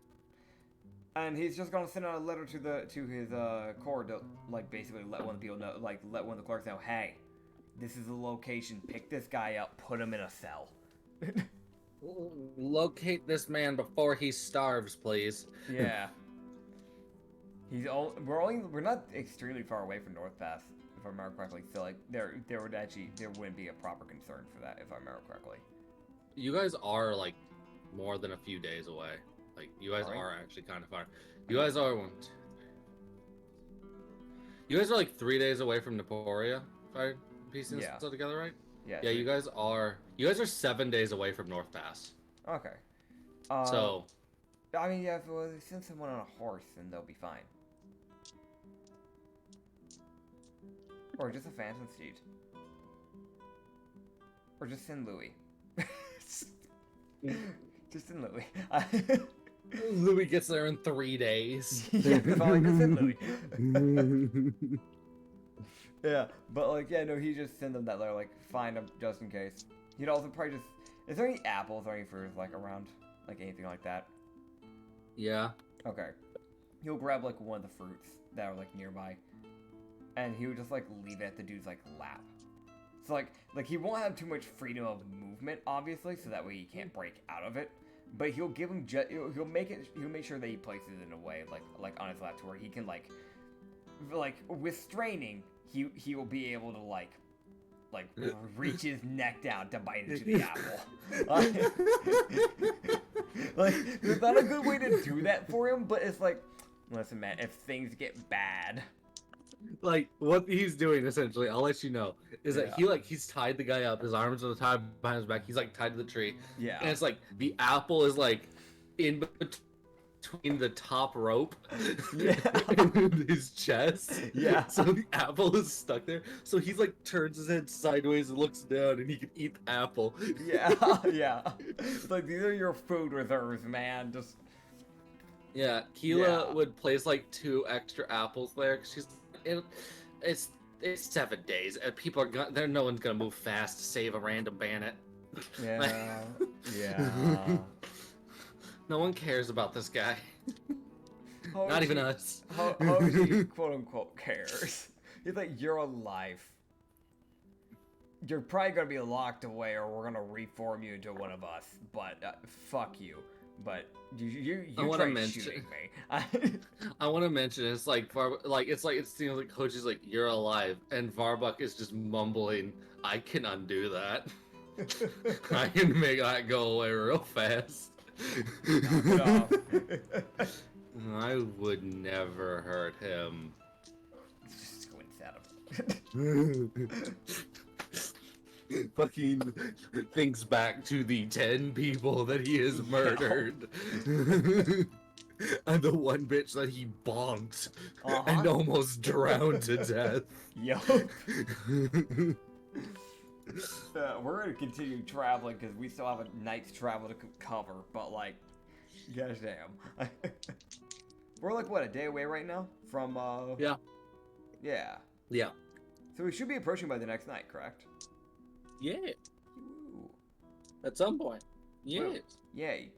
And he's just gonna send out a letter to his corps to like basically let one of the people know, like let one of the clerks know, hey, this is the location. Pick this guy up, put him in a cell. Locate this man before he starves, please. Yeah. We're not extremely far away from North Pass, if I remember correctly. So like there wouldn't be a proper concern for that, if I remember correctly. You guys are like more than a few days away. Like, you guys are actually kind of far. You guys are You guys are like 3 days away from Naporia, if I piece this all together right? Yeah. Yeah, you guys are 7 days away from North Pass. Okay. So I mean, yeah, if they send someone on a horse, then they'll be fine. Or just a phantom steed. Or just send Louis. Just send Louis. Louis gets there in 3 days. Yeah, fine, just send Louis. Yeah, but like, yeah, no, he just sent them that letter, like, find them just in case. He'd also probably just... Is there any apples or any fruits, like, around? Like, anything like that? Yeah. Okay. He'll grab, like, one of the fruits that are, like, nearby. And he would just, like, leave it at the dude's, like, lap. So, like he won't have too much freedom of movement, obviously, so that way he can't break out of it. But he'll give him he'll make sure that he places it in a way, like on his lap, to where he can, like with straining, he will be able to, like reach his neck down to bite into the apple. Like, there's not a good way to do that for him, but it's like, listen, man, if things get bad... Like, what he's doing, essentially, I'll let you know, is that he's tied the guy up, his arms are tied behind his back, he's, like, tied to the tree. Yeah. And it's like, the apple is, like, in between the top rope and his chest. Yeah. So the apple is stuck there. So he's, like, turns his head sideways and looks down, and he can eat the apple. Yeah, yeah. It's like, these are your food reserves, man. Just... Yeah, Keela would place, like, 2 extra apples there, because she's... It's 7 days, and people are no one's gonna move fast to save a random bandit. Yeah, yeah. No one cares about this guy. Hoji, Not even us. Hoji, quote unquote, cares. He's like, you're alive. You're probably gonna be locked away, or we're gonna reform you into one of us. But fuck you. But you tried shooting me. I want to mention it seems like Hoji's like, you're alive, and Varbuck is just mumbling, I can undo that. I can make that go away real fast. Knock it off. I would never hurt him. Just squints at him. Fucking thinks back to the 10 people that he has murdered. And the one bitch that he bonked and almost drowned to death. Yup. We're gonna continue traveling because we still have a night's travel to cover, but like, gosh damn. We're like, what, a day away right now from, Yeah. Yeah. Yeah. So we should be approaching by the next night, correct? Yeah. Ooh. At some point. Yes. Well, yay.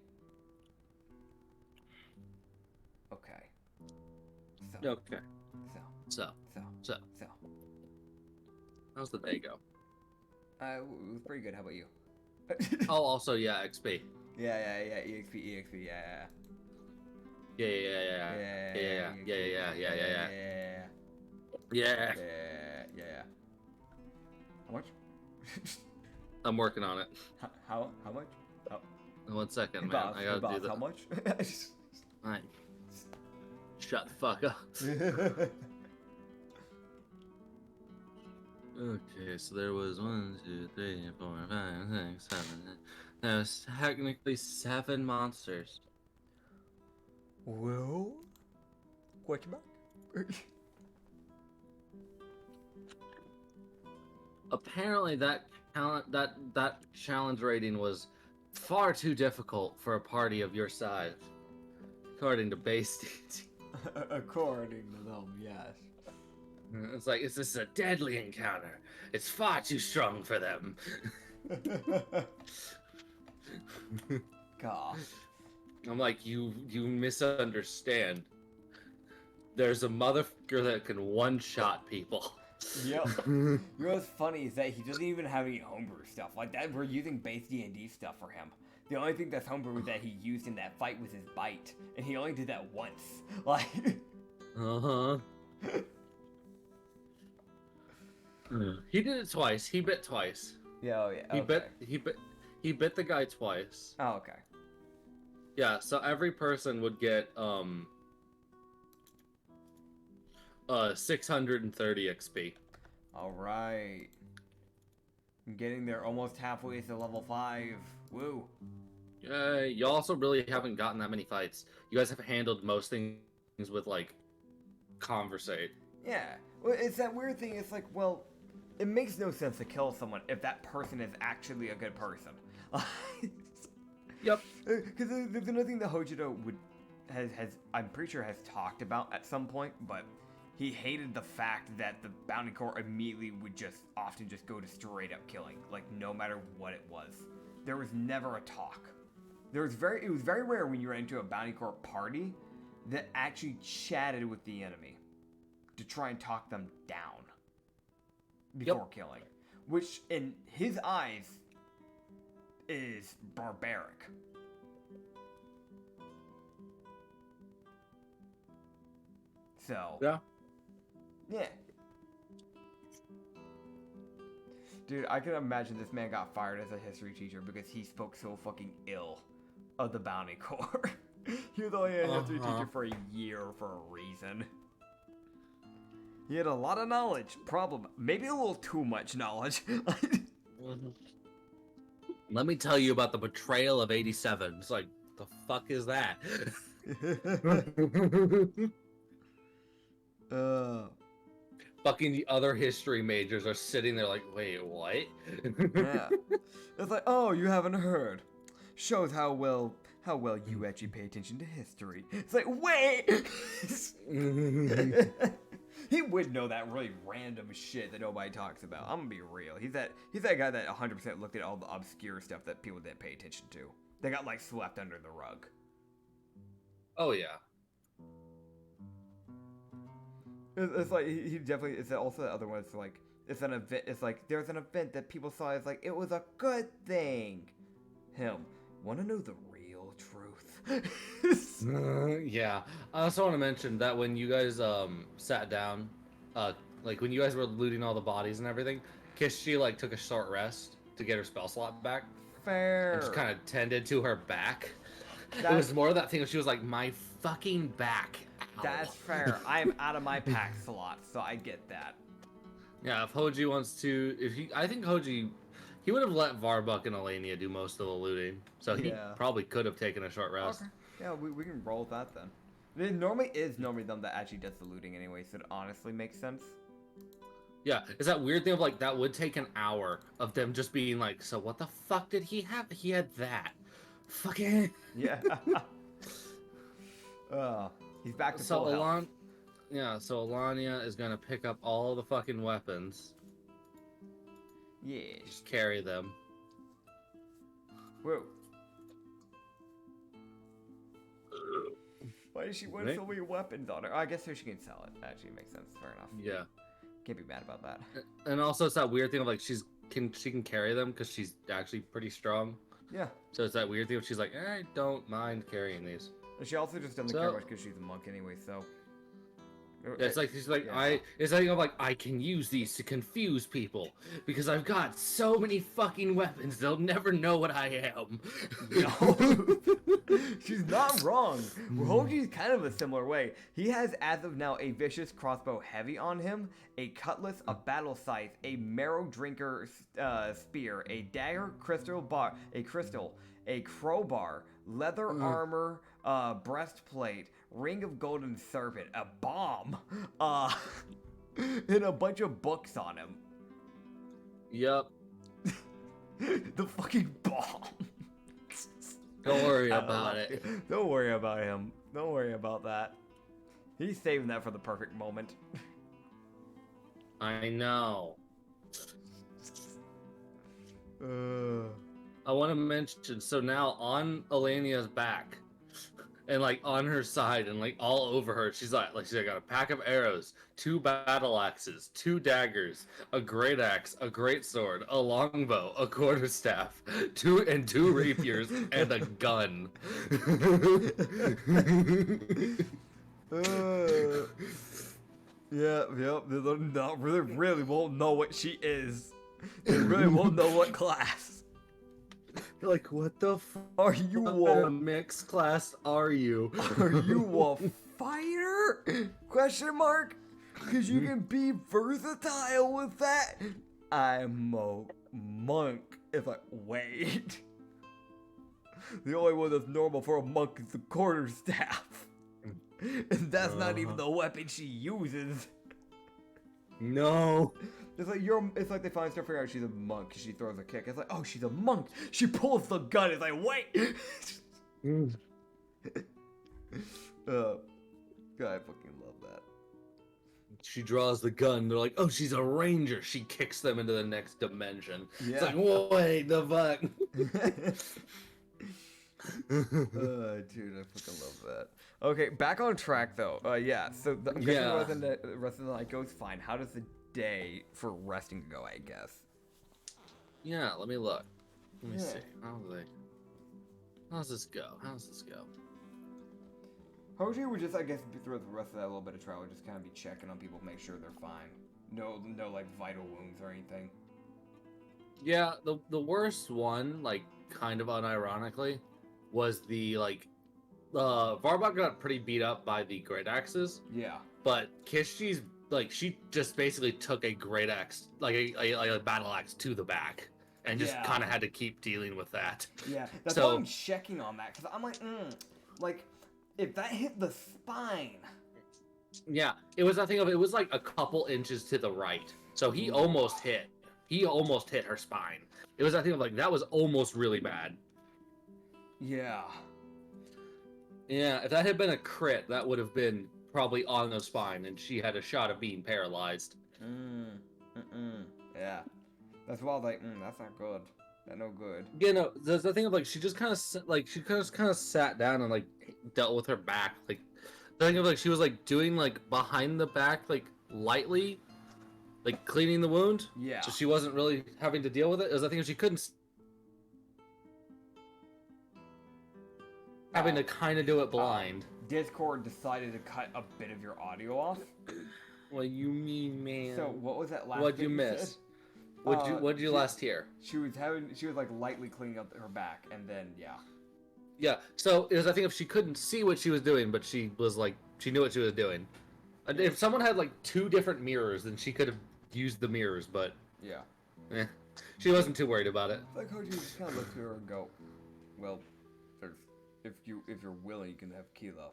Okay. Okay. So. So. How's the day go? It was pretty good. How about you? Oh, also, yeah, XP. Yeah. EXP, yeah. Yeah. How much? I'm working on it. How much? Oh. 1 second, man. Boss, I gotta boss, do that. how much? Alright. Shut the fuck up. Okay, so there was 1, 2, 3, 4, 5, 6, 7. There was technically 7 monsters. Well, question mark? Apparently, that challenge rating was far too difficult for a party of your size, according to base. According to them, yes. It's like, is this a deadly encounter? It's far too strong for them. Gosh. I'm like, you misunderstand. There's a motherfucker that can one-shot people. Yep. You know what's funny is that he doesn't even have any homebrew stuff. Like that, we're using base D&D stuff for him. The only thing that's homebrew that he used in that fight was his bite. And he only did that once. Like... Uh-huh. He did it twice. He bit twice. Yeah, oh yeah. Okay. He bit the guy twice. Oh, okay. Yeah, so every person would get 630 XP. Alright. I'm getting there almost halfway to level 5. Woo. You also really haven't gotten that many fights. You guys have handled most things with, like, conversate. Yeah. Well, it's that weird thing. It's like, well, it makes no sense to kill someone if that person is actually a good person. Yep. Because there's another thing that Hojiro has I'm pretty sure has talked about at some point, but he hated the fact that the bounty corps immediately would often go to straight up killing, like no matter what it was. There was never a talk. It was very rare when you ran into a bounty corps party that actually chatted with the enemy to try and talk them down before killing, which in his eyes is barbaric. So yeah. Dude, I can imagine this man got fired as a history teacher because he spoke so fucking ill of the bounty corps. He was only a history teacher for a year for a reason. He had a lot of knowledge. Problem, maybe a little too much knowledge. Let me tell you about the betrayal of 87. It's like, the fuck is that? Fucking the other history majors are sitting there like, wait, what? Yeah. It's like, oh, you haven't heard. Shows how well you actually pay attention to history. It's like, wait! He would know that really random shit that nobody talks about. I'm gonna be real. He's that guy that 100% looked at all the obscure stuff that people didn't pay attention to. They got like swept under the rug. Oh yeah. It's like he definitely. It's also the other one. It's like it's an event. It's like there's an event that people saw as like it was a good thing. Him want to know the real truth. Yeah. I also want to mention that when you guys sat down, like when you guys were looting all the bodies and everything, Kishi like took a short rest to get her spell slot back. Fair. And just kind of tended to her back. It was more of that thing where she was like, my fucking back. Ow. That's fair. I'm out of my pack slot, so I get that. Yeah, if Hoji wants to, I think Hoji, he would have let Varbuck and Elenia do most of the looting, so he probably could have taken a short rest. Okay. Yeah, we can roll with that then. It normally is them that actually does the looting anyway, so it honestly makes sense. Yeah, it's that weird thing of like, that would take an hour of them just being like, so what the fuck did he have? He had that. Fucking. Yeah. He's back to full health. Yeah, so Alania is gonna pick up all the fucking weapons. Yeah. Just carry them. Whoa. Why does she want so many weapons on her? I guess so she can sell it. Actually, makes sense. Fair enough. Yeah. Can't be mad about that. And also, it's that weird thing of like she can carry them because she's actually pretty strong. Yeah. So it's that weird thing of she's like, I don't mind carrying these. And she also just doesn't care much because she's a monk anyway. So. It's like he's like Yeah. It's like I'm like I can use these to confuse people because I've got so many fucking weapons they'll never know what I am. No. She's not wrong. Hoji's kind of a similar way. He has, as of now, a vicious crossbow heavy on him, a cutlass, a battle scythe, a marrow drinker spear, a dagger, a crowbar, leather armor, breastplate, ring of golden serpent, a bomb, and a bunch of books on him. Yep. The fucking bomb. Don't worry I about love it. Don't worry about him. Don't worry about that. He's saving that for the perfect moment. I know. Uh, I want to mention, so now on Elenia's back, and like on her side, and like all over her, she's like she's got a pack of arrows, 2 battle axes, 2 daggers, a great axe, a great sword, a longbow, a quarterstaff, 2 rapiers, and a gun. yeah, they really won't know what she is. They really won't know what class. Like, what the Are you a mixed class are you? Are you a fighter? Question mark? Because you can be versatile with that. I'm a monk. If I wait, the only one that's normal for a monk is the quarterstaff, and that's not even the weapon she uses. No. It's like it's like they finally start figuring out she's a monk 'cause she throws a kick. It's like, oh, she's a monk. She pulls the gun. It's like, wait. God, I fucking love that. She draws the gun. They're like, oh, she's a ranger. She kicks them into the next dimension. Yeah. It's like, wait, the fuck. Dude, I fucking love that. Okay, back on track though. Yeah, so I'm guessing the rest of the night goes fine. How does the day for resting go, I guess? Yeah, let me look. Let me Yeah. see. How's this go? Hoji would just, I guess, throughout the rest of that little bit of trial, would just kind of be checking on people, make sure they're fine. No, like vital wounds or anything. Yeah, the worst one, like, kind of unironically, was the, like, Varbok got pretty beat up by the great axes, Yeah. but Kishji's, like, she just basically took a great axe, like a battle axe to the back, and just Yeah. kind of had to keep dealing with that. Yeah, that's So- why I'm checking on that, because I'm like, if that hit the spine. Yeah, it was, I think, it was like a couple inches to the right, so he almost hit her spine. It was, I think, like, that was almost really bad. Yeah. Yeah, if that had been a crit, that would have been probably on the spine, and she had a shot of being paralyzed. Yeah. That's why I was like, that's not good. That's no good. You know, there's the thing of, like, she just kind of sat down and, like, dealt with her back. Like, the thing of, like, she was, like, doing, like, behind the back, like, lightly, like, cleaning the wound. Yeah. So she wasn't really having to deal with it. It was, I think, she couldn't having to kind of do it blind. Discord decided to cut a bit of your audio off. What you mean, man? So what was that last What'd thing you miss? said? What'd you last hear? She was like lightly cleaning up her back, and then yeah. Yeah, so it was, I think, if she couldn't see what she was doing, but she was like, she knew what she was doing. And if someone had like 2 different mirrors, then she could have used the mirrors, but Yeah. she wasn't too worried about it. Like Hoji just kind of look to her and go, well, if you're willing, you can have Kila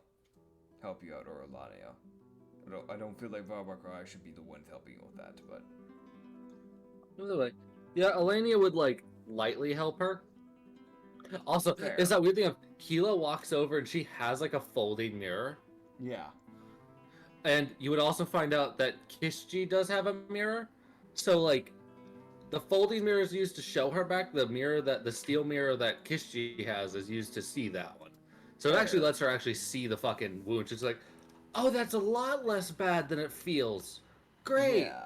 help you out, or Alania. I don't feel like Varbok or I should be the ones helping you with that, but Like, yeah, Alania would like lightly help her. Also, Fair. it's that weird thing of Keela walks over and she has like a folding mirror. yeah. And you would also find out that Kishji does have a mirror. So like the folding mirror is used to show her back. The steel mirror that Kishji has is used to see that one. So it actually lets her actually see the fucking wound. She's like, oh, that's a lot less bad than it feels. Great. Yeah.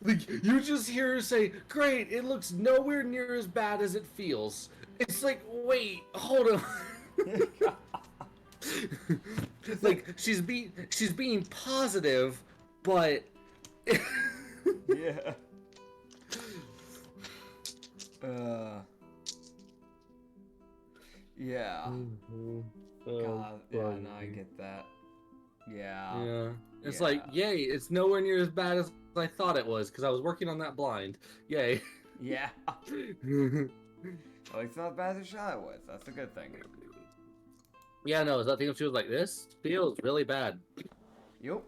Like, you just hear her say, great, it looks nowhere near as bad as it feels. It's like, wait, hold on. Like she's being positive, but Yeah. Yeah. God, yeah, no, I get that. Yeah. Yeah. It's Yeah. like, yay, it's nowhere near as bad as I thought it was, because I was working on that blind. Yay. Yeah. Well, it's not as bad as I thought it was. That's a good thing. Yeah, no, is that thing she was like, this feels really bad. Yup.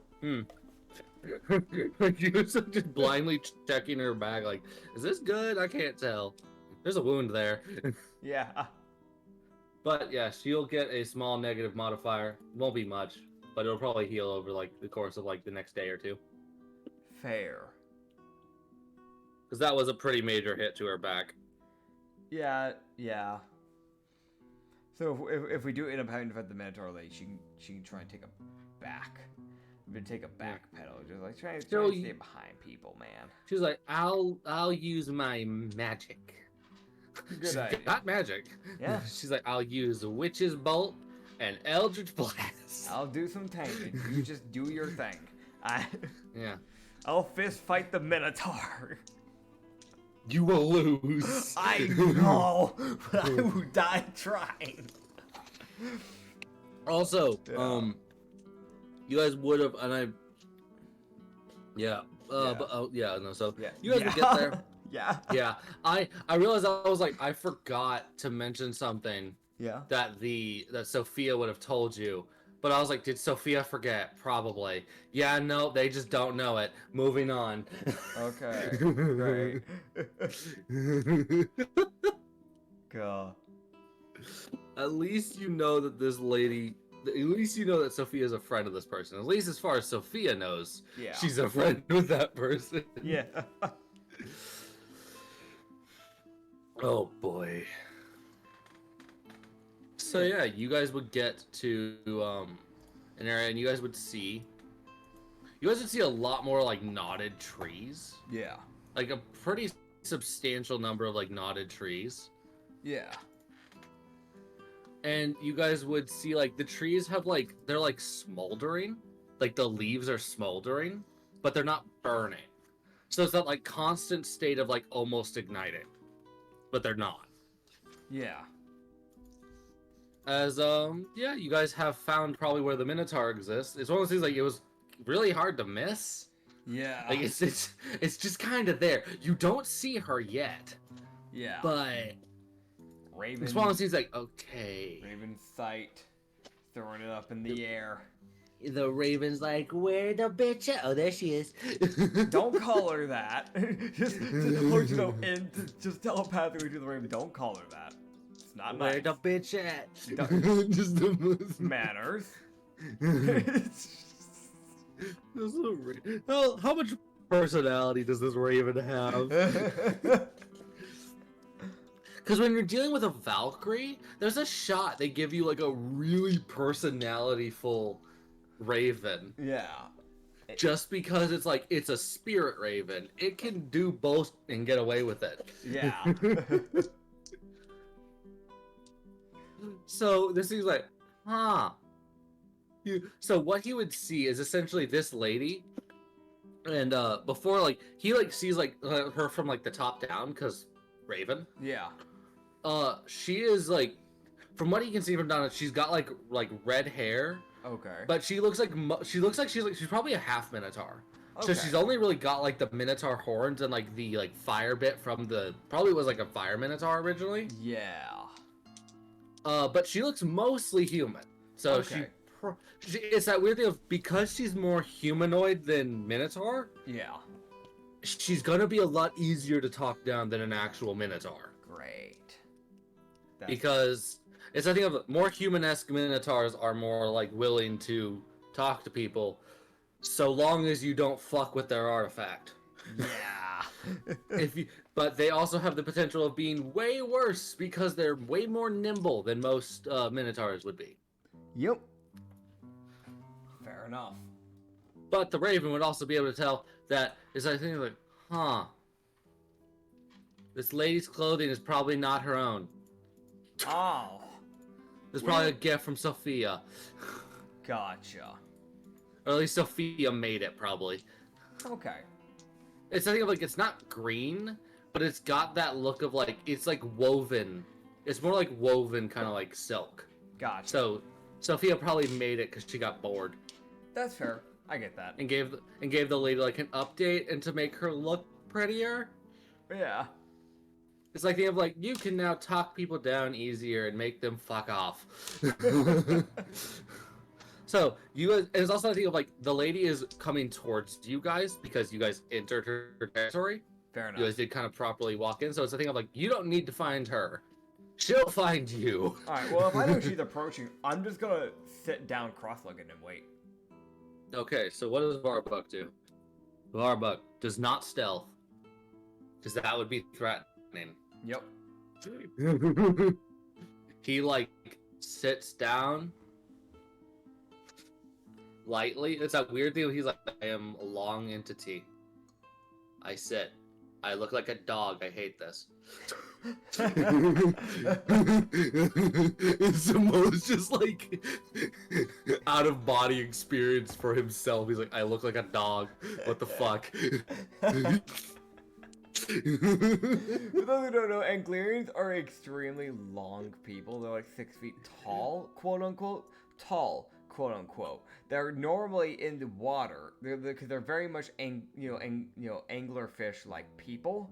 Like, you was just blindly checking her bag, like, is this good? I can't tell. There's a wound there. Yeah. But yeah, she'll get a small negative modifier. Won't be much, but it'll probably heal over like the course of like the next day or two. Fair. Because that was a pretty major hit to her back. Yeah, yeah. So if we do end up having to fight the Minotaur lady, she can try and take a back. Take a back pedal, just like try to stay behind people, man. She's like, I'll use my magic. Good idea. Not magic. Yeah. She's like, I'll use Witch's Bolt and Eldritch Blast. I'll do some tanking. You just do your thing. Yeah. I'll fist fight the Minotaur. You will lose. I know, but I will die trying. Also, Yeah. you guys would have, and I, yeah, Yeah. but yeah, no, so Yeah. you guys would get there. Yeah. Yeah, I realized I was like, I forgot to mention something Yeah. that Sophia would have told you, but I was like, did Sophia forget? Probably. Yeah, no, they just don't know it. Moving on. Okay. Great. God. At least you know that this lady. At least you know that Sophia is a friend of this person. At least as far as Sophia knows, Yeah. she's a friend with that person. Yeah. Oh boy. So yeah, you guys would get to an area, and you guys would see a lot more like knotted trees, Yeah. like a pretty substantial number of like knotted trees, Yeah. and you guys would see like the trees have like they're like smoldering, like the leaves are smoldering, but they're not burning. So it's that like constant state of like almost igniting, but they're not. Yeah. As yeah, you guys have found probably where the Minotaur exists. It's one of those things like it was really hard to miss. Yeah. Like it's just kind of there. You don't see her yet, Yeah. but Raven. it's one of those things like, okay. Raven's sight, throwing it up in the air. The Raven's like, where the bitch at? Oh, there she is. Don't call her that. Just telepathically to the Raven. Don't call her that. It's not Where nice. the bitch at? Don't- Just the most Manners. How much personality does this Raven have? Because when you're dealing with a Valkyrie, there's a shot they give you like a really personality-full Raven. Yeah. Just because it's like, it's a spirit Raven. It can do both and get away with it. Yeah. So this is like, huh. So what he would see is essentially this lady, and before like he like sees like her from like the top down, because Raven. Yeah. She is like, from what he can see from down, she's got like red hair, Okay. but she looks like she's probably a half Minotaur. So Okay. she's only really got like the Minotaur horns and like the like fire bit from probably was like a fire Minotaur originally. Yeah. But she looks mostly human. So Okay. it's that weird thing of, because she's more humanoid than Minotaur, Yeah. she's gonna be a lot easier to talk down than an actual Minotaur. Great. Because it's I think of more human-esque Minotaurs are more like willing to talk to people, so long as you don't fuck with their artifact. Yeah. But they also have the potential of being way worse because they're way more nimble than most Minotaurs would be. Yep. Fair enough. But the Raven would also be able to tell that is I think like, huh, this lady's clothing is probably not her own. Oh. It's probably a gift from Sophia. Gotcha. Or at least Sophia made it, probably. Okay. It's something of like, it's not green, but it's got that look of like, it's like woven. It's more like woven, kind of like silk. Gotcha. So Sophia probably made it because she got bored. That's fair. I get that. And gave the lady like an update and to make her look prettier. Yeah. It's like they have like, you can now talk people down easier and make them fuck off. So you guys, and it's also a thing of like, the lady is coming towards you guys because you guys entered her territory. Fair enough. You guys did kind of properly walk in, so it's a thing of like, you don't need to find her. She'll find you. Alright, well, if I know she's approaching, I'm just gonna sit down cross-legged and wait. Okay, so what does Varbuck do? Varbuck does not stealth. Because that would be threatening. Yep. He, like, sits down lightly. It's that weird thing. He's like, I am a long entity. I sit. I look like a dog. I hate this. It's the most just like out of body experience for himself. He's like, I look like a dog. What the fuck? For those who don't know, Anglerians are extremely long people. They're like 6 feet tall, quote unquote. Tall, quote unquote. They're normally in the water. Because they're very much anglerfish like people.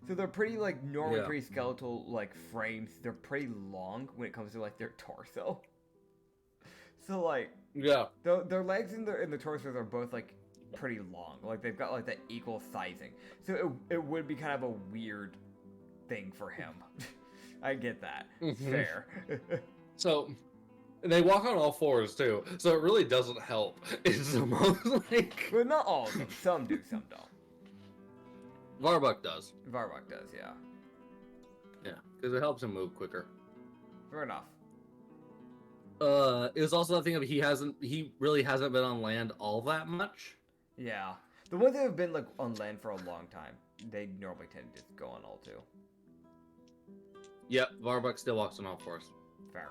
So they're pretty like normally Yeah. pretty skeletal like frames. They're pretty long when it comes to like their torso. So like Yeah. their legs and the torsos are both like pretty long. Like they've got like that equal sizing. So it would be kind of a weird thing for him. I get that. Mhm. Fair. So they walk on all fours too. So it really doesn't help. It's almost like But not all of them. Some do, some don't. Varbuck does. Varbuck does, yeah. Yeah, because it helps him move quicker. Fair enough. It was also the thing of he really hasn't been on land all that much. Yeah. The ones that have been like on land for a long time, they normally tend to just go on all two. Yep, Varbuck still walks on all fours. Fair.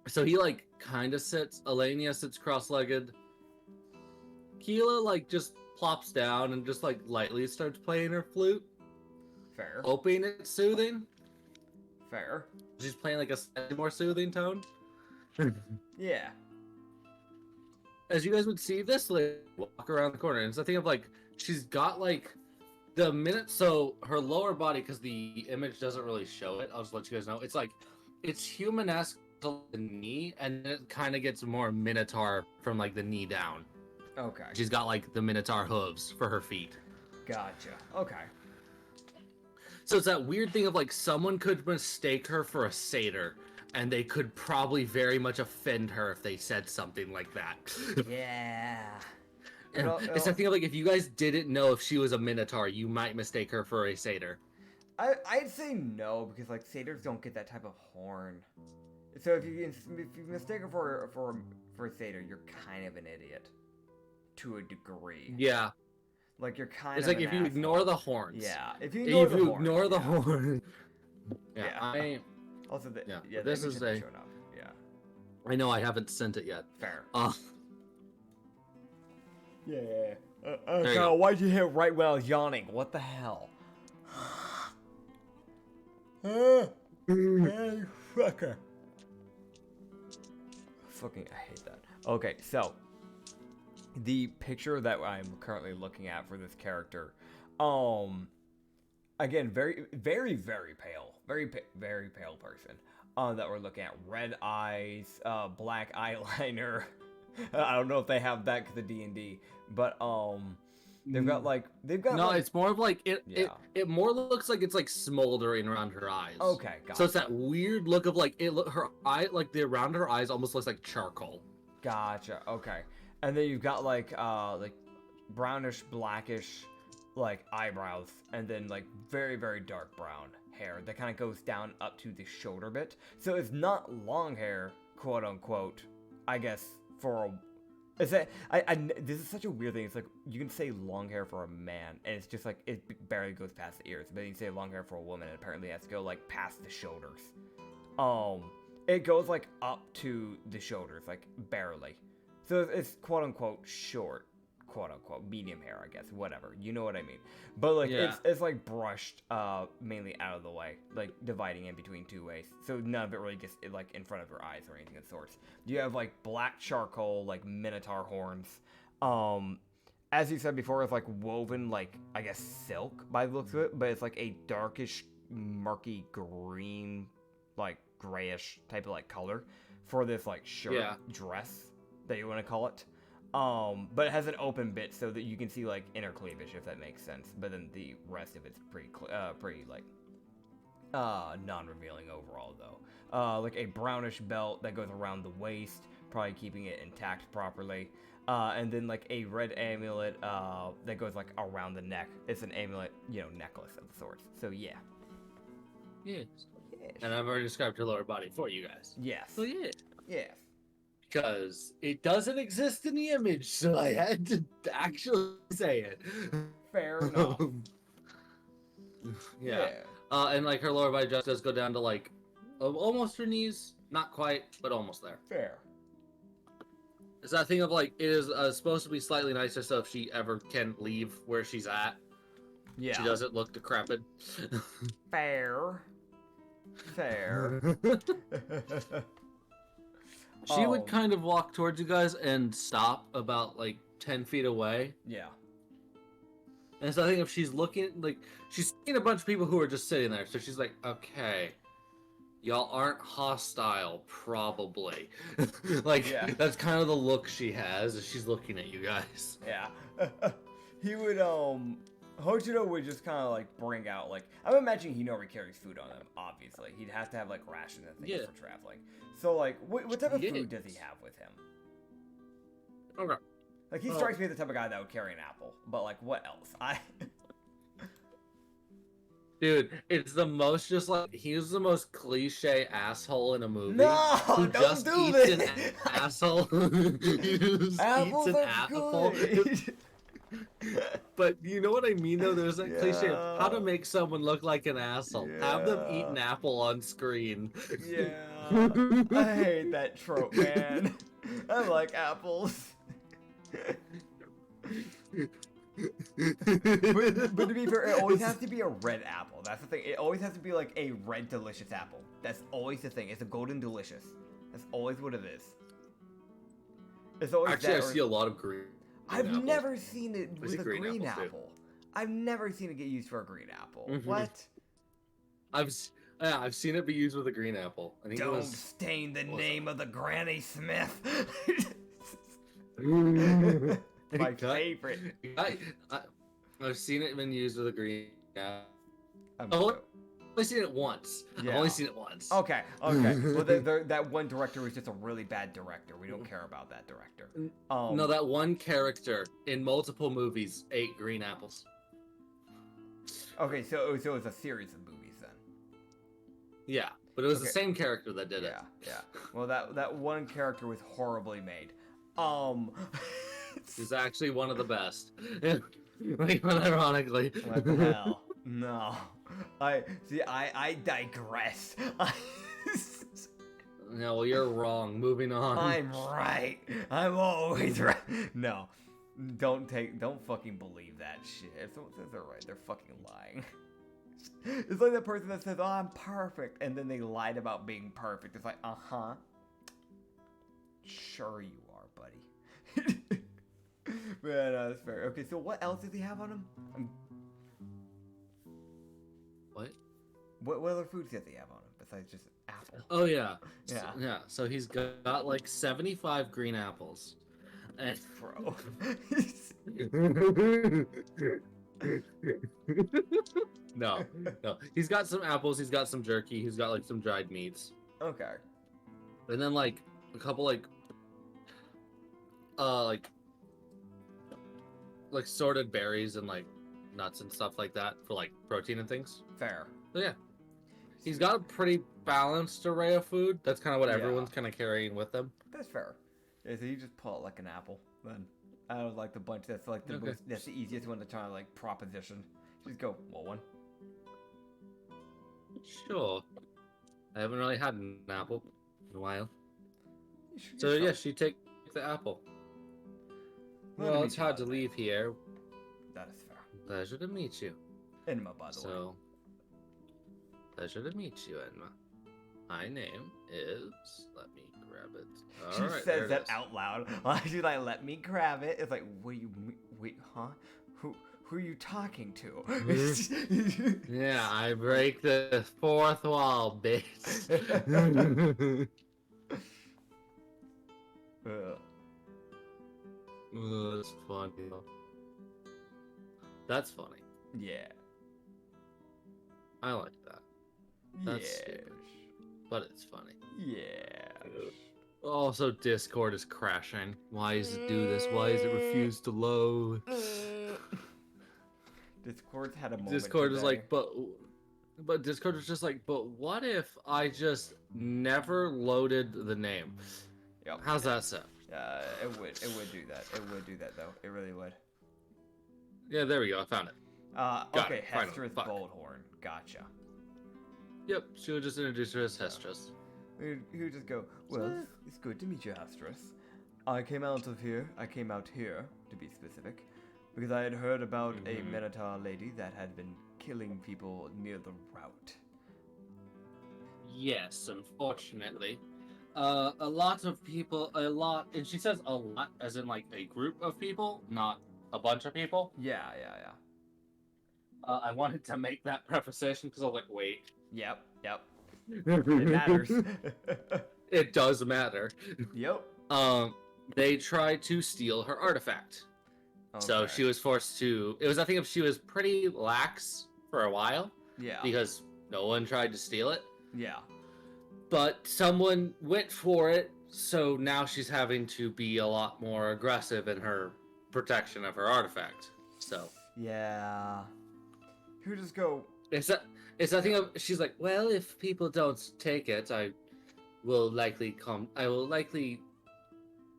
So he like kind of sits. Elenia sits cross-legged. Keela like just plops down and just like lightly starts playing her flute, Fair. hoping it's soothing. Fair. She's playing like a slightly more soothing tone. Yeah. As you guys would see, this lady walk around the corner, and it's the thing of like she's got like the minute, so her lower body, because the image doesn't really show it. I'll just let you guys know. It's like it's human-esque to the knee, and it kind of gets more Minotaur from like the knee down. Okay. She's got like the Minotaur hooves for her feet. Gotcha. Okay. So it's that weird thing of like someone could mistake her for a satyr, and they could probably very much offend her if they said something like that. Yeah. And it's that thing of like if you guys didn't know if she was a Minotaur, you might mistake her for a satyr. I'd say no, because like satyrs don't get that type of horn. So if you mistake her for a satyr, you're kind of an idiot. To a degree. Yeah, Like you're kind it's of like an if you asshole. ignore the horns. Yeah. If you If ignore the you horn. ignore the yeah. horn. Yeah, Yeah. Also, Yeah, yeah, this the is image hasn't a- shown up. Yeah. I know I haven't sent it yet. Fair. There Yeah. you go. Why'd you hit right when I was yawning? What the hell? Fucker. Fucking, I hate that. Okay, so the picture that I'm currently looking at for this character, again, very, very, very pale, very pale person. That we're looking at, red eyes, black eyeliner. I don't know if they have that because of D&D, but they've got No, like, it's more of like it. Yeah. It more looks like it's like smoldering around her eyes. okay, gotcha. So it's that weird look of like her eye, like the around her eyes almost looks like charcoal. Gotcha. Okay, and then you've got like brownish, blackish, like eyebrows, and then like very, very dark brown hair that kind of goes down up to the shoulder bit. So it's not long hair, quote unquote. I guess for a. Is that this is such a weird thing. It's like you can say long hair for a man, and it's just like it barely goes past the ears. But you say long hair for a woman, and apparently it has to go like past the shoulders. It goes like up to the shoulders, like barely. So it's quote unquote short, quote unquote medium hair, I guess. Whatever, you know what I mean. But like Yeah. it's like brushed mainly out of the way, like dividing in between two ways. So none of it really just like in front of your eyes or anything of sorts. You have like black charcoal, like Minotaur horns. As you said before, it's like woven like I guess silk by the looks of it, but it's like a darkish, murky green, like grayish type of like color for this like shirt dress that you want to call it. But it has an open bit so that you can see like inner cleavage, if that makes sense. But then the rest of it's pretty like non-revealing overall though. Like a brownish belt that goes around the waist, probably keeping it intact properly. And then like a red amulet that goes like around the neck. It's an amulet, necklace of sorts. So yeah. Yes. Yes. And I've already described her lower body for you guys. Yes. So yeah. Yes. Because it doesn't exist in the image, so I had to actually say it. Fair enough. Yeah. And like her lower body just does go down to like almost her knees, not quite, but almost there. Fair. It's that thing of like it is supposed to be slightly nicer, so if she ever can leave where she's at, Yeah. she doesn't look decrepit. Fair. She would kind of walk towards you guys and stop about like 10 feet away. Yeah. And so I think if she's looking, like, she's seeing a bunch of people who are just sitting there. So she's like, okay, y'all aren't hostile, probably. Like, Yeah. that's kind of the look she has as she's looking at you guys. Yeah. He would, Hojiro would just kind of, like, bring out, like, I'm imagining he never carries food on him, obviously. He'd have to have, like, rations and things for traveling. So, like, what type of food does he have with him? Okay. Like, he strikes me as the type of guy that would carry an apple. But, like, what else? Dude, it's the most just like he's the most cliche asshole in a movie. No, who don't just do eats this. an asshole. He just Apples eats an are apple. good. But you know what I mean, though. There's that cliche of how to Yeah. make someone look like an asshole. Have them eat an Yeah. apple on screen. Yeah. I hate that trope, man. I like apples. But to be fair, it always has to be a red apple. That's the thing. It always has to be like a red delicious apple. That's always the thing. It's a golden delicious. That's always what it is. It's always Actually, I that or- see a lot of green. I've apples. never seen it I with see a green green apples, too. apple. I've never seen it get used for a green apple. Mhm. What? I've seen it be used with a green apple. I think it Don't was. stain the was name of the Granny Smith. My My favorite. I've seen it been used with a green apple. I'm I've so- only seen it once. Yeah. I've only seen it once. Okay. Well, that one director was just a really bad director. We don't care about that director. No, that one character in multiple movies ate green apples. Okay, so it was a series of movies then. Yeah, but it was the Okay. same character that did it. Yeah. Well, that one character was horribly made. He's actually one of the best. Like, ironically. What the hell? No. I digress. No, well, you're wrong. Moving on. I'm right. I'm always right. No. Don't fucking believe that shit. If someone says they're right, they're fucking lying. It's like that person that says, "Oh, I'm perfect," and then they lied about being perfect. It's like, uh-huh. Sure you are, buddy. Man, that's fair. Okay, so what else does he have on him? What other foods does he have on him besides just apple? Oh, yeah. Yeah. Yeah, so he's got like 75 green apples. And... Bro. No. He's got some apples, he's got some jerky, he's got like some dried meats. Okay. And then like a couple like sorted berries and like nuts and stuff like that for like protein and things. Fair. So yeah. He's got a pretty balanced array of food. That's kind of what Yeah. everyone's kind of carrying with them. That's fair. Yeah, so you just pull it like an apple. Then I would like the bunch that's like the Okay. most, that's the easiest one to try to like proposition. Just go, well, one. Sure. I haven't really had an apple. in a while. You should So get yeah, some. she take the apple. Glad to Well, meet it's you, hard to Madre. leave here. That is fair. Pleasure to meet you. Enma, by the way. So, pleasure to meet you, Enma. My name is. Let me grab it. All She right, there says it that is. out loud. She's like, let me grab it. It's like, what do you mean? Wait, huh? Who are you talking to? Yeah, I break the fourth wall, bitch. That's funny. That's funny. Yeah. I like that. That's Yes. stupid. But it's funny. Yeah. Also, Discord is crashing. Why does it do this? Why does it refuse to load? Discord's had a moment. Discord is today. like, but Discord is just like, but what if I just never loaded the name? Yep. How's that sound? It would do that. It would do that though. It really would. Yeah, there we go. I found it. Got Okay, it, finally. Hestra's Fuck. Boldhorn. Gotcha. Yep, she would just introduce her as Hestras. He would just go, well, it's good to meet you, Hestras. I came out here, to be specific, because I had heard about a Minotaur lady that had been killing people near the route. Yes, unfortunately. A lot of people, and she says a lot as in like a group of people, not a bunch of people. Yeah. I wanted to make that preposition because I was like, wait. Yep. It matters. It does matter. Yep. They tried to steal her artifact. So Okay. she was forced to. It was, I think, she was pretty lax for a while Yeah. because no one tried to steal it. Yeah. But someone went for it, so now she's having to be a lot more aggressive in her protection of her artifact. So Yeah. He would just go, it's I think she's like, well, if people don't take it, I will likely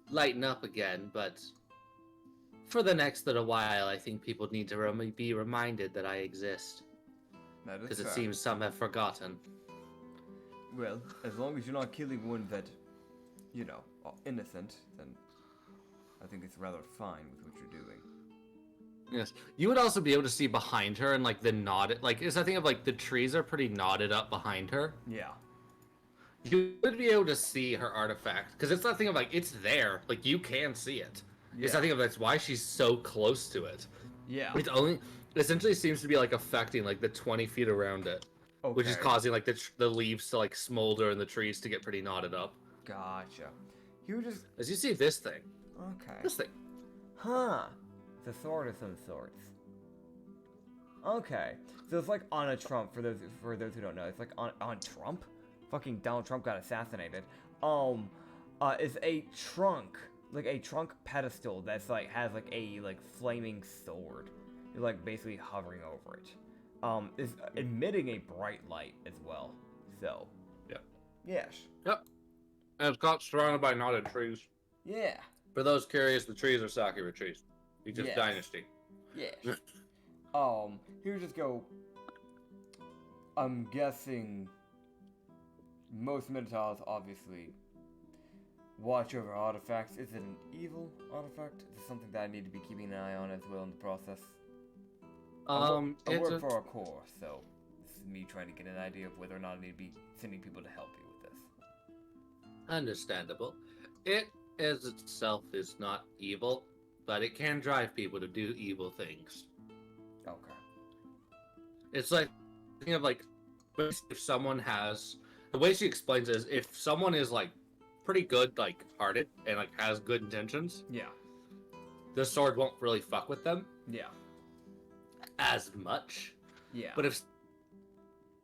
lighten up again, but for the next little while, I think people need to be reminded that I exist, that is because it fair. seems some have forgotten. Well, as long as you're not killing one that, are innocent, then I think it's rather fine with what you're doing. Yes, you would also be able to see behind her and like the knotted, like it's a thing of like the trees are pretty knotted up behind her. Yeah. You would be able to see her artifact because it's that thing of like it's there, like you can see it. Yeah. It's that thing of that's why she's so close to it. Yeah. It only essentially seems to be like affecting like the 20 feet around it, Okay. which is causing like the leaves to like smolder and the trees to get pretty knotted up. Gotcha. He would just. As you see this thing, Okay. this thing. Huh. It's a sword of some sorts. Okay. So it's like on a Trump, for those who don't know. It's like on Trump? Fucking Donald Trump got assassinated. It's a trunk. Like a trunk pedestal that's like has like a flaming sword. You're like basically hovering over it. Is emitting a bright light as well. So. Yep. Yes. Yep. And it's got surrounded by knotted trees. Yeah. For those curious, the trees are Sakura trees. It's just Yes. dynasty. Yes. He would just go. I'm guessing most Minotaurs obviously watch over artifacts. Is it an evil artifact? Is it something that I need to be keeping an eye on as well in the process? I It's work a, for a corps, so this is me trying to get an idea of whether or not I need to be sending people to help you with this. understandable. It as itself is not evil, but it can drive people to do evil things. Okay. It's like thinking of like if someone has the way she explains it is if someone is like pretty good like hearted and like has good intentions, Yeah. the sword won't really fuck with them Yeah. as much. Yeah. But if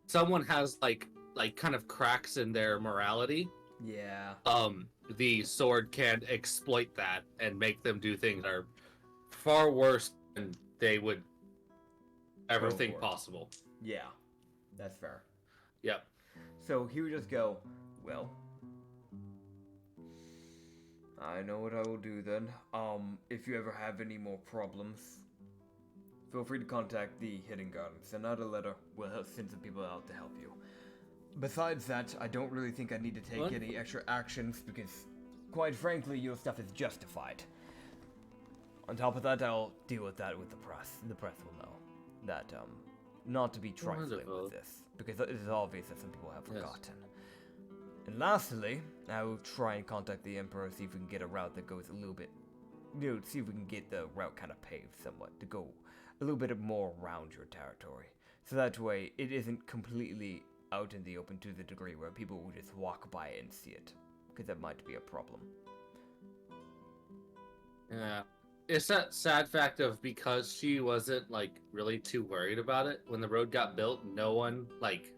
someone has like kind of cracks in their morality, yeah. the sword can exploit that and make them do things that are far worse than they would ever Go think for it. possible. Yeah. That's fair. Yep. So he would just go, well, I know what I will do then. If you ever have any more problems, feel free to contact the Hidden Garden. Send out a letter. We'll send some people out to help you. Besides that, I don't really think I need to take What? any extra actions because, quite frankly, your stuff is justified. On top of that, I'll deal with that with the press. The press will know that, not to be trifling Wonderful. with this, because it is obvious that some people have Yes. forgotten. And lastly, I will try and contact the Emperor, see if we can get a route that goes a little bit, see if we can get the route kind of paved somewhat, to go a little bit more around your territory. So that way, it isn't completely out in the open to the degree where people will just walk by it and see it, because that might be a problem. Yeah. It's that sad fact of because she wasn't like really too worried about it when the road got built, no one like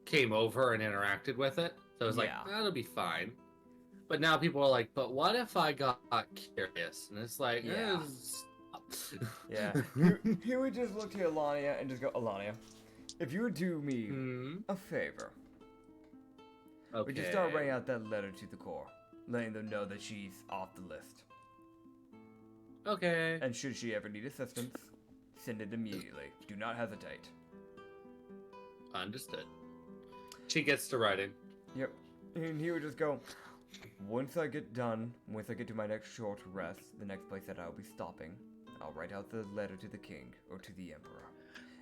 came over and interacted with it. So it was like, Yeah. that'll be fine. But now people are like, but what if I got curious? And it's like, Yeah. stop. Yeah. He would just look to Alania and just go, Alania, if you would do me Hmm. a favor, Okay. we just start writing out that letter to the Corps, letting them know that she's off the list. Okay. And should she ever need assistance, send it immediately. Do not hesitate. Understood. She gets to writing. Yep. And he would just go, once I get to my next short rest, the next place that I'll be stopping, I'll write out the letter to the king or to the emperor,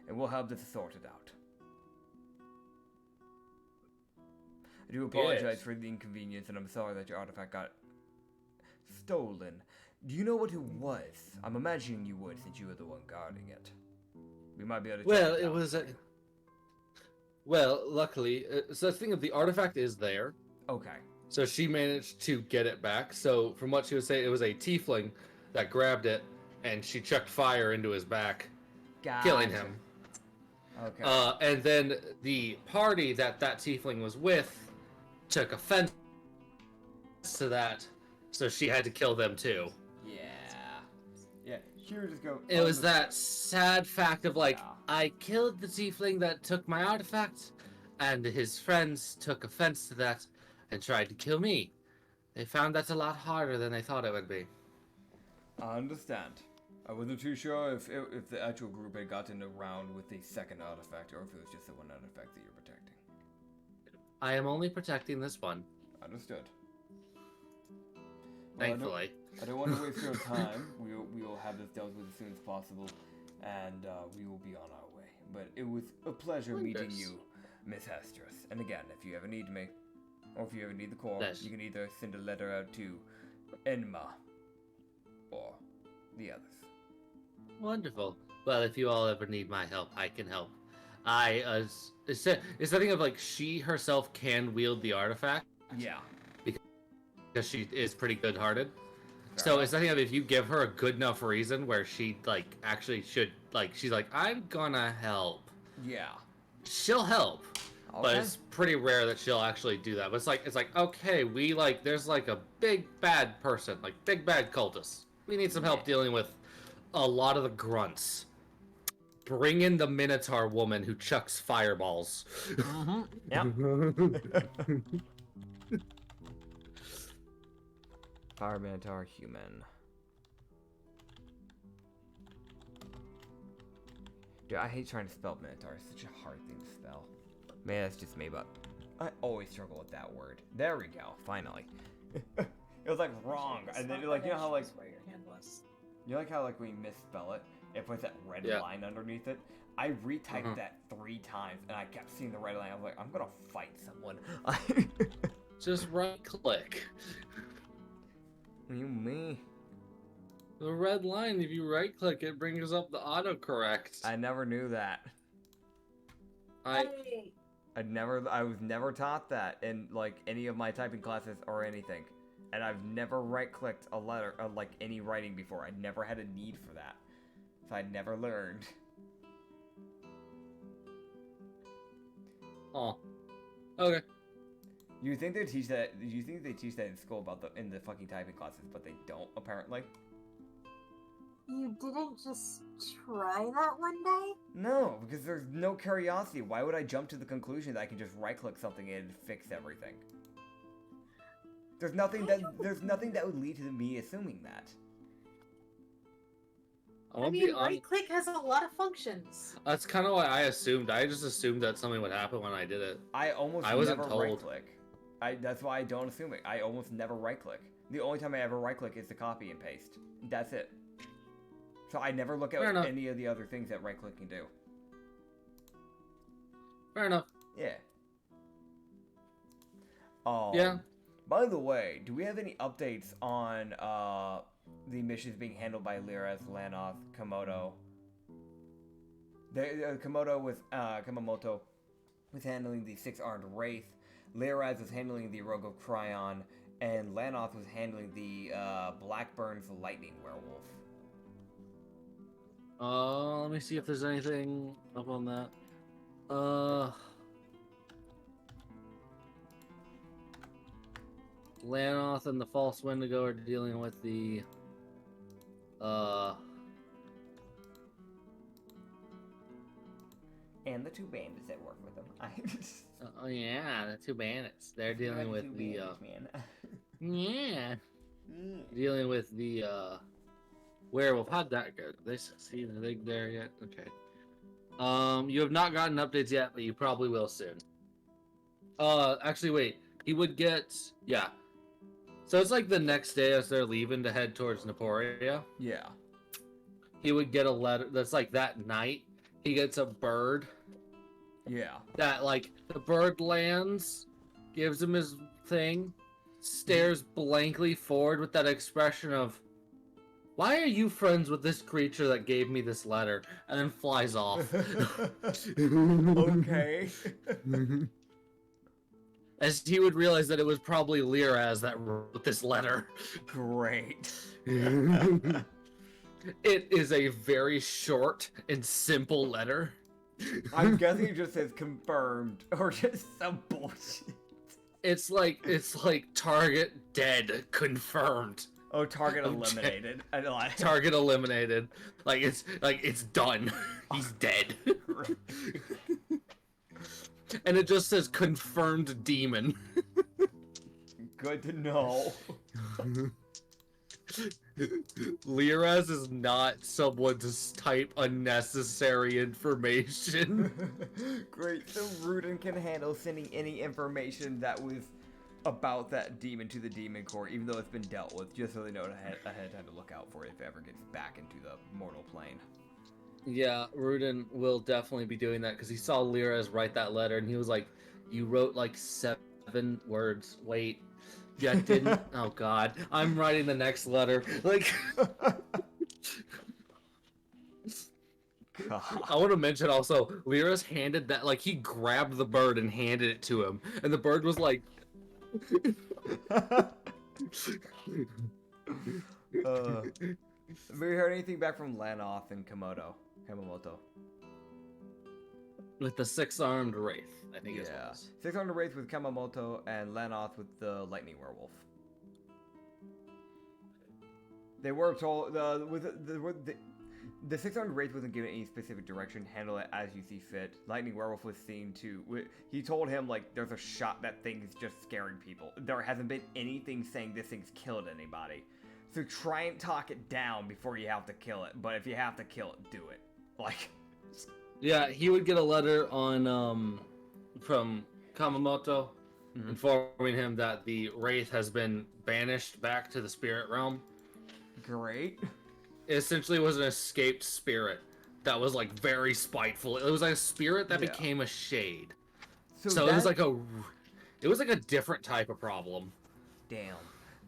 and we'll have this sorted out. I do apologize Yes. for the inconvenience, and I'm sorry that your artifact got stolen. Do you know what it was? I'm imagining you would, since you were the one guarding it. We might be able to. Well, track it down. was a. Well, luckily, so the thing of the artifact is there. Okay. So she managed to get it back. So from what she was saying, it was a tiefling that grabbed it, and she chucked fire into his back, killing Gotcha. him. Okay. And then the party that tiefling was with took offense to that, so she had to kill them too. Yeah. Yeah. She would just go. It was that sad fact of like, Yeah. I killed the tiefling that took my artifact, and his friends took offense to that and tried to kill me. They found that a lot harder than they thought it would be. I understand. I wasn't too sure if the actual group had gotten around with the second artifact, or if it was just the one artifact that you're protecting. I am only protecting this one, Understood. Well, thankfully. I don't want to waste your time. We will have this dealt with as soon as possible, and we will be on our way. But it was a pleasure meeting Wonders. you, Miss Hestress. And again, if you ever need me, or if you ever need the Corps, Yes. you can either send a letter out to Enma or the others. Wonderful. Well, if you all ever need my help, I can help. It's the thing of like she herself can wield the artifact Yeah. because she is pretty good-hearted. So it's nothing of if you give her a good enough reason where she like actually should like she's like I'm gonna help. Yeah. She'll help, but Okay. it's pretty rare that she'll actually do that. But it's like okay, we like there's like a big bad person, like big bad cultist. We need some help Yeah. dealing with a lot of the grunts. Bring in the Minotaur woman who chucks fireballs. Yep. Fire Minotaur human. Dude, I hate trying to spell Minotaur. It's such a hard thing to spell. Man, that's just me, but I always struggle with that word. There we go. Finally. It was like wrong, and then like you know how like Where your hand was. you like how like when you misspell it, it puts that red Yeah. line underneath it. I retyped Mhm. that 3 times, and I kept seeing the red line. I was like, I'm gonna fight someone. Just right click. You me? The red line, if you right click, it brings up the autocorrect. I never knew that. Hey, I was never taught that in like any of my typing classes or anything. And I've never right-clicked a letter, like any writing before. I never had a need for that. So I never learned. Oh. Okay. You think they teach that? You think they teach that in school about in the fucking typing classes, but they don't apparently. You didn't just try that one day? No, because there's no curiosity. Why would I jump to the conclusion that I can just right-click something and fix everything? There's nothing that would lead to me assuming that. I I won't mean, be on. right click has a lot of functions. That's kind of what I assumed. I just assumed that something would happen when I did it. I almost I wasn't never told. right click. That's why I don't assume it. I almost never right click. The only time I ever right click is to copy and paste. That's it. So I never look Fair at enough. any of the other things that right click can do. Fair enough. Yeah. Yeah. By the way, do we have any updates on the missions being handled by Liras, Lanoth, Komodo? Komodo with Kamamoto was handling the six-armed wraith. Liras was handling the rogue of Cryon, and Lanoth was handling the Blackburn's lightning werewolf. Let me see if there's anything up on that. Lanoth and the False Wendigo are dealing with the And the two bandits that work with them. oh yeah, the two bandits. They're dealing with the yeah, dealing with the werewolf. How'd that go? Did they succeed? Are they there yet? Okay. You have not gotten updates yet, but you probably will soon. Actually, wait. He would get yeah. So it's like the next day as they're leaving to head towards Naporia. Yeah. He would get a letter. That's like that night. He gets a bird. Yeah. That like the bird lands, gives him his thing, stares blankly forward with that expression of, "Why are you friends with this creature that gave me this letter?" And then flies off. Okay. As he would realize that it was probably Liraz that wrote this letter. Great. It is a very short and simple letter. I'm guessing it just says confirmed or just some bullshit. It's like target dead, confirmed. Oh, target eliminated. I like Target eliminated. It's done. He's dead. And it just says confirmed demon. Good to know. Liraz is not someone to type unnecessary information. Great. So Rudin can handle sending any information that was about that demon to the demon core, even though it's been dealt with, just so they know ahead of time to look out for it if it ever gets back into the mortal plane. Yeah, Rudin will definitely be doing that because he saw Liraz write that letter and he was like, "You wrote like 7 words. Wait, yeah, didn't." Oh God, I'm writing the next letter. Like, God. I want to mention also, Liraz handed that, like, he grabbed the bird and handed it to him, and the bird was like. Have we heard anything back from Lanoth and Kamamoto? With the 6-armed wraith, I think is what it was. 600 wraith with Kamamoto and Lanoth with the lightning werewolf. They were told the 600 wraith wasn't given any specific direction. Handle it as you see fit. Lightning werewolf was seen to. He told him like there's a shot that thing is just scaring people. There hasn't been anything saying this thing's killed anybody. So try and talk it down before you have to kill it. But if you have to kill it, do it. Like. Yeah, he would get a letter on from Kamamoto informing him that the wraith has been banished back to the spirit realm. Great. It essentially was an escaped spirit that was like very spiteful. It was like a spirit that became a shade. So it was like a different type of problem. Damn.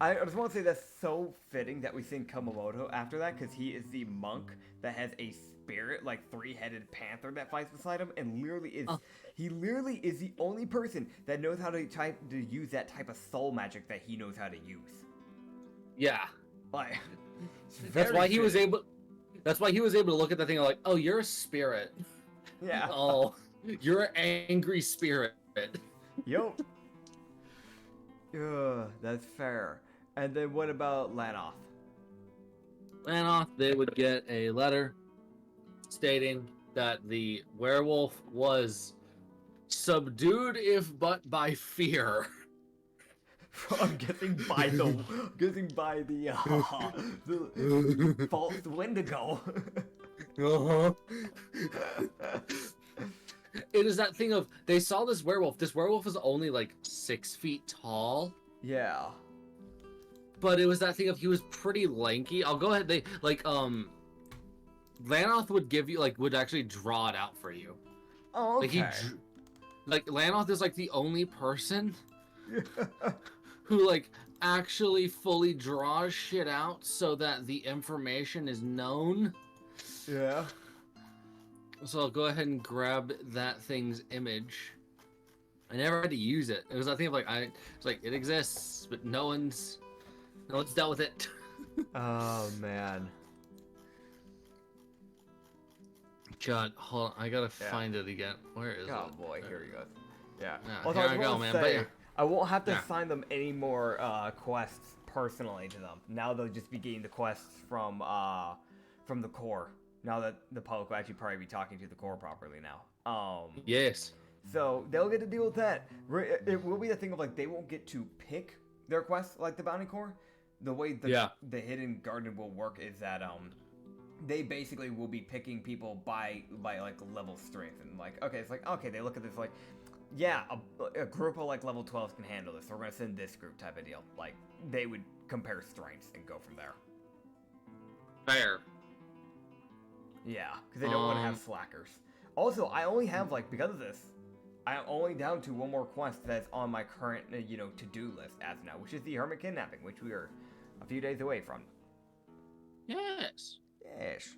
I just want to say that's so fitting that we sing Kamamoto after that, because he is the monk that has a spirit, like 3-headed panther that fights beside him, and he literally is the only person that knows how to use that type of soul magic that he knows how to use. Yeah. Like, That's why he was able to look at the thing and like, "Oh, you're a spirit." Yeah. Oh, you're an angry spirit. Yup. That's fair. And then what about Lanoth? Lanoth, they would get a letter stating that the werewolf was subdued, if but by fear. I'm guessing by the false Wendigo. Uh-huh. It is that thing of they saw this werewolf. This werewolf is only like 6 feet tall, Yeah. but it was that thing of he was pretty lanky. I'll go ahead. They like Lanoth would give you would actually draw it out for you. Oh, okay. Like Lanoth is like the only person who like actually fully draws shit out so that the information is known. Yeah. So I'll go ahead and grab that thing's image. I never had to use it. It was that thing of like it's like it exists, but no one's dealt with it. Oh man. God, hold on. I gotta Yeah. find it again. Where is it? Oh boy, here he goes. Yeah. Yeah, Also, here I I was go, gonna man. say, But yeah. I won't have to Yeah. assign them any more quests personally to them. Now they'll just be getting the quests from the core. Now that the public will actually probably be talking to the core properly now. Yes. So they'll get to deal with that. It will be the thing of like they won't get to pick their quests like the bounty core. The way the hidden garden will work is that they basically will be picking people by like level strength and like it's like okay they look at this like yeah a group of like level 12s can handle this. So we're gonna send this group type of deal. Like they would compare strengths and go from there. Fair. Yeah, because they don't want to have slackers. Also, I only have because of this, I'm only down to one more quest that's on my current to-do list as now, which is the hermit kidnapping, which we are a few days away from. Yes. Yes.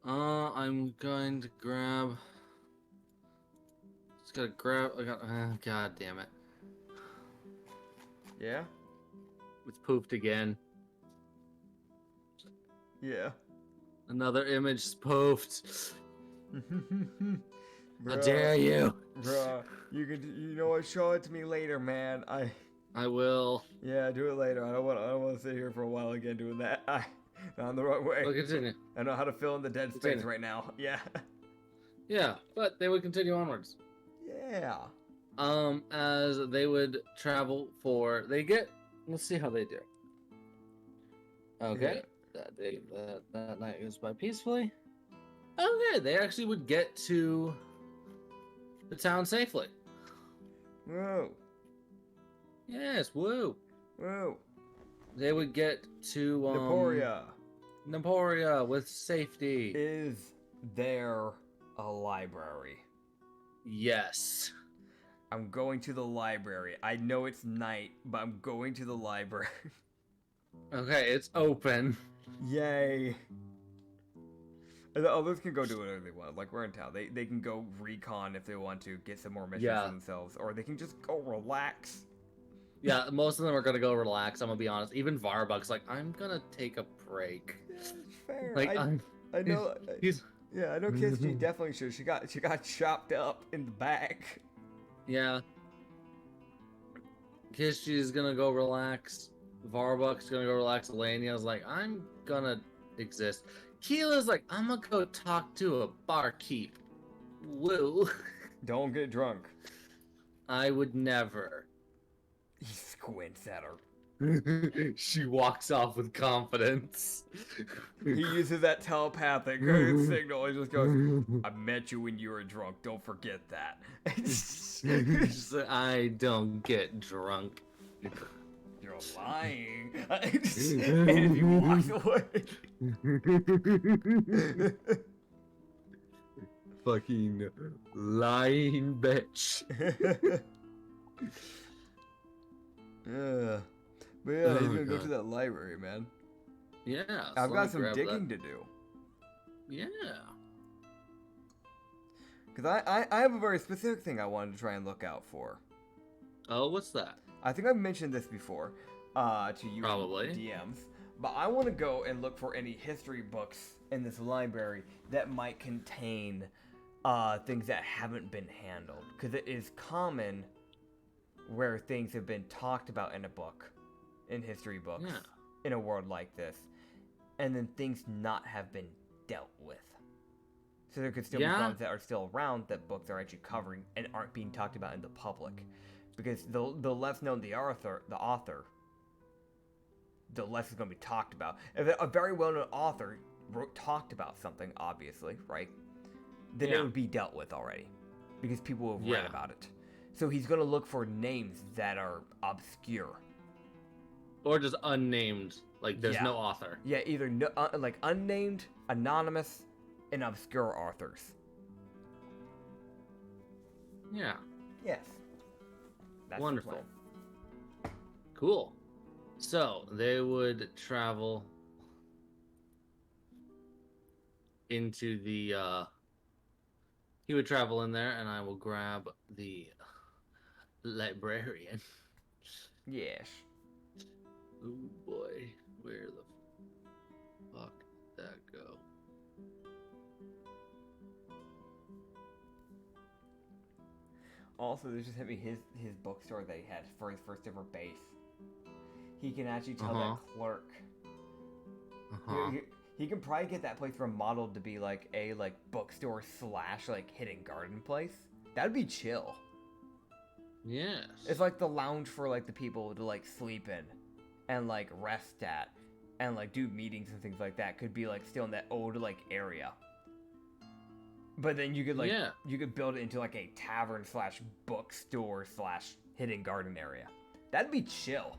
I'm going to grab. Just gotta grab. God damn it! Yeah. It's poofed again. Yeah. Another image is poofed. How Bruh, dare you? Bruh, you know what? Show it to me later, man. I will. Yeah, do it later. I don't want to sit here for a while again doing that. On the wrong way. We'll continue. I know how to fill in the dead space Continue. right now. Yeah. Yeah, but they would continue onwards. Yeah. As they would travel let's see how they do. Okay. That night goes by peacefully. Okay, they actually would get to the town safely. Whoa. Yes, woo. Whoa. They would get to Naporia with safety. Is there a library? Yes. I'm going to the library. I know it's night, but I'm going to the library. Okay, it's open. Yay. And the others can go do whatever they want. Like, we're in town. They can go recon if they want to, get some more missions for themselves. Or they can just go relax. Yeah, most of them are gonna go relax, I'm gonna be honest. Even Varbug's like, I'm gonna take a break. Yeah, it's fair. Like, I know. He's Yeah, I know KSG definitely should. She got chopped up in the back. Yeah. Kishji's gonna go relax. Varbuk's gonna go relax. Elenia's like, I'm gonna exist. Keela's like, I'm gonna go talk to a barkeep. Woo. Don't get drunk. I would never. He squints at her. She walks off with confidence. He uses that telepathic signal and just goes, I met you when you were drunk. Don't forget that. She's like, I don't get drunk. You're lying. And he walks away. Fucking lying bitch. Yeah. But yeah, he's gonna go to that library, man. Yeah. I've so got some grab digging that. to do. Yeah. Because I have a very specific thing I wanted to try and look out for. Oh, what's that? I think I've mentioned this before to you Probably. DMs. But I want to go and look for any history books in this library that might contain things that haven't been handled. Because it is common where things have been talked about in a book, in history books, Yeah. in a world like this, and then things not have been dealt with. So there could still be Yeah. problems that are still around that books are actually covering and aren't being talked about in the public. because the less known the author, the less it's going to be talked about. If a very well-known author talked about something, obviously, right? Then it would be dealt with already, because people have read about it. So he's going to look for names that are obscure. Or just unnamed, like there's no author. Yeah, either like unnamed, anonymous, and obscure authors. Yeah. Yes. That's Wonderful. the plan. Cool. So they would travel into the he would travel in there, and I will grab the librarian. Yes. Oh boy, where the fuck did that go? Also, this just hit me his bookstore that he had for his first ever base. He can actually tell that clerk. He can probably get that place remodeled to be like a bookstore / like hidden garden place. That'd be chill. Yes. It's like the lounge for like the people to like sleep in and like rest at and like do meetings and things like that. Could be like still in that old like area. But then you could like you could build it into like a tavern / bookstore / hidden garden area. That'd be chill.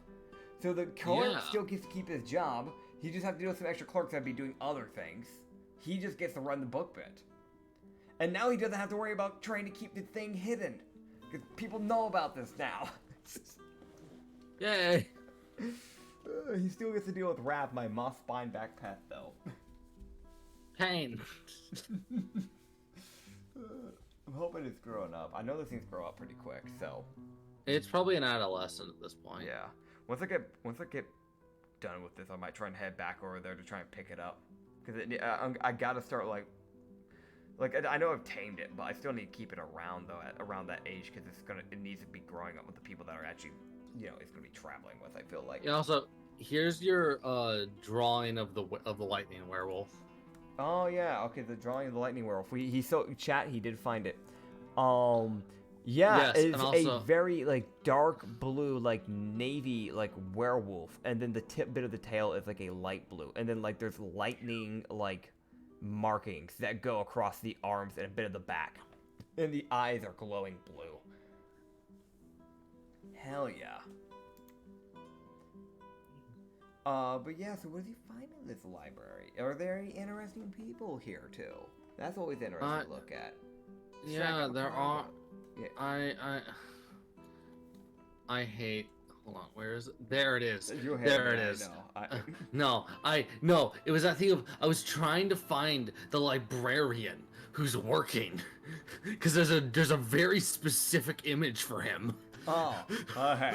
So the clerk still gets to keep his job. He just have to deal with some extra clerks that'd be doing other things. He just gets to run the book bit. And now he doesn't have to worry about trying to keep the thing hidden. Because people know about this now. Yay! He still gets to deal with Raph, my moss spine back pet, though. Pain. I'm hoping it's growing up. I know those things grow up pretty quick, so. It's probably an adolescent at this point. Yeah. Once I get done with this, I might try and head back over there to try and pick it up. Because I gotta start like I know I've tamed it, but I still need to keep it around though around that age because it needs to be growing up with the people that are actually it's gonna be traveling with. I feel like. And also, here's your drawing of the lightning werewolf. Oh yeah, okay, the drawing of the lightning werewolf. He did find it. Yeah, it's also a very like dark blue, like navy, like werewolf, and then the tip bit of the tail is like a light blue, and then like there's lightning like markings that go across the arms and a bit of the back, and the eyes are glowing blue. Hell yeah. But yeah, so what does he find in this library? Are there any interesting people here too? That's always interesting to look at. Yeah, there are. Yeah. I hate. Hold on, where is it? There it is. There it is. No, it was that thing of I was trying to find the librarian who's working, because there's a very specific image for him. Oh, okay.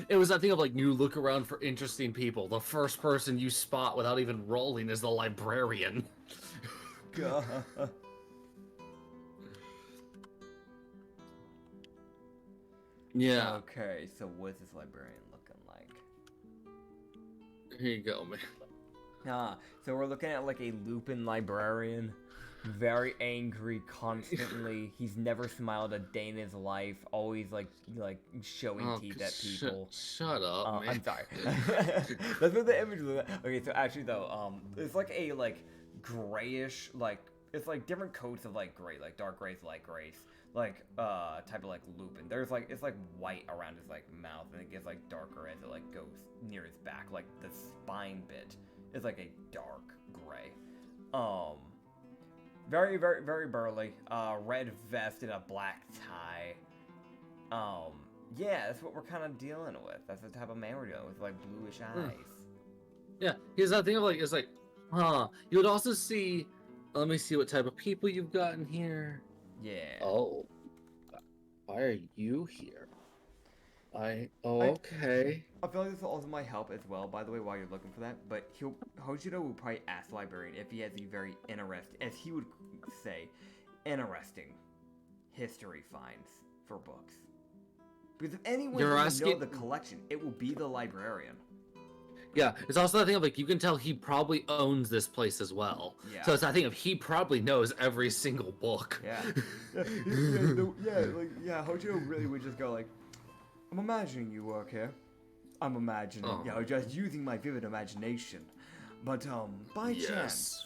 It was that thing of like you look around for interesting people. The first person you spot without even rolling is the librarian. God. Yeah. Okay, so what's this librarian looking like? Here you go, man. So we're looking at like a Lupin librarian. Very angry constantly. He's never smiled a day in his life. Always like showing teeth at people. Shut up, man. I'm sorry. That's what the image was. Okay, so actually though, it's like a grayish it's like different coats of like gray, like dark grays, light grays, like type of like Lupin. There's like it's like white around his like mouth, and it gets like darker as it like goes near his back. Like the spine bit is like a dark gray. Very, very, very burly. Red vest and a black tie. Yeah, that's what we're kind of dealing with. That's the type of man we're dealing with, like bluish eyes. Yeah, here's that thing of like, it's like, you would also see, let me see what type of people you've got in here. Yeah. Oh, why are you here? Okay. I feel like this also might help as well, by the way, while you're looking for that. But Hojiro will probably ask the librarian if he has a very interesting, as he would say, interesting history finds for books. Because if anyone doesn't know the collection, it will be the librarian. Yeah, it's also that thing of like you can tell he probably owns this place as well. Yeah. So it's that thing of he probably knows every single book. Yeah. Hojiro really would just go like, I'm imagining you work here. I'm imagining, just using my vivid imagination. But, by chance,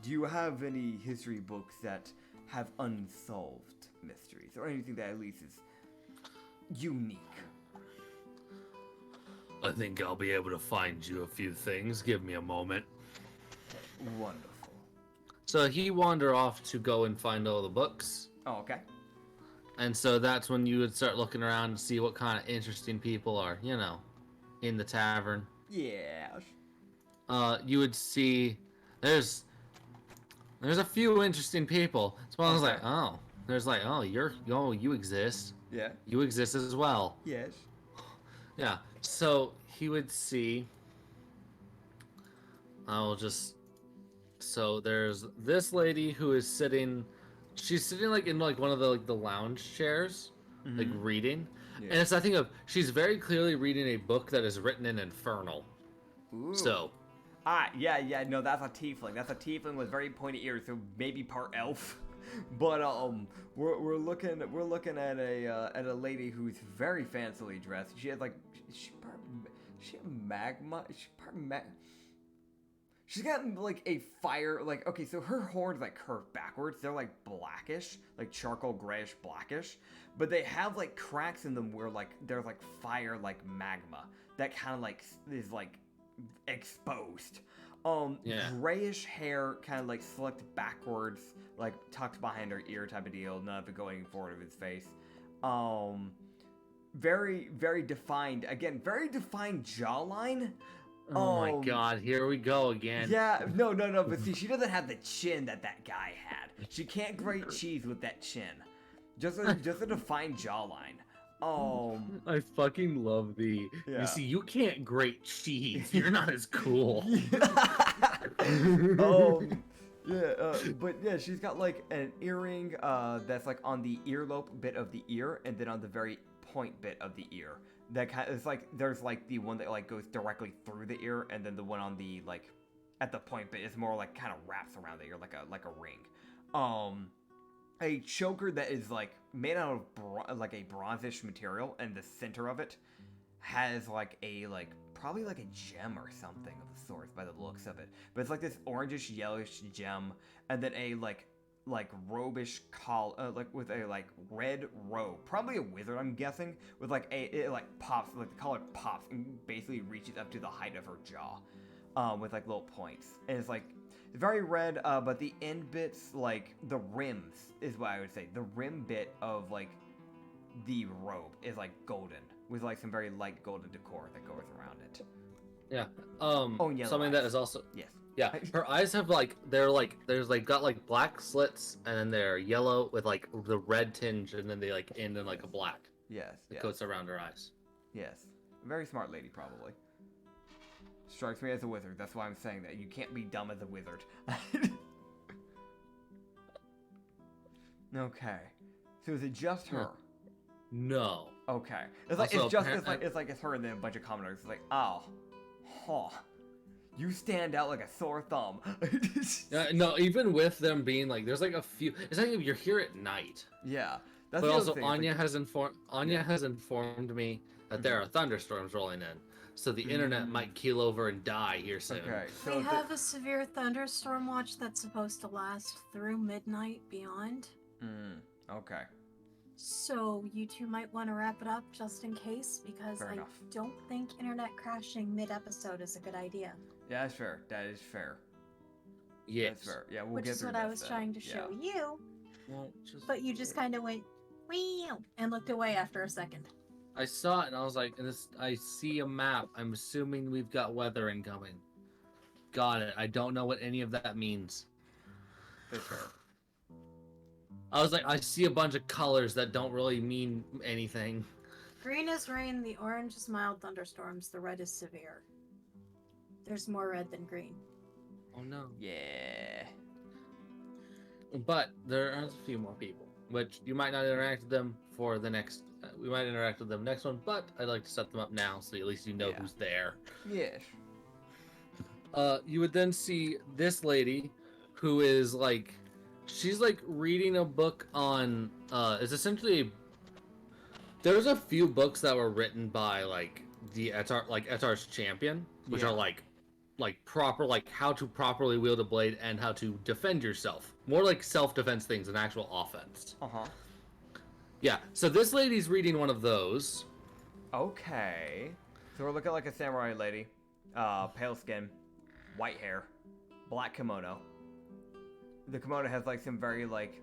do you have any history books that have unsolved mysteries? Or anything that at least is unique? I think I'll be able to find you a few things. Give me a moment. Wonderful. So he wander off to go and find all the books. Oh, okay. And so that's when you would start looking around to see what kind of interesting people are, in the tavern. Yeah. You would see there's a few interesting people. So I was like, you exist. Yeah. You exist as well. Yes. Yeah. So he would see. So there's this lady who is sitting. She's sitting like in like one of the lounge chairs, like reading. Yeah. And it's that thing of she's very clearly reading a book that is written in Infernal. Ooh. So. No, that's a tiefling. That's a tiefling with very pointy ears, so maybe part elf. But we're looking at a lady who's very fancily dressed. She has like she's got like a fire so her horns like curve backwards. They're like blackish, like charcoal grayish blackish, but they have like cracks in them where like there's like fire like magma that kind of like is like exposed. Grayish hair kind of like slicked backwards, like tucked behind her ear type of deal, none of it going forward of his face. Very, very defined, again, very defined jawline. Oh my god, here we go again. Yeah, no, but see, she doesn't have the chin that guy had. She can't grate cheese with that chin. Just a defined jawline. I fucking love the. Yeah. You see, you can't grate cheese. You're not as cool. But yeah, she's got like an earring that's like on the earlobe bit of the ear, and then on the very point bit of the ear. That kind of, it's like there's like the one that like goes directly through the ear, and then the one on the like at the point bit is more like kind of wraps around the ear like a ring. A choker that is like made out of like a bronzish material, and the center of it has like a probably like a gem or something of the sort by the looks of it. But it's like this orangish yellowish gem, and then a like robish like with a like red robe, probably a wizard I'm guessing, with like it like pops, like the color pops and basically reaches up to the height of her jaw, with like little points, and it's like very red, but the end bits, like the rims is what I would say. The rim bit of like the robe is like golden, with like some very light golden decor that goes around it. Yeah. Yellow Something eyes. that is also. Yes. Yeah. Her eyes have there's got like black slits, and then they're yellow with like the red tinge, and then they like end in like a black. Yes. That goes around her eyes. Yes. Very smart lady, probably. Strikes me as a wizard. That's why I'm saying that. You can't be dumb as a wizard. Okay. So is it just her? No. Okay. It's like it's her and then a bunch of commoners. It's like, you stand out like a sore thumb. No, even with them being like, there's like a few. It's like if you're here at night. Yeah. That's But the also, other thing. Anya has informed me that there are thunderstorms rolling in, so the internet might keel over and die here soon. Okay. We So have a severe thunderstorm watch that's supposed to last through midnight beyond. okay. So you two might want to wrap it up just in case, because Fair I enough. don't think internet crashing mid-episode is a good idea. Yeah, that's fair. That is fair. Yes. That's fair. Yeah, we'll Which get is through what I this was then. trying to Yeah. show you, Well, but you just kind of went, "Wee," and looked away after a second. I saw it and I was like, I see a map. I'm assuming we've got weather incoming. Got it. I don't know what any of that means. That's fair. I was like, I see a bunch of colors that don't really mean anything. Green is rain, the orange is mild thunderstorms, the red is severe. There's more red than green. Oh no. Yeah. But there are a few more people, which you might not interact with them for the next. We might interact with them next one, but I'd like to set them up now so at least you know Yeah. who's there. Yes. You would then see this lady, who is like, she's like reading a book on. It's essentially. There's a few books that were written by like the Etar's champion, which are like proper, like how to properly wield a blade and how to defend yourself. More like self-defense things than actual offense. Yeah. So this lady's reading one of those. Okay. So we're looking like a samurai lady. Pale skin, white hair, black kimono. The kimono has like some very like,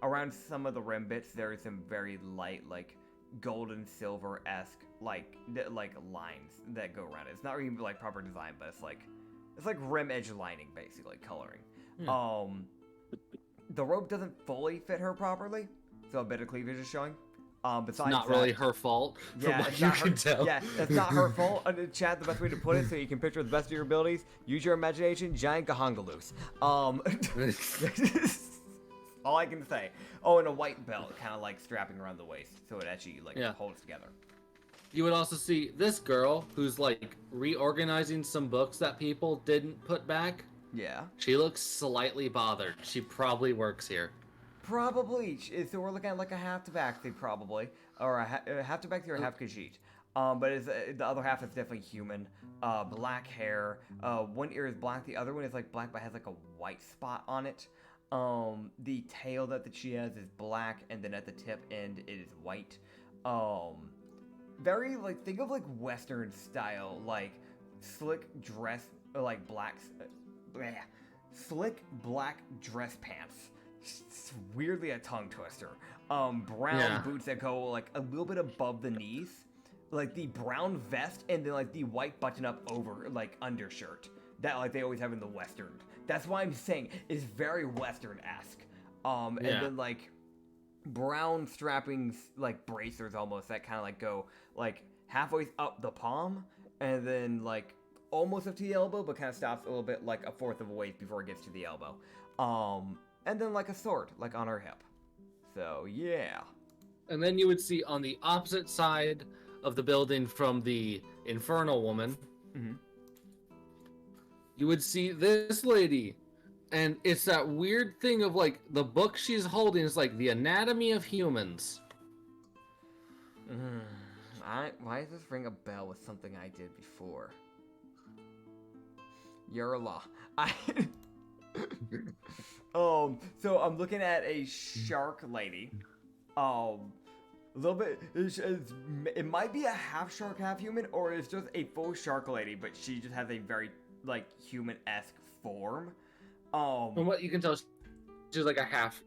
around some of the rim bits, there is some very light like gold and silver-esque like lines that go around it. It's not really like proper design, but it's like rim edge lining basically, coloring. The robe doesn't fully fit her properly, so a bit of cleavage is showing. Besides It's not really her fault, from yeah, what it's you not can her, tell. Yeah, it's not her fault. Chad, the best way to put it so you can picture the best of your abilities, use your imagination, giant Gahangaloos. All I can say. Oh, and a white belt, kind of like strapping around the waist, so it actually like holds together. You would also see this girl who's like reorganizing some books that people didn't put back. Yeah. She looks slightly bothered. She probably works here. Probably. So we're looking at like a half tabaxi probably, or a half tabaxi or a half Khajiit. But it's, the other half is definitely human. Black hair. One ear is black. The other one is like black, but has like a white spot on it. The tail that she has is black, and then at the tip end it is white. Very like, think of like Western style, like slick dress, like slick black dress pants. It's weirdly a tongue twister. Brown boots that go like a little bit above the knees, like the brown vest, and then like the white button up over like undershirt that like they always have in the Western. That's why I'm saying it's very Western-esque. And then like brown strapping like bracers almost that kind of like go like halfway up the palm and then like almost up to the elbow, but kind of stops a little bit like a fourth of a waist before it gets to the elbow. And then like a sword like on her hip. So yeah. And then you would see on the opposite side of the building from the Infernal Woman, you would see this lady. And it's that weird thing of like the book she's holding is like the Anatomy of Humans. Why does this ring a bell with something I did before? Yurla. So I'm looking at a shark lady. A little bit. It might be a half shark, half human, or it's just a full shark lady, but she just has a very like human-esque form. From what you can tell, she's like a half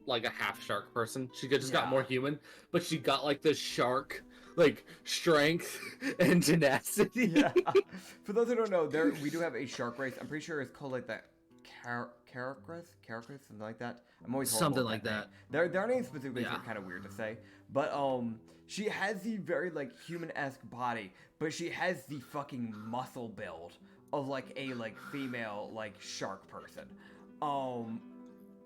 shark person. She just got more human, but she got like the shark like strength and tenacity. Yeah. For those who don't know, we do have a shark race. I'm pretty sure it's called like that Caracras, something like that. I'm always something like that. Their names specifically are kind of weird to say, but she has the very like human-esque body, but she has the fucking muscle build of like a like female like shark person.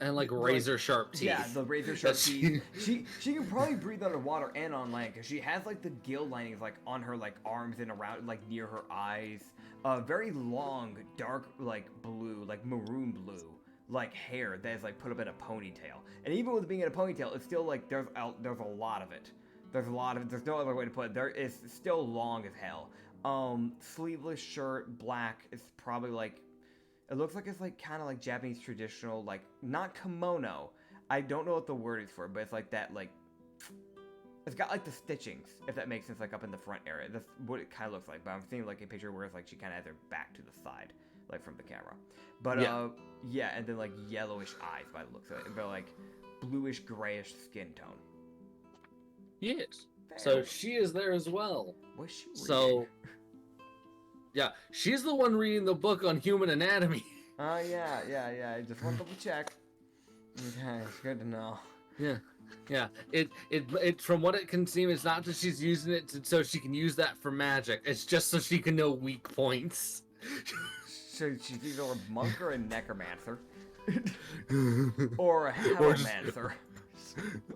And like razor sharp teeth. Yeah, the razor sharp teeth. She can probably breathe underwater and on land because she has like the gill linings like on her like arms and around like near her eyes. Very long, dark like blue, like maroon blue, like hair that is like put up in a ponytail. And even with it being in a ponytail, it's still like there's a lot of it. There's no other way to put it. There is still long as hell. Sleeveless shirt, black. It's probably like. It looks like it's like kind of like Japanese traditional, like not kimono. I don't know what the word is for it, but it's like that, like it's got like the stitchings, if that makes sense, like up in the front area. That's what it kind of looks like. But I'm seeing like a picture where it's like she kind of has her back to the side, like from the camera. But yeah, and then like yellowish eyes by the looks of it, but like bluish grayish skin tone. Yes. So she is there as well. What's she reading? So. Yeah, she's the one reading the book on human anatomy. Oh, yeah. I just want to double check. Okay, it's good to know. Yeah. It from what it can seem, it's not that she's using it so she can use that for magic. It's just so she can know weak points. So she's either a monk or a necromancer. Or a hellmancer.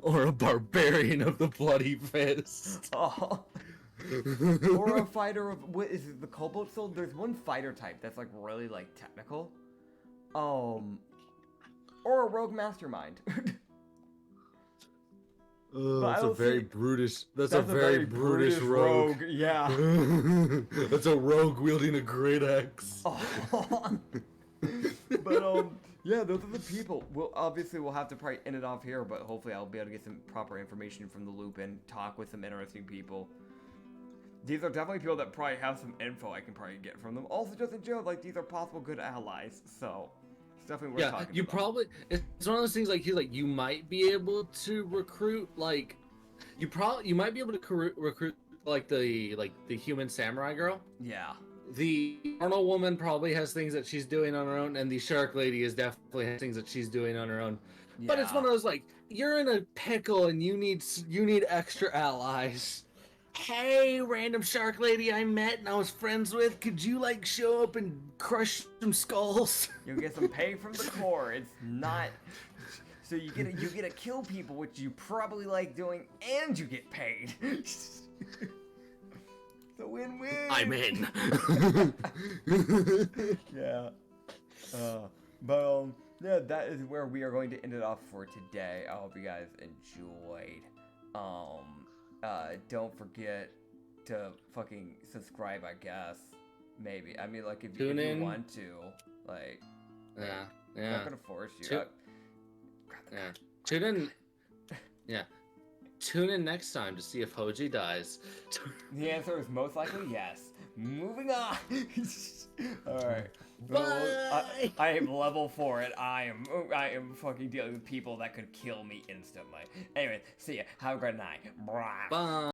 Or a barbarian of the bloody fist. Oh. Or a fighter of what is it, the Cobalt Soul? There's one fighter type that's like really like technical. Or a rogue mastermind. Oh, But I that's a don't very see- brutish. That's That's a very brutish rogue. Yeah. That's a rogue wielding a great axe. Oh. But yeah, those are the people. We'll have to probably end it off here, but hopefully I'll be able to get some proper information from the loop and talk with some interesting people. These are definitely people that probably have some info I can probably get from them. Also, just in general, like these are possible good allies, so it's definitely worth Yeah, talking you about. probably. It's one of those things like you might be able to recruit like, you might be able to recruit like the human samurai girl. Yeah. The Arnold woman probably has things that she's doing on her own, and the shark lady is definitely has things that she's doing on her own. But it's one of those like you're in a pickle and you need extra allies. Hey, random shark lady I met and I was friends with, could you like show up and crush some skulls? You'll get some pay from the core. It's not. So you get to kill people, which you probably like doing, and you get paid. It's a win-win. I'm in. Yeah. But yeah, that is where we are going to end it off for today. I hope you guys enjoyed. Don't forget to fucking subscribe, I guess. Maybe. I mean, like, if you want to, like, Yeah, I'm yeah. not gonna force you. Tu- Yeah. Tune in. Yeah. Tune in next time to see if Hoji dies. The answer is most likely yes. Moving on. Alright. Bye. I am level 4 it. I am fucking dealing with people that could kill me instantly. Anyway, see ya. Have a great night. Bye. Bye.